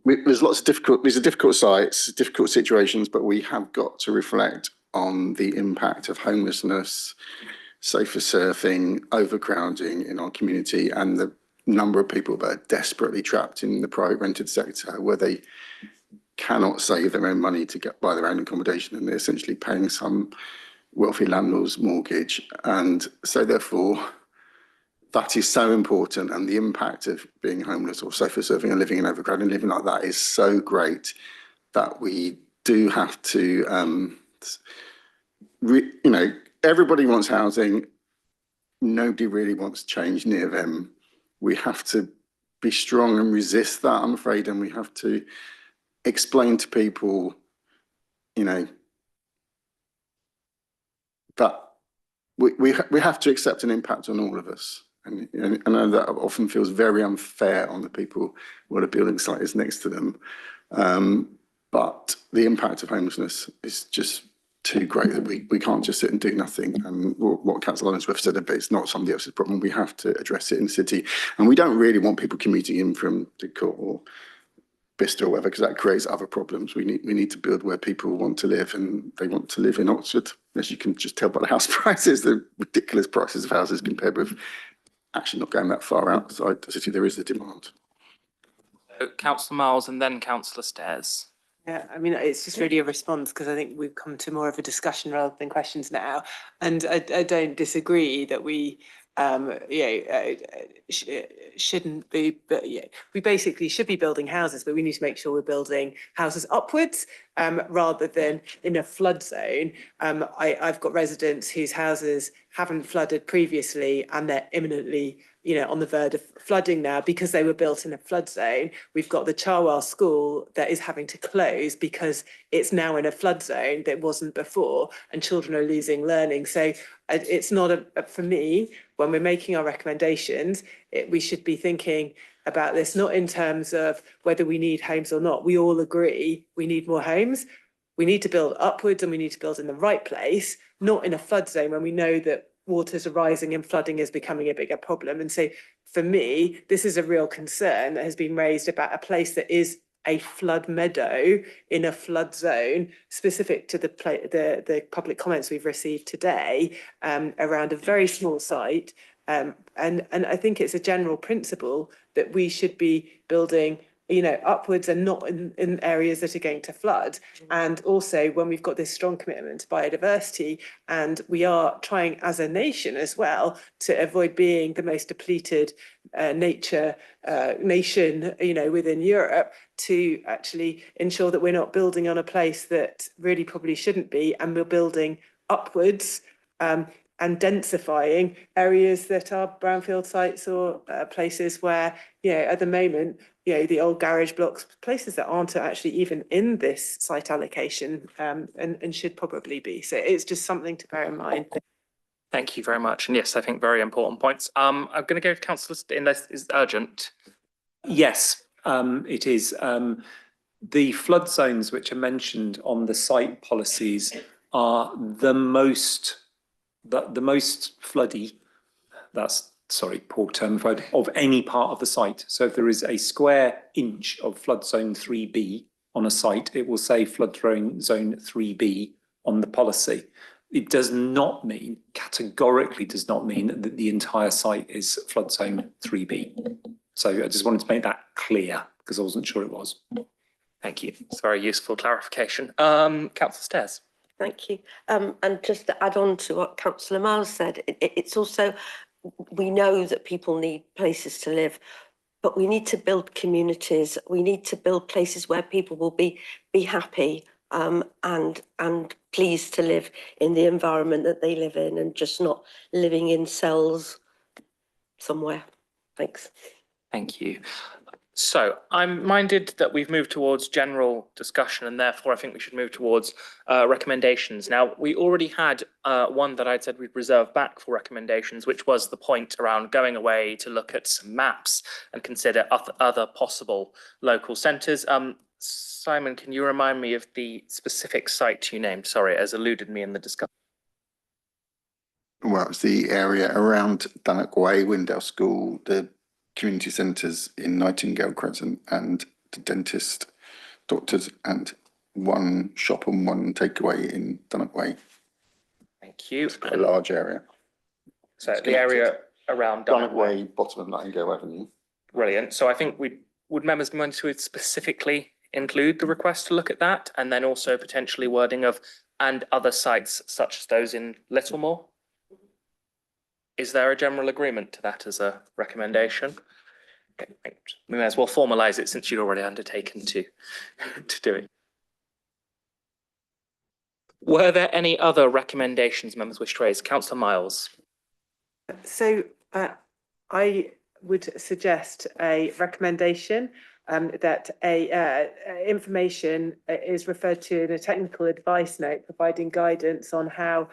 there's lots of these are difficult sites, difficult situations, but we have got to reflect on the impact of homelessness, safer surfing, overcrowding in our community, and the number of people that are desperately trapped in the private rented sector, where they cannot save their own money to buy their own accommodation, and they're essentially paying some wealthy landlord's mortgage. And so therefore, that is so important, and the impact of being homeless or safer surfing and living in overcrowding, living like that, is so great that we do have to, everybody wants housing. Nobody really wants change near them. We have to be strong and resist that, I'm afraid, and we have to explain to people, that we have to accept an impact on all of us. And I know that often feels very unfair on the people where the building site is next to them. But the impact of homelessness is just too great that we can't just sit and do nothing. And what Councillor Hollingsworth said, but it's not somebody else's problem. We have to address it in the city. And we don't really want people commuting in from Didcot or Bicester or whatever, because that creates other problems. We need to build where people want to live, and they want to live in Oxford. As you can just tell by the house prices, the ridiculous prices of houses compared with actually not going that far outside the city. There is the demand. Councillor Miles and then Councillor Stairs. Yeah, I mean, it's just really a response because I think we've come to more of a discussion rather than questions now. And I don't disagree that we shouldn't be, but yeah, we basically should be building houses, but we need to make sure we're building houses upwards rather than in a flood zone. I've got residents whose houses haven't flooded previously and they're imminently on the verge of flooding now because they were built in a flood zone. We've got the Charwell School that is having to close because it's now in a flood zone that wasn't before, and children are losing learning. So it's not for me, when we're making our recommendations, we should be thinking about this not in terms of whether we need homes or not. We all agree we need more homes. We need to build upwards and we need to build in the right place, not in a flood zone when we know that waters are rising and flooding is becoming a bigger problem. And so for me, this is a real concern that has been raised about a place that is a flood meadow in a flood zone, specific to the public comments we've received today around a very small site. And I think it's a general principle that we should be building upwards and not in areas that are going to flood. And also when we've got this strong commitment to biodiversity, and we are trying as a nation as well to avoid being the most depleted nature nation, within Europe, to actually ensure that we're not building on a place that really probably shouldn't be, and we're building upwards and densifying areas that are brownfield sites or places where, at the moment, the old garage blocks, places that aren't actually even in this site allocation and should probably be. So it's just something to bear in mind. Thank you very much. And yes, I think very important points. I'm going to go to Councillor, unless it's urgent. Yes, it is. The flood zones which are mentioned on the site policies are the most floody, poor term, of any part of the site. So if there is a square inch of flood zone 3B on a site, it will say flood zone 3B on the policy. It does not mean, categorically does not mean that the entire site is flood zone 3B. So I just wanted to make that clear because I wasn't sure it was. Thank you. It's a very useful clarification. Councillor Stairs. Thank you. And just to add on to what Councillor Miles said, it's also, we know that people need places to live, but we need to build communities. We need to build places where people will be happy and pleased to live in the environment that they live in, and just not living in cells somewhere. Thanks. Thank you. So I'm minded that we've moved towards general discussion, and therefore I think we should move towards recommendations. Now, we already had one that I'd said we'd reserve back for recommendations, which was the point around going away to look at some maps and consider other possible local centres. Simon, can you remind me of the specific site you named? Sorry, it has eluded me in the discussion. Well, it's the area around Dunnock Way, Windale School, the community centres in Nightingale Crescent, and the dentist, doctors, and one shop and one takeaway in Dunnock Way. Thank you. It's quite a large area. So the area around Dunnock Way, bottom of Nightingale Avenue. Brilliant. So I think would members want to specifically include the request to look at that, and then also potentially wording of and other sites such as those in Littlemore? Is there a general agreement to that as a recommendation? Okay, we may as well formalise it since you'd already undertaken to do it. Were there any other recommendations members wish to raise? Councillor Miles. So I would suggest a recommendation that information is referred to in a technical advice note providing guidance on how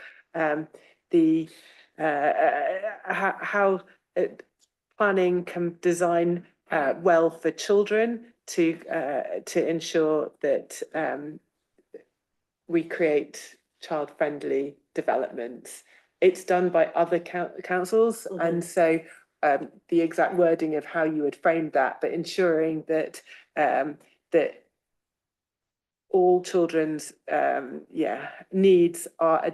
planning can design well for children to ensure that we create child-friendly developments. It's done by other councils, and so the exact wording of how you would frame that, but ensuring that that all children's needs are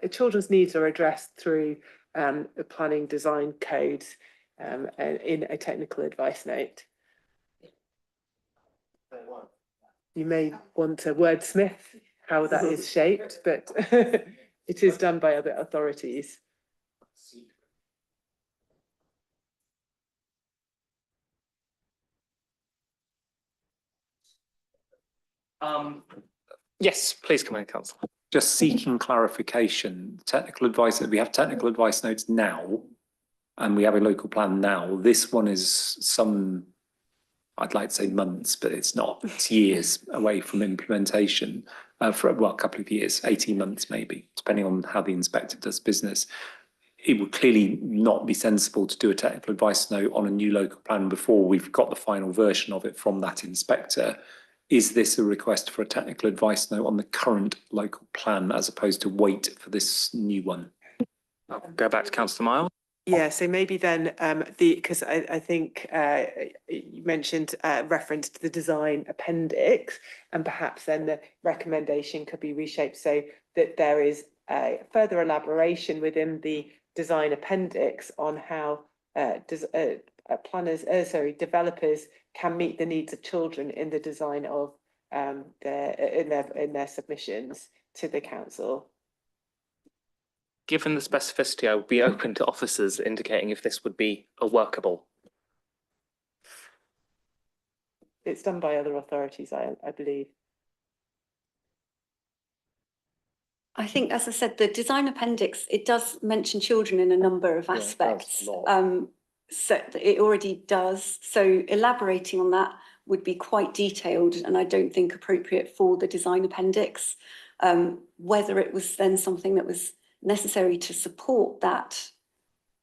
children's needs are addressed through the planning design codes in a technical advice note. You may want to wordsmith how that is shaped, but it is done by other authorities. Yes, please come in, Councillor. Just seeking clarification, technical advice, we have technical advice notes now, and we have a local plan now. This one is some, I'd like to say months, but it's not. It's years away from implementation for, well, a couple of years, 18 months maybe, depending on how the inspector does business. It would clearly not be sensible to do a technical advice note on a new local plan before we've got the final version of it from that inspector. Is this a request for a technical advice note on the current local plan as opposed to wait for this new one? I'll go back to Councillor Miles. Yeah, so maybe then because I think you mentioned reference to the design appendix, and perhaps then the recommendation could be reshaped so that there is further elaboration within the design appendix on how developers can meet the needs of children in the design of their submissions to the council. Given the specificity, I would be open to officers indicating if this would be a workable. It's done by other authorities, I believe. I think, as I said, the design appendix, it does mention children in a number of aspects. So it already does. So elaborating on that would be quite detailed, and I don't think appropriate for the design appendix. Whether it was then something that was necessary to support that,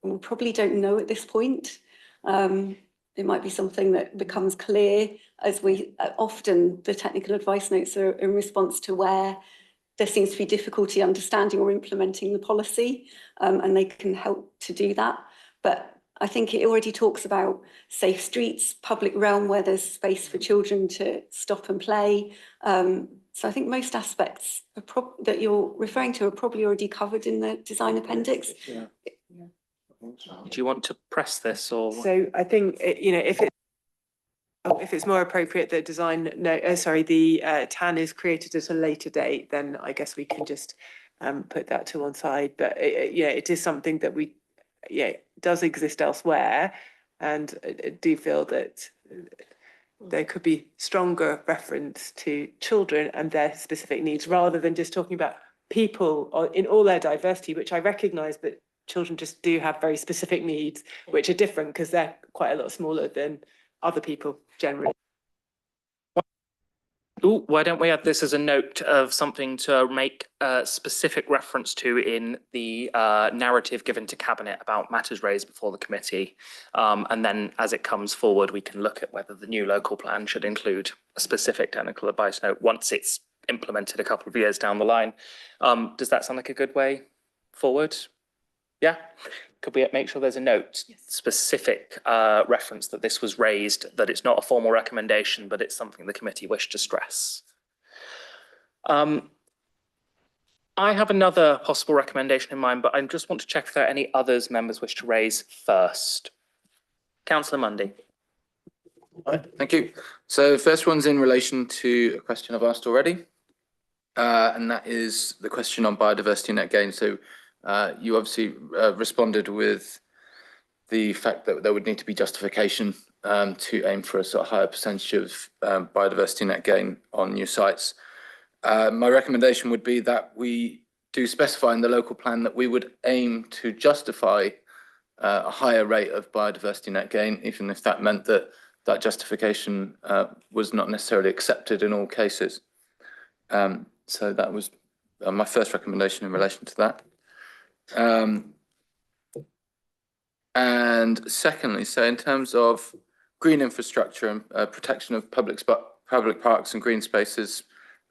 we probably don't know at this point. It might be something that becomes clear as we often the technical advice notes are in response to where there seems to be difficulty understanding or implementing the policy, and they can help to do that. But I think it already talks about safe streets, public realm where there's space for children to stop and play. So I think most aspects that you're referring to are probably already covered in the design appendix. Yeah. Do you want to press this or? So I think, if it's more appropriate that the TAN is created at a later date, then I guess we can just put that to one side. But it is something that does exist elsewhere, and I do feel that there could be stronger reference to children and their specific needs rather than just talking about people in all their diversity, which I recognise, but children just do have very specific needs, which are different because they're quite a lot smaller than other people generally. Ooh, why don't we add this as a note of something to make a specific reference to in the narrative given to Cabinet about matters raised before the committee. And then as it comes forward, we can look at whether the new local plan should include a specific technical advice note once it's implemented a couple of years down the line. Does that sound like a good way forward? Yeah? Could we make sure there's a note, specific reference that this was raised, that it's not a formal recommendation, but it's something the committee wished to stress? I have another possible recommendation in mind, but I just want to check if there are any others members wish to raise first. Councillor Mundy. Thank you. So first one's in relation to a question I've asked already, and that is the question on biodiversity net gain. So you obviously responded with the fact that there would need to be justification to aim for a sort of higher percentage of biodiversity net gain on new sites. My recommendation would be that we do specify in the local plan that we would aim to justify a higher rate of biodiversity net gain, even if that meant that that justification was not necessarily accepted in all cases. So that was my first recommendation in relation to that. And secondly, so in terms of green infrastructure and protection of public parks and green spaces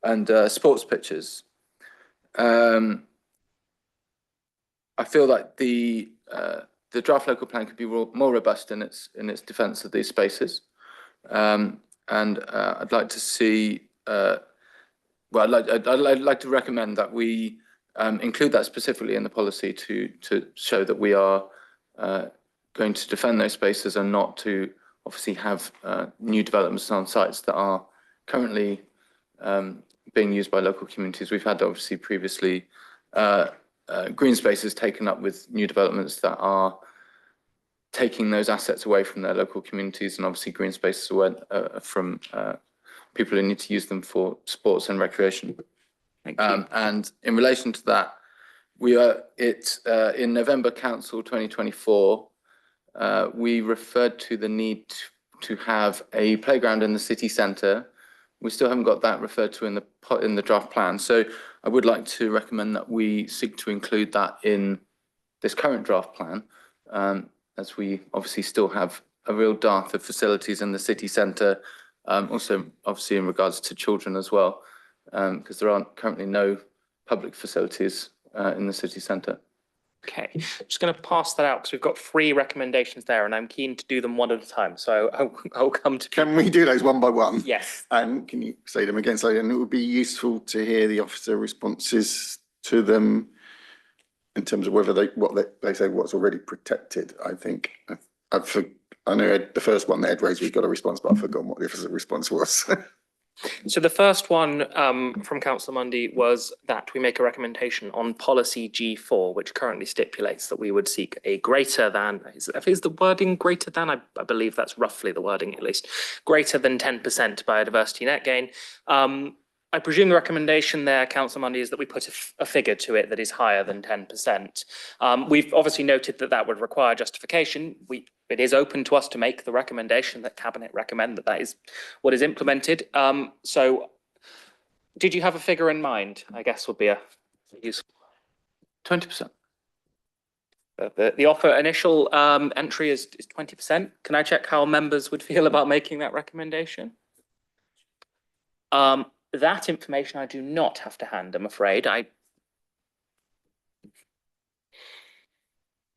and sports pitches, I feel like the draft local plan could be more robust in its defence of these spaces. And I'd like to see, I'd like to recommend that we include that specifically in the policy to show that we are going to defend those spaces and not to obviously have new developments on sites that are currently being used by local communities. We've had obviously previously green spaces taken up with new developments that are taking those assets away from their local communities, and obviously green spaces away from people who need to use them for sports and recreation. Thank you. And in relation to that, we are in November Council 2024, we referred to the need to have a playground in the city centre. We still haven't got that referred to in the draft plan. So I would like to recommend that we seek to include that in this current draft plan, as we obviously still have a real dearth of facilities in the city centre, also obviously in regards to children as well, because there aren't currently no public facilities in the city centre. Okay, I'm just going to pass that out because we've got 3 recommendations there, and I'm keen to do them one at a time. So I'll come to. Can we do those one by one? Yes. And can you say them again? So, and it would be useful to hear the officer responses to them in terms of whether they say what's already protected. I think I know the first one that Ed raised, we got a response, but I've forgotten what the officer response was. So the first one from Councillor Mundy was that we make a recommendation on policy G4, which currently stipulates that we would seek a greater than, is the wording greater than? I believe that's roughly the wording at least, greater than 10% biodiversity net gain. I presume the recommendation there, Councillor Mundy, is that we put a figure to it that is higher than 10%. We've obviously noted that that would require justification. It is open to us to make the recommendation that Cabinet recommend that is what is implemented. So did you have a figure in mind? I guess would be a useful. 20%. The offer initial entry is 20%. Can I check how members would feel about making that recommendation? That information I do not have to hand, I'm afraid.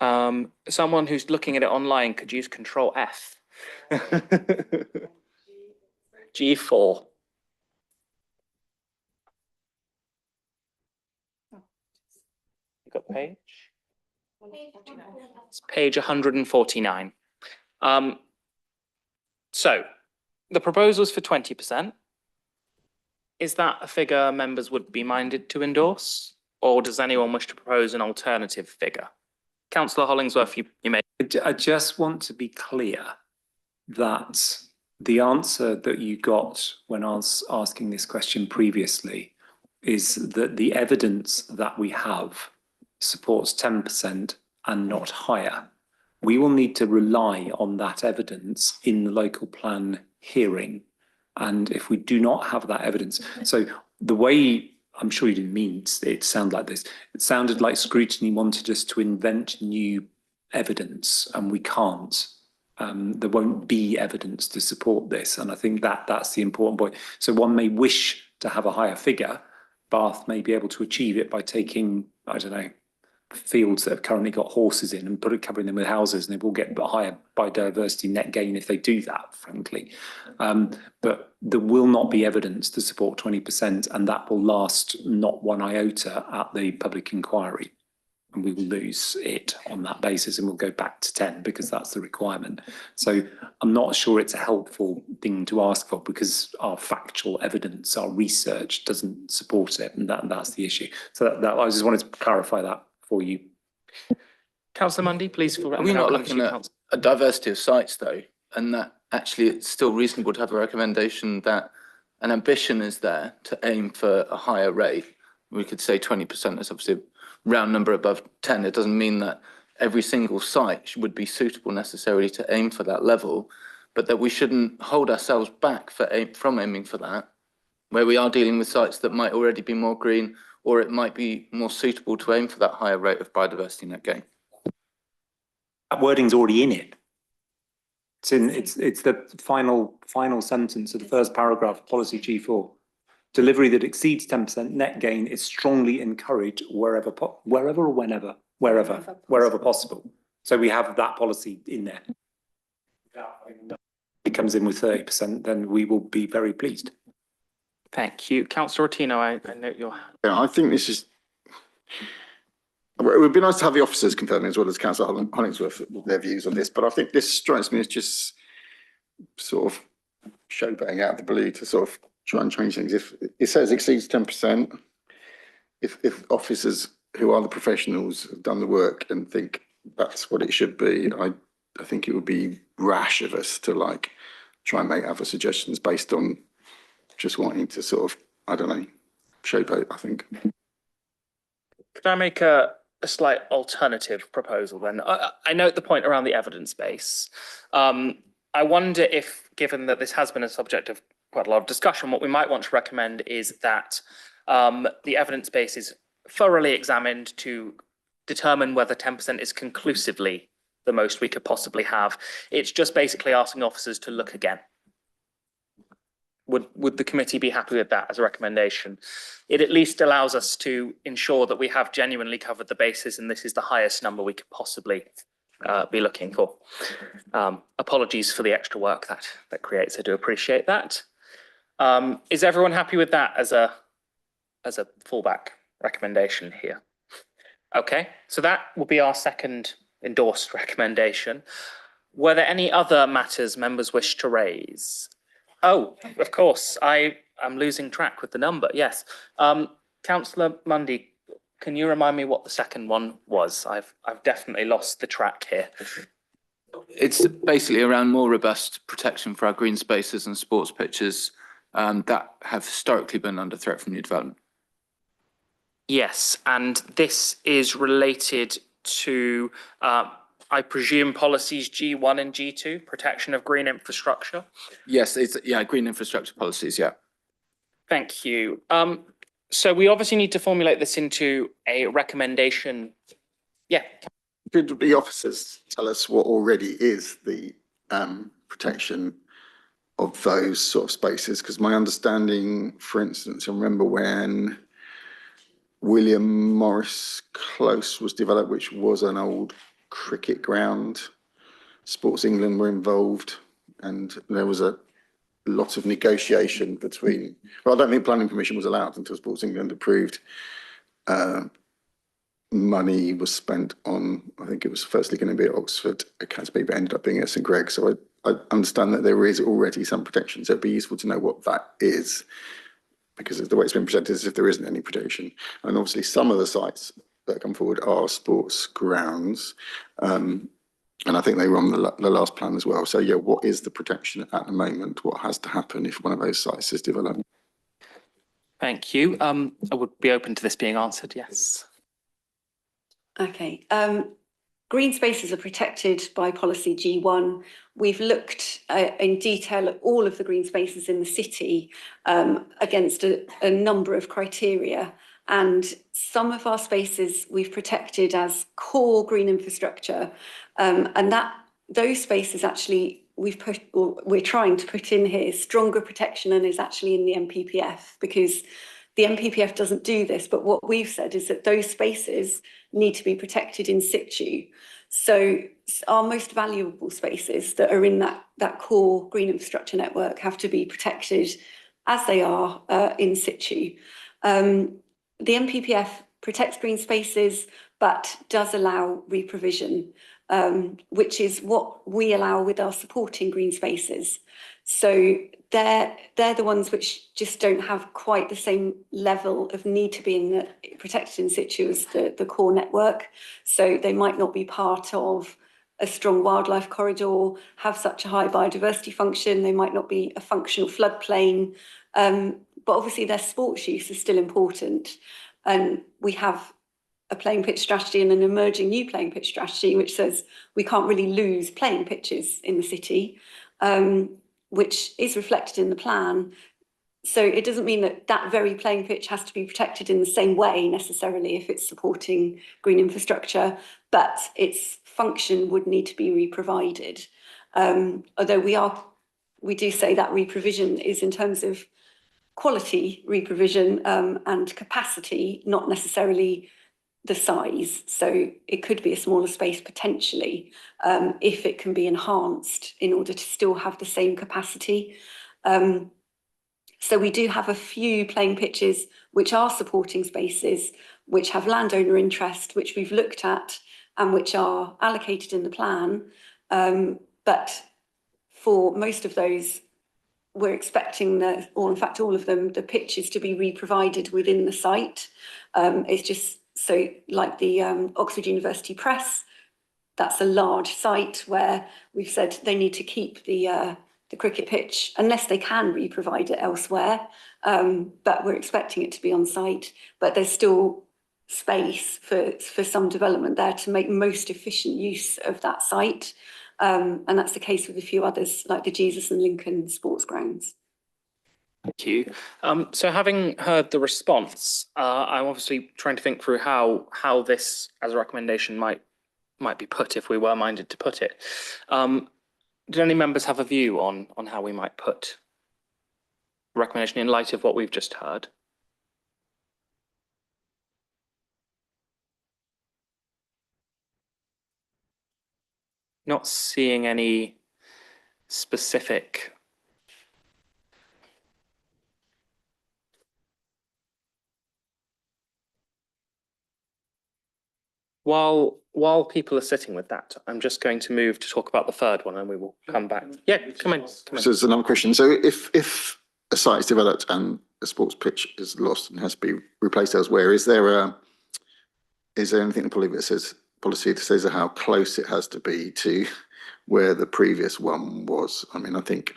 Someone who's looking at it online could use Control F. G4. You got the page? It's page 149. So the proposal's for 20%. Is that a figure members would be minded to endorse? Or does anyone wish to propose an alternative figure? Councillor Hollingsworth, you may. I just want to be clear that the answer that you got when I was asking this question previously is that the evidence that we have supports 10% and not higher. We will need to rely on that evidence in the local plan hearing. And if we do not have that evidence, so the way, I'm sure you didn't mean it sound like this, it sounded like Scrutiny wanted us to invent new evidence, and we can't. There won't be evidence to support this, and I think that's the important point. So one may wish to have a higher figure. Bath may be able to achieve it by taking, I don't know, fields that have currently got horses in and covering them with houses, and they will get a higher biodiversity net gain if they do that, frankly. But there will not be evidence to support 20%, and that will last not one iota at the public inquiry. And we will lose it on that basis, and we'll go back to 10 because that's the requirement. So I'm not sure it's a helpful thing to ask for because our factual evidence, our research doesn't support it, and that's the issue. So I just wanted to clarify that for you. Councillor Mundy, please. Are we not looking at a diversity of sites though, and that actually it's still reasonable to have a recommendation that an ambition is there to aim for a higher rate? We could say 20% is obviously a round number above 10. It doesn't mean that every single site would be suitable necessarily to aim for that level, but that we shouldn't hold ourselves back from aiming for that, where we are dealing with sites that might already be more green, or it might be more suitable to aim for that higher rate of biodiversity net gain. That wording's already in it. It's the final sentence of the first paragraph of policy G4. Delivery that exceeds 10% net gain is strongly encouraged wherever possible. So we have that policy in there. it comes in with 30%, then we will be very pleased. Thank you. Councillor Ottino, I note your. Yeah, I think this is. It would be nice to have the officers confirming as well as Councillor Hollingsworth their views on this, but I think this strikes me as just sort of showboating out of the blue to sort of try and change things. If it says exceeds 10%, if officers who are the professionals have done the work and think that's what it should be, I think it would be rash of us to like try and make other suggestions based on just wanting to sort of, I don't know, showboat, I think. Could I make a slight alternative proposal then? I note the point around the evidence base. I wonder if, given that this has been a subject of quite a lot of discussion, what we might want to recommend is that the evidence base is thoroughly examined to determine whether 10% is conclusively the most we could possibly have. It's just basically asking officers to look again. Would the committee be happy with that as a recommendation? It at least allows us to ensure that we have genuinely covered the bases, and this is the highest number we could possibly be looking for. Apologies for the extra work that creates. I do appreciate that. Is everyone happy with that as a fallback recommendation here? Okay, so that will be our second endorsed recommendation. Were there any other matters members wish to raise? Oh, of course, I am losing track with the number. Yes, Councillor Mundy, can you remind me what the second one was? I've definitely lost the track here. It's basically around more robust protection for our green spaces and sports pitches that have historically been under threat from new development. Yes, and this is related to, I presume, policies G1 and G2, protection of green infrastructure. Yes, it's green infrastructure policies. Yeah. Thank you. So we obviously need to formulate this into a recommendation. Yeah. Could the officers tell us what already is the protection of those sort of spaces? Because my understanding, for instance, I remember when William Morris Close was developed, which was an old cricket ground. Sports England were involved, and there was a lot of negotiation between, well, I don't think planning permission was allowed until Sports England approved. Money was spent on, I think it was firstly going to be at Oxford Academy, but ended up being at St Greg's. So I understand that there is already some protection. So it'd be useful to know what that is, because the way it's been presented is if there isn't any protection. And obviously some of the sites that come forward are sports grounds. And I think they were on the last plan as well. So yeah, what is the protection at the moment? What has to happen if one of those sites is developed? Thank you. I would be open to this being answered, yes. Okay. Green spaces are protected by policy G1. We've looked in detail at all of the green spaces in the city against a number of criteria. And some of our spaces we've protected as core green infrastructure. And those spaces actually we're trying to put in here stronger protection than is actually in the NPPF, because the NPPF doesn't do this, but what we've said is that those spaces need to be protected in situ. So our most valuable spaces that are in that core green infrastructure network have to be protected as they are in situ. The NPPF protects green spaces, but does allow reprovision, which is what we allow with our supporting green spaces. So they're the ones which just don't have quite the same level of need to be protected in situ as the core network. So they might not be part of a strong wildlife corridor, have such a high biodiversity function. They might not be a functional floodplain, but obviously their sports use is still important. And we have a playing pitch strategy and an emerging new playing pitch strategy, which says we can't really lose playing pitches in the city, which is reflected in the plan. So it doesn't mean that that very playing pitch has to be protected in the same way necessarily if it's supporting green infrastructure, but its function would need to be reprovided. Although we do say that reprovision is in terms of quality reprovision and capacity, not necessarily the size. So it could be a smaller space potentially, if it can be enhanced in order to still have the same capacity. So we do have a few playing pitches which are supporting spaces, which have landowner interest, which we've looked at and which are allocated in the plan. But for most of those, we're expecting or in fact all of them, the pitches to be re-provided within the site. It's just so like the Oxford University Press, that's a large site where we've said they need to keep the cricket pitch unless they can re-provide it elsewhere. But we're expecting it to be on site, but there's still space for some development there to make most efficient use of that site. And that's the case with a few others like the Jesus and Lincoln sports grounds. Thank you. So having heard the response, I'm obviously trying to think through how this as a recommendation might be put if we were minded to put it. Do any members have a view on how we might put the recommendation in light of what we've just heard? Not seeing any specific While people are sitting with that, I'm just going to move to talk about the third one and we will come back. Yeah, come in. So there's another question. So if a site is developed and a sports pitch is lost and has to be replaced elsewhere, is there anything in policy that says how close it has to be to where the previous one was? I mean, I think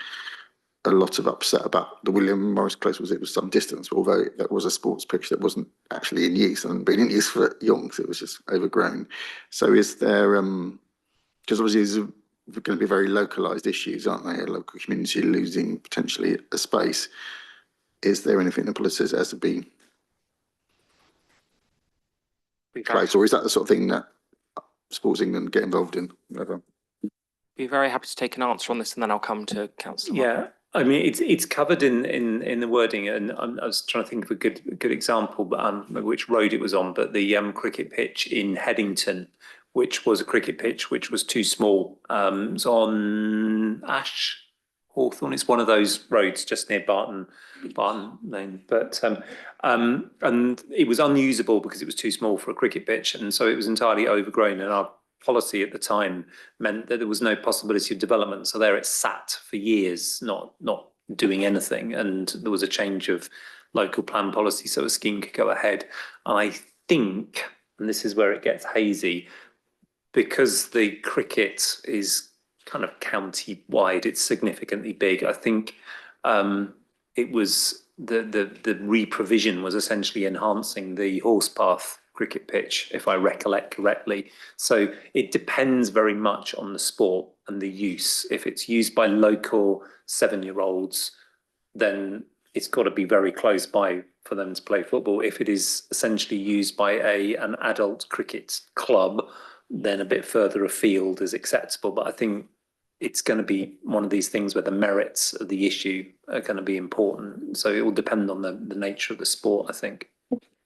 a lot of upset about the William Morris Close was some distance, although that was a sports pitch that wasn't actually in use and been in use for yonks, it was just overgrown. So is there, because obviously these are going to be very localised issues, aren't they? A local community losing potentially a space. Is there anything the policy says has to be close, or is that the sort of thing that Sports England get involved in? Whatever. Be very happy to take an answer on this and then I'll come to Councillor. Yeah, I mean, it's covered in the wording, and I was trying to think of a good example, but which road it was on. But the cricket pitch in Headington, which was a cricket pitch which was too small, it's on Ash Hawthorne. It's one of those roads just near Barton Lane. But and it was unusable because it was too small for a cricket pitch, and so it was entirely overgrown. And our policy at the time meant that there was no possibility of development. So there it sat for years, not doing anything. And there was a change of local plan policy so a scheme could go ahead. And I think, and this is where it gets hazy, because the cricket is kind of county-wide, it's significantly big. I think it was the re-provision was essentially enhancing the horsepath cricket pitch, if I recollect correctly. So it depends very much on the sport and the use. If it's used by local 7-year-olds, then it's got to be very close by for them to play football. If it is essentially used by an adult cricket club, then a bit further afield is acceptable. But I think it's going to be one of these things where the merits of the issue are going to be important. So it will depend on the nature of the sport, I think.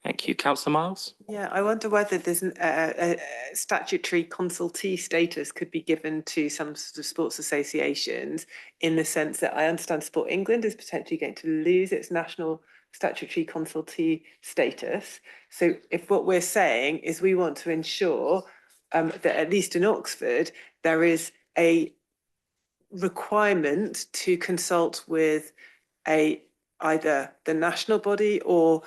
Thank you. Councillor Miles? Yeah, I wonder whether there's a statutory consultee status could be given to some sort of sports associations, in the sense that I understand Sport England is potentially going to lose its national statutory consultee status. So if what we're saying is we want to ensure that at least in Oxford, there is a requirement to consult with either the national body or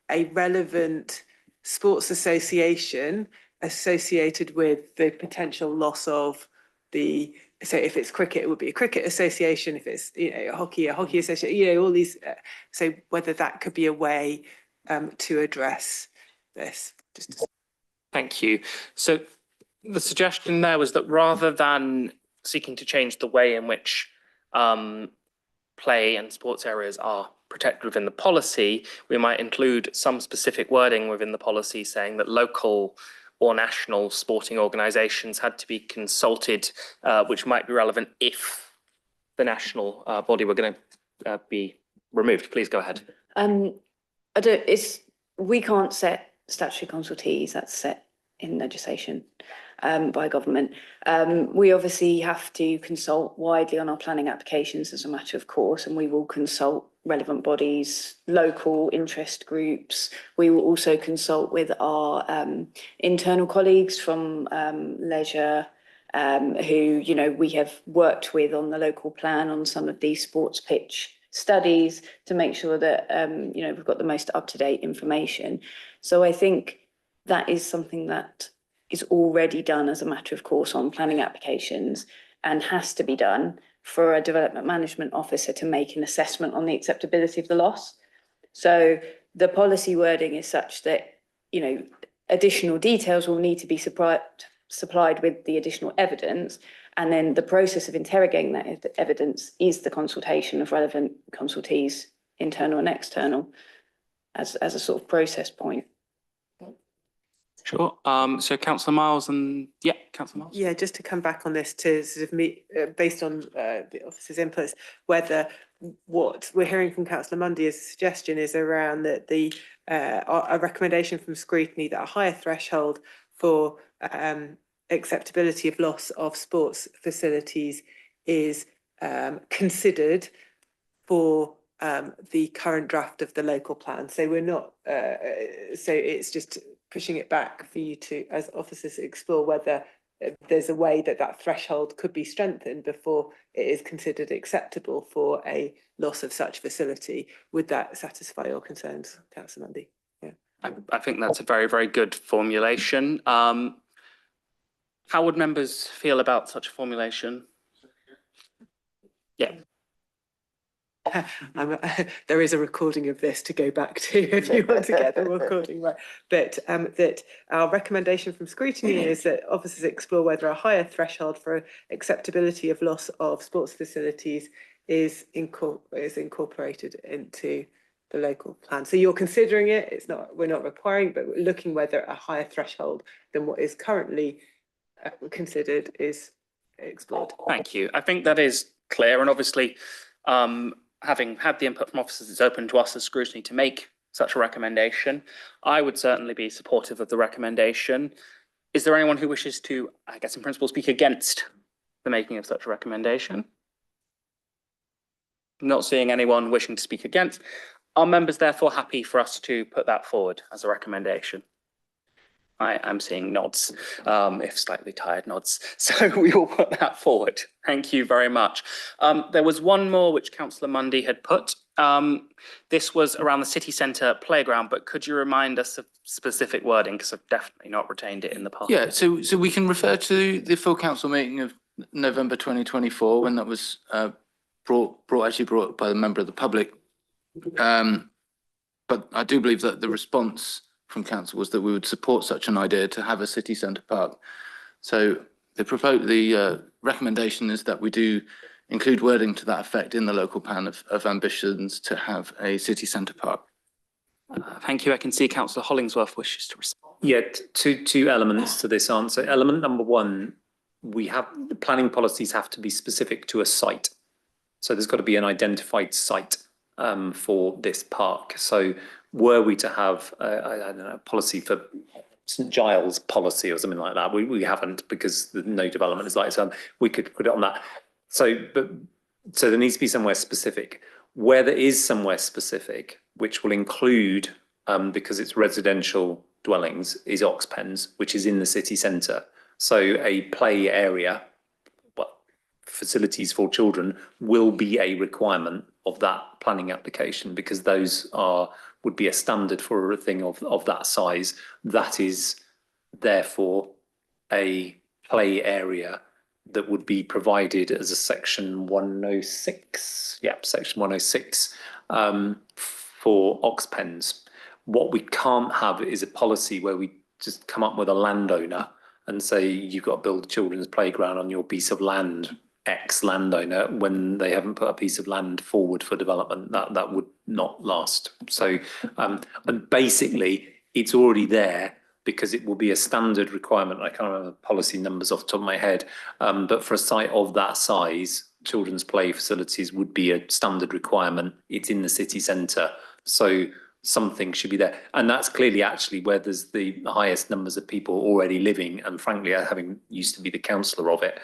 a relevant sports association associated with the potential loss of so if it's cricket, it would be a cricket association. If it's a hockey association, all these. So whether that could be a way to address this. Thank you. So the suggestion there was that rather than seeking to change the way in which play and sports areas are protected within the policy, we might include some specific wording within the policy saying that local or national sporting organisations had to be consulted, which might be relevant if the national body were going to be removed. Please go ahead. We can't set statutory consultees, that's set in legislation by government. We obviously have to consult widely on our planning applications as a matter of course, and we will consult relevant bodies, local interest groups. We will also consult with our internal colleagues from leisure, who, you know, we have worked with on the local plan on some of these sports pitch studies to make sure that, you know, we've got the most up-to-date information. So I think that is something that is already done as a matter of course on planning applications and has to be done for a development management officer to make an assessment on the acceptability of the loss. So the policy wording is such that, you know, additional details will need to be supplied with the additional evidence, and then the process of interrogating that evidence is the consultation of relevant consultees, internal and external, as a sort of process point. Sure. So Councillor Miles and Councillor Miles. Yeah, just to come back on this to sort of meet, based on the officer's inputs, whether what we're hearing from Councillor Mundy as a suggestion is around that a recommendation from Scrutiny that a higher threshold for acceptability of loss of sports facilities is considered for the current draft of the local plan. So we're not, so it's just pushing it back for you to, as officers, explore whether there's a way that that threshold could be strengthened before it is considered acceptable for a loss of such facility. Would that satisfy your concerns, Councillor Mundy? Yeah, I think that's a very, very good formulation. How would members feel about such a formulation? Yeah. There is a recording of this to go back to if you want to get the recording right. But that our recommendation from Scrutiny is that officers explore whether a higher threshold for acceptability of loss of sports facilities is incorporated into the local plan. So you're considering it. It's not. We're not requiring, but we're looking whether a higher threshold than what is currently considered is explored. Thank you. I think that is clear, and obviously, having had the input from officers, it's open to us as Scrutiny to make such a recommendation. I would certainly be supportive of the recommendation. Is there anyone who wishes to, I guess in principle, speak against the making of such a recommendation? Not seeing anyone wishing to speak against. Are members therefore happy for us to put that forward as a recommendation? I am seeing nods, if slightly tired nods. So we will put that forward. Thank you very much. There was one more which Councillor Mundy had put. This was around the city centre playground, but could you remind us of specific wording? Because I've definitely not retained it in the past. Yeah, so we can refer to the full council meeting of November 2024 when that was brought by the member of the public. But I do believe that the response from council was that we would support such an idea to have a city centre park. So the recommendation is that we do include wording to that effect in the local plan of ambitions to have a city centre park. Thank you. I can see Councillor Hollingsworth wishes to respond. Yeah, two elements to this answer. Element number one, the planning policies have to be specific to a site. So there's got to be an identified site for this park. So were we to have, I don't know, policy for St Giles policy or something like that, we haven't, because no development is like, so we could put it on that. So there needs to be somewhere specific. Where there is somewhere specific, which will include, because it's residential dwellings, is Oxpens, which is in the city centre. So a play area, facilities for children, will be a requirement of that planning application, because those would be a standard for a thing of that size. That is therefore a play area that would be provided as a section 106. Yeah, section 106 for Oxpens. What we can't have is a policy where we just come up with a landowner and say you've got to build a children's playground on your piece of land, X landowner, when they haven't put a piece of land forward for development. That would not last. So and basically it's already there because it will be a standard requirement. I can't remember the policy numbers off the top of my head, but for a site of that size, children's play facilities would be a standard requirement. It's in the city centre. So something should be there. And that's clearly actually where there's the highest numbers of people already living. And frankly, having used to be the councillor of it,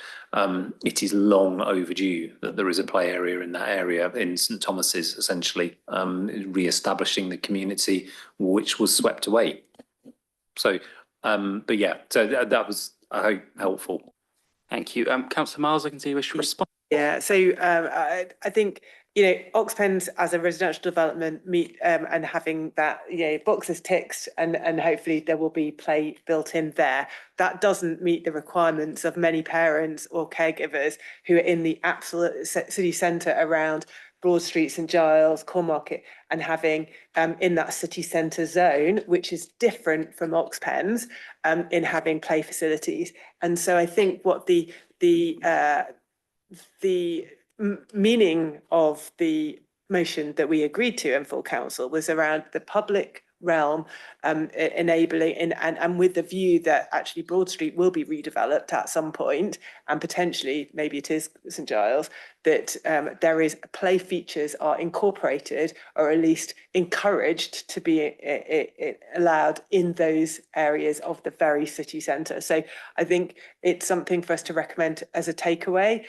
it is long overdue that there is a play area in that area in St Thomas's, essentially, re-establishing the community which was swept away. So, but yeah, so that was, I hope, helpful. Thank you. Councillor Miles, I can see you wish to respond. Yeah, so I think, Oxpens as a residential development meet and having that, boxes ticked and hopefully there will be play built in there. That doesn't meet the requirements of many parents or caregivers who are in the absolute city centre around Broad Street, St Giles, Cornmarket, and having in that city centre zone, which is different from Oxpens, in having play facilities. And so I think what the meaning of the motion that we agreed to in full council was around the public realm enabling and with the view that actually Broad Street will be redeveloped at some point, and potentially maybe it is St Giles, that there is play features are incorporated or at least encouraged to be allowed in those areas of the very city centre. So I think it's something for us to recommend as a takeaway.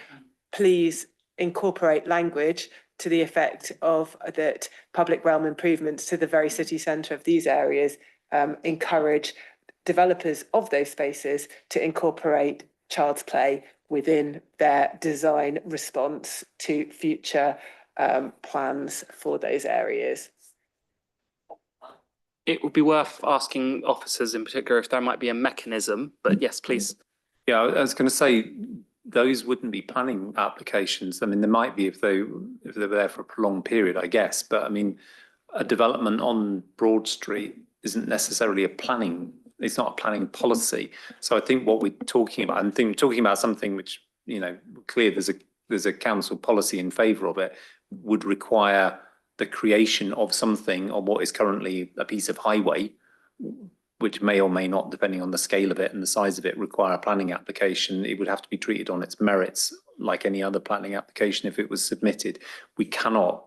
Please incorporate language to the effect of that public realm improvements to the very city centre of these areas encourage developers of those spaces to incorporate child's play within their design response to future plans for those areas. It would be worth asking officers in particular if there might be a mechanism, but yes, please. Yeah, I was going to say, those wouldn't be planning applications. I mean, there might be if they were there for a prolonged period, I guess. But I mean, a development on Broad Street isn't necessarily a planning. It's not a planning policy. So I think what we're talking about, talking about something which, clear there's a council policy in favour of it, would require the creation of something on what is currently a piece of highway, which may or may not, depending on the scale of it and the size of it, require a planning application. It would have to be treated on its merits like any other planning application if it was submitted. We cannot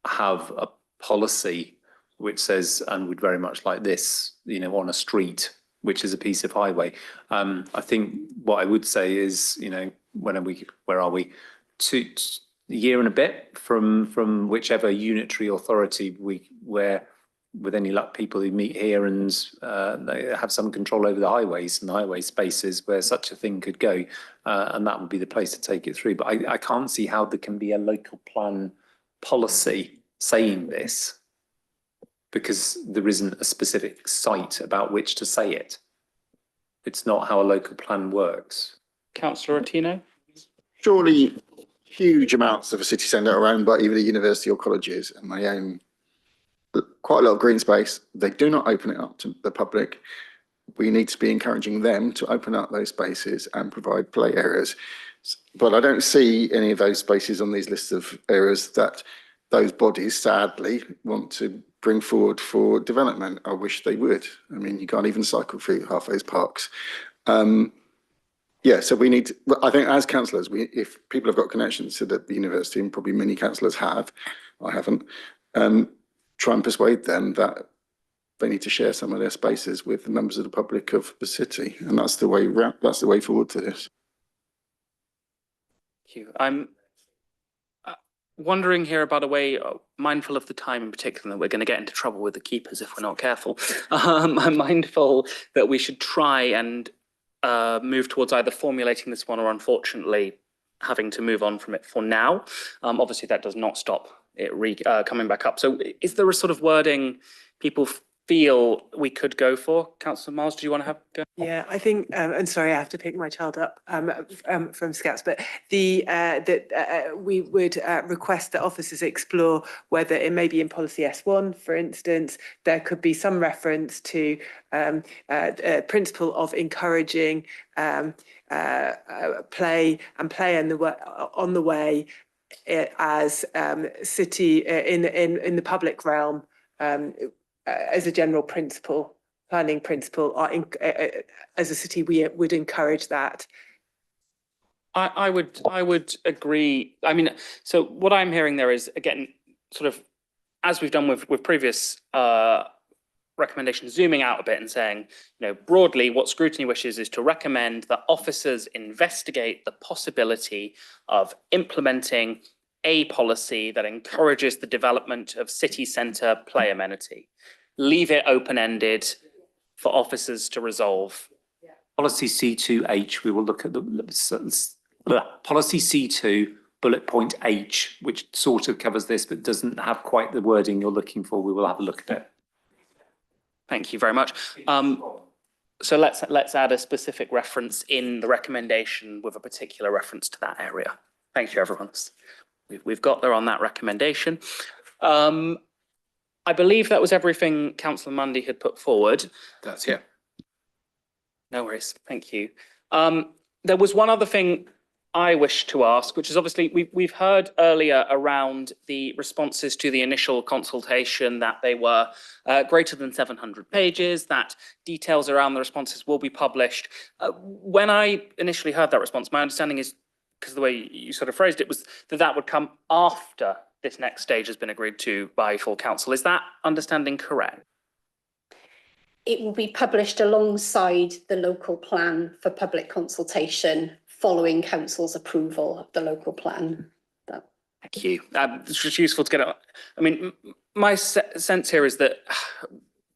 have a policy which says, and would very much like this, on a street, which is a piece of highway. I think what I would say is, where are we? A year and a bit from whichever unitary authority where with any luck, people who meet here and they have some control over the highways and the highway spaces where such a thing could go, and that would be the place to take it through. But I can't see how there can be a local plan policy saying this, because there isn't a specific site about which to say it. It's not how a local plan works. Councillor Ottino? Surely huge amounts of a city centre are owned by either the university or colleges, and they own quite a lot of green space. They do not open it up to the public. We need to be encouraging them to open up those spaces and provide play areas. But I don't see any of those spaces on these lists of areas that those bodies sadly want to bring forward for development. I wish they would. I mean, you can't even cycle through half those parks. Yeah, so we need to, I think as councillors, if people have got connections to the university, and probably many councillors have, I haven't, try and persuade them that they need to share some of their spaces with the members of the public of the city, and that's the way forward to this. Thank you. I'm wondering here about a way, mindful of the time in particular, that we're going to get into trouble with the keepers if we're not careful. I'm mindful that we should try and move towards either formulating this one or, unfortunately, having to move on from it for now. Obviously, that does not stop it coming back up. So is there a sort of wording people feel we could go for? Councillor Miles, do you want to go? Yeah, I think, and sorry, I have to pick my child up from Scouts, but that we would request that officers explore whether it may be in policy S1, for instance, there could be some reference to a principle of encouraging play on the way as city in the public realm as a general principle, planning principle. As a city, we would encourage that. I would agree. I mean, so what I'm hearing there is, again, sort of as we've done with previous recommendations, zooming out a bit and saying, broadly, what Scrutiny wishes is to recommend that officers investigate the possibility of implementing a policy that encourages the development of city centre play amenity. Leave it open-ended for officers to resolve. Policy C2H, we will look at the policy C2 bullet point H, which sort of covers this but doesn't have quite the wording you're looking for. We will have a look at it. Thank you very much. So let's add a specific reference in the recommendation with a particular reference to that area. Thank you, everyone. We've got there on that recommendation. I believe that was everything Councillor Mundy had put forward. That's yeah. No worries. Thank you. There was one other thing I wish to ask, which is obviously we've heard earlier around the responses to the initial consultation that they were greater than 700 pages, that details around the responses will be published. When I initially heard that response, my understanding is, because the way you sort of phrased it, was that that would come after this next stage has been agreed to by full council. Is that understanding correct? It will be published alongside the local plan for public consultation following council's approval of the local plan. Thank you. It's just useful to get it. I mean, my sense here is that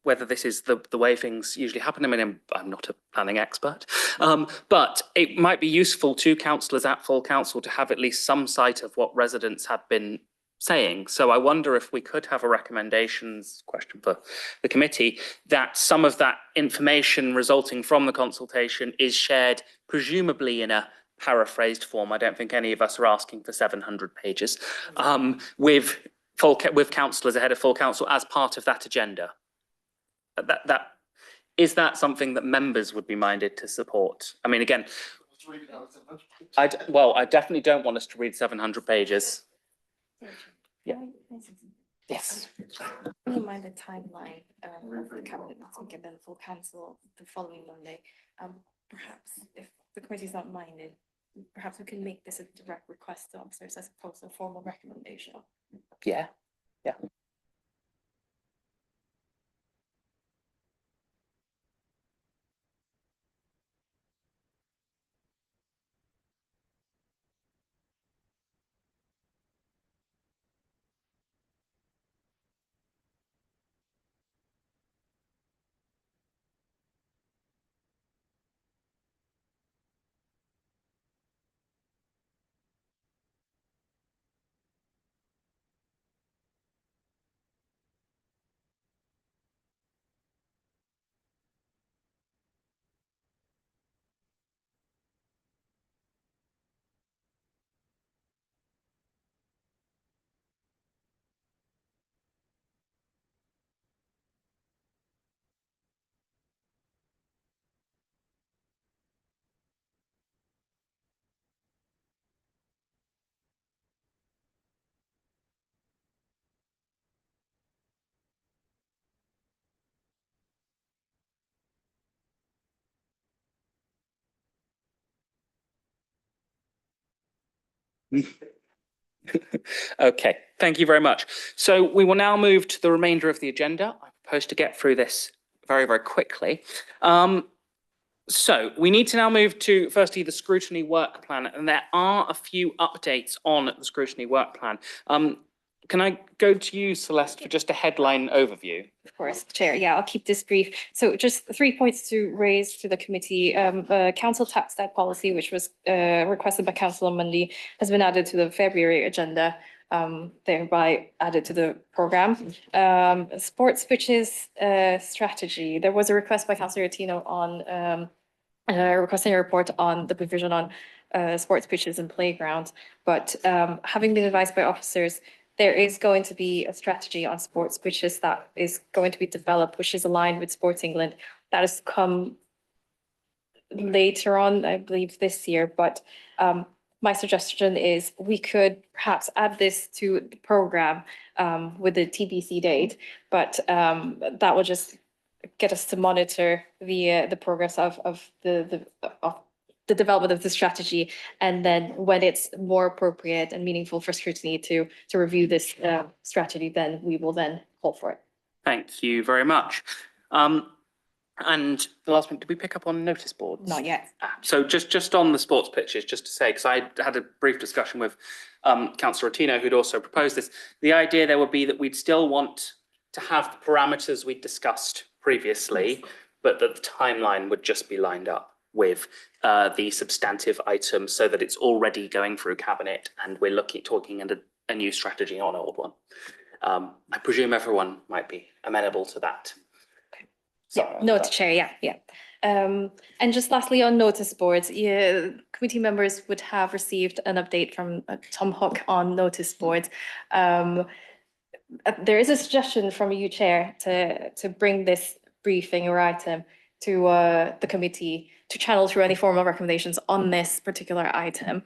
whether this is the way things usually happen, I mean, I'm not a planning expert, but it might be useful to councillors at full council to have at least some sight of what residents have been saying. So I wonder if we could have a recommendations question for the committee that some of that information resulting from the consultation is shared, presumably in a paraphrased form. I don't think any of us are asking for 700 pages, with councillors ahead of full council as part of that agenda. Is that something that members would be minded to support? I mean, again, I definitely don't want us to read 700 pages. Yeah. Yes. Bear in mind the timeline of the cabinet meeting given full council the following Monday. Perhaps if the committee is not minded, perhaps we can make this a direct request to officers as opposed to a formal recommendation. Yeah. Yeah. Okay, thank you very much. So we will now move to the remainder of the agenda. I propose to get through this very, very quickly. So we need to now move to, firstly, the Scrutiny work plan, and there are a few updates on the Scrutiny work plan. Can I go to you, Celeste, for just a headline overview? Of course, Chair. Yeah, I'll keep this brief. So just 3 points to raise to the committee. Council tax debt policy, which was requested by Councillor Mundy, has been added to the February agenda, thereby added to the programme. Sports pitches strategy. There was a request by Councillor Tino on requesting a report on the provision on sports pitches and playgrounds. But having been advised by officers, there is going to be a strategy on sports pitches that is going to be developed, which is aligned with Sports England. That has come later on, I believe, this year. But my suggestion is we could perhaps add this to the programme with the TBC date, but that will just get us to monitor the progress of the development of the strategy. And then when it's more appropriate and meaningful for scrutiny to review this strategy, then we will then call for it. Thank you very much. And the last one, did we pick up on notice boards? Not yet. So just on the sports pitches, just to say, because I had a brief discussion with Councillor Ottino, who'd also proposed this. The idea there would be that we'd still want to have the parameters we'd discussed previously, but that the timeline would just be lined up with the substantive items so that it's already going through cabinet and we're talking at a new strategy on an old one. I presume everyone might be amenable to that. Yeah, note chair, yeah. And just lastly on notice boards, committee members would have received an update from Tom Hook on notice boards. There is a suggestion from you, Chair, to bring this briefing or item to the committee to channel through any formal recommendations on this particular item.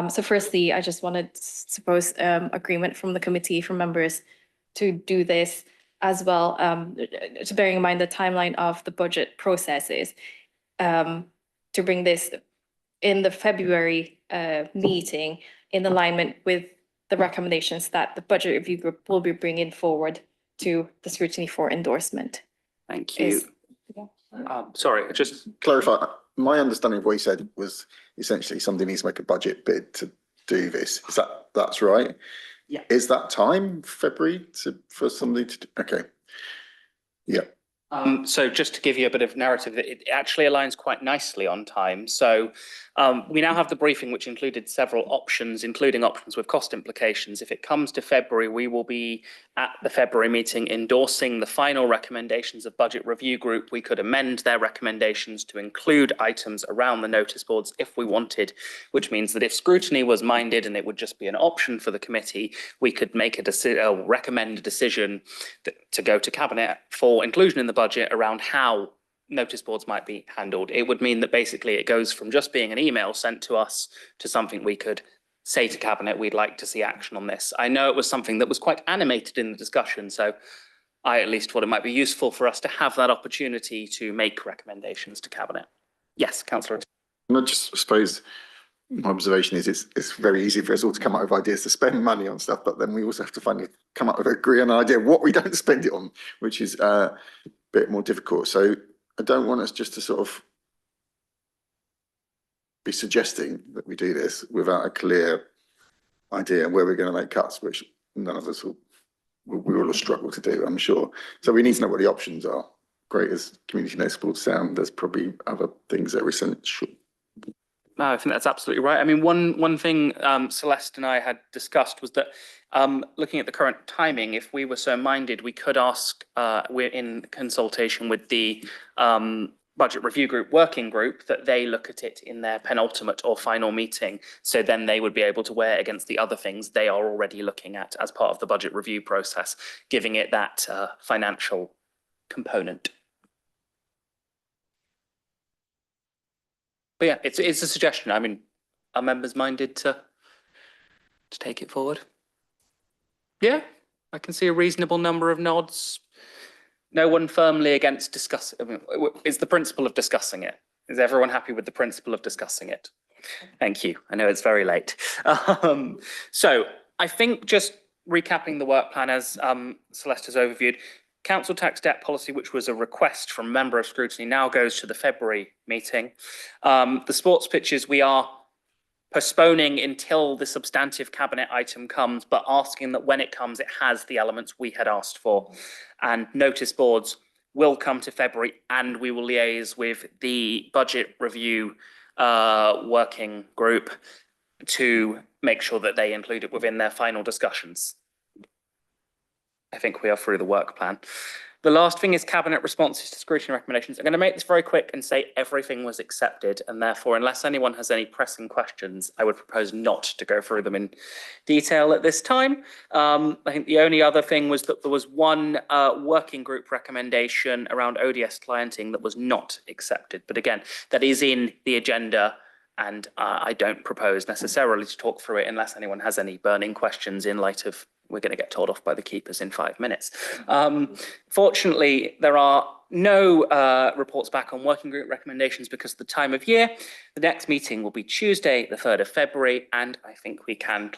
So firstly, I just wanted to suppose agreement from the committee, from members to do this as well, to bearing in mind the timeline of the budget processes, to bring this in the February meeting in alignment with the recommendations that the budget review group will be bringing forward to the scrutiny for endorsement. Thank you. Sorry, just clarify. My understanding of what you said was essentially somebody needs to make a budget bid to do this. That's right? Yeah. Is that time, February, for somebody to do? Okay. Yeah. So just to give you a bit of narrative, it actually aligns quite nicely on time. So we now have the briefing, which included several options, including options with cost implications. If it comes to February, we will be at the February meeting endorsing the final recommendations of Budget Review Group. We could amend their recommendations to include items around the notice boards if we wanted, which means that if scrutiny was minded and it would just be an option for the committee, we could make a decision, recommend a decision to go to cabinet for inclusion in the budget around how notice boards might be handled. It would mean that basically it goes from just being an email sent to us to something we could say to cabinet, we'd like to see action on this. I know it was something that was quite animated in the discussion, so I at least thought it might be useful for us to have that opportunity to make recommendations to cabinet. Yes, Councillor. I just suppose my observation is it's very easy for us all to come up with ideas to spend money on stuff, but then we also have to finally come up with agree on an idea of what we don't spend it on, which is a bit more difficult. So I don't want us just to sort of be suggesting that we do this without a clear idea where we're going to make cuts, which none of us we will struggle to do, I'm sure. So we need to know what the options are. Great as community notice boards sound, there's probably other things that are essential. No, I think that's absolutely right. I mean, one thing Celeste and I had discussed was that looking at the current timing, if we were so minded, we could ask, we're in consultation with the Budget Review Group working group, that they look at it in their penultimate or final meeting. So then they would be able to weigh it against the other things they are already looking at as part of the budget review process, giving it that financial component. But yeah, it's a suggestion. I mean, are members minded to take it forward? Yeah, I can see a reasonable number of nods. No one firmly against discussing. I mean, is the principle of discussing it? Is everyone happy with the principle of discussing it? Thank you. I know it's very late. So I think just recapping the work plan as Celeste has overviewed, council tax debt policy, which was a request from a member of scrutiny, now goes to the February meeting. The sports pitches, we are postponing until the substantive cabinet item comes, but asking that when it comes, it has the elements we had asked for. And notice boards will come to February, and we will liaise with the budget review working group to make sure that they include it within their final discussions. I think we are through the work plan. The last thing is cabinet responses to scrutiny recommendations. I'm going to make this very quick and say everything was accepted, and therefore, unless anyone has any pressing questions, I would propose not to go through them in detail at this time. I think the only other thing was that there was one working group recommendation around ODS clienting that was not accepted. But again, that is in the agenda And I don't propose necessarily to talk through it unless anyone has any burning questions in light of we're going to get told off by the keepers in 5 minutes. Fortunately, there are no reports back on working group recommendations because of the time of year. The next meeting will be Tuesday, the 3rd of February, and I think we can